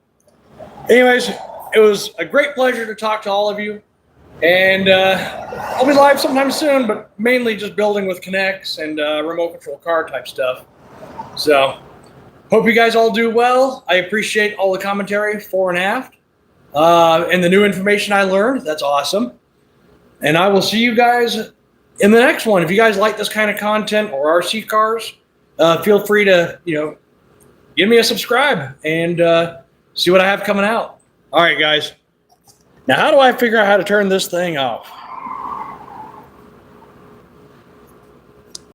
Anyways, it was a great pleasure to talk to all of you. And I'll be live sometime soon, but mainly just building with Connects and remote control car type stuff. So hope you guys all do well. I appreciate all the commentary fore and aft. and the new information I learned. That's awesome. And I will see you guys in the next one. If you guys like this kind of content or RC cars, feel free to, give me a subscribe and see what I have coming out. All right, guys. Now, how do I figure out how to turn this thing off?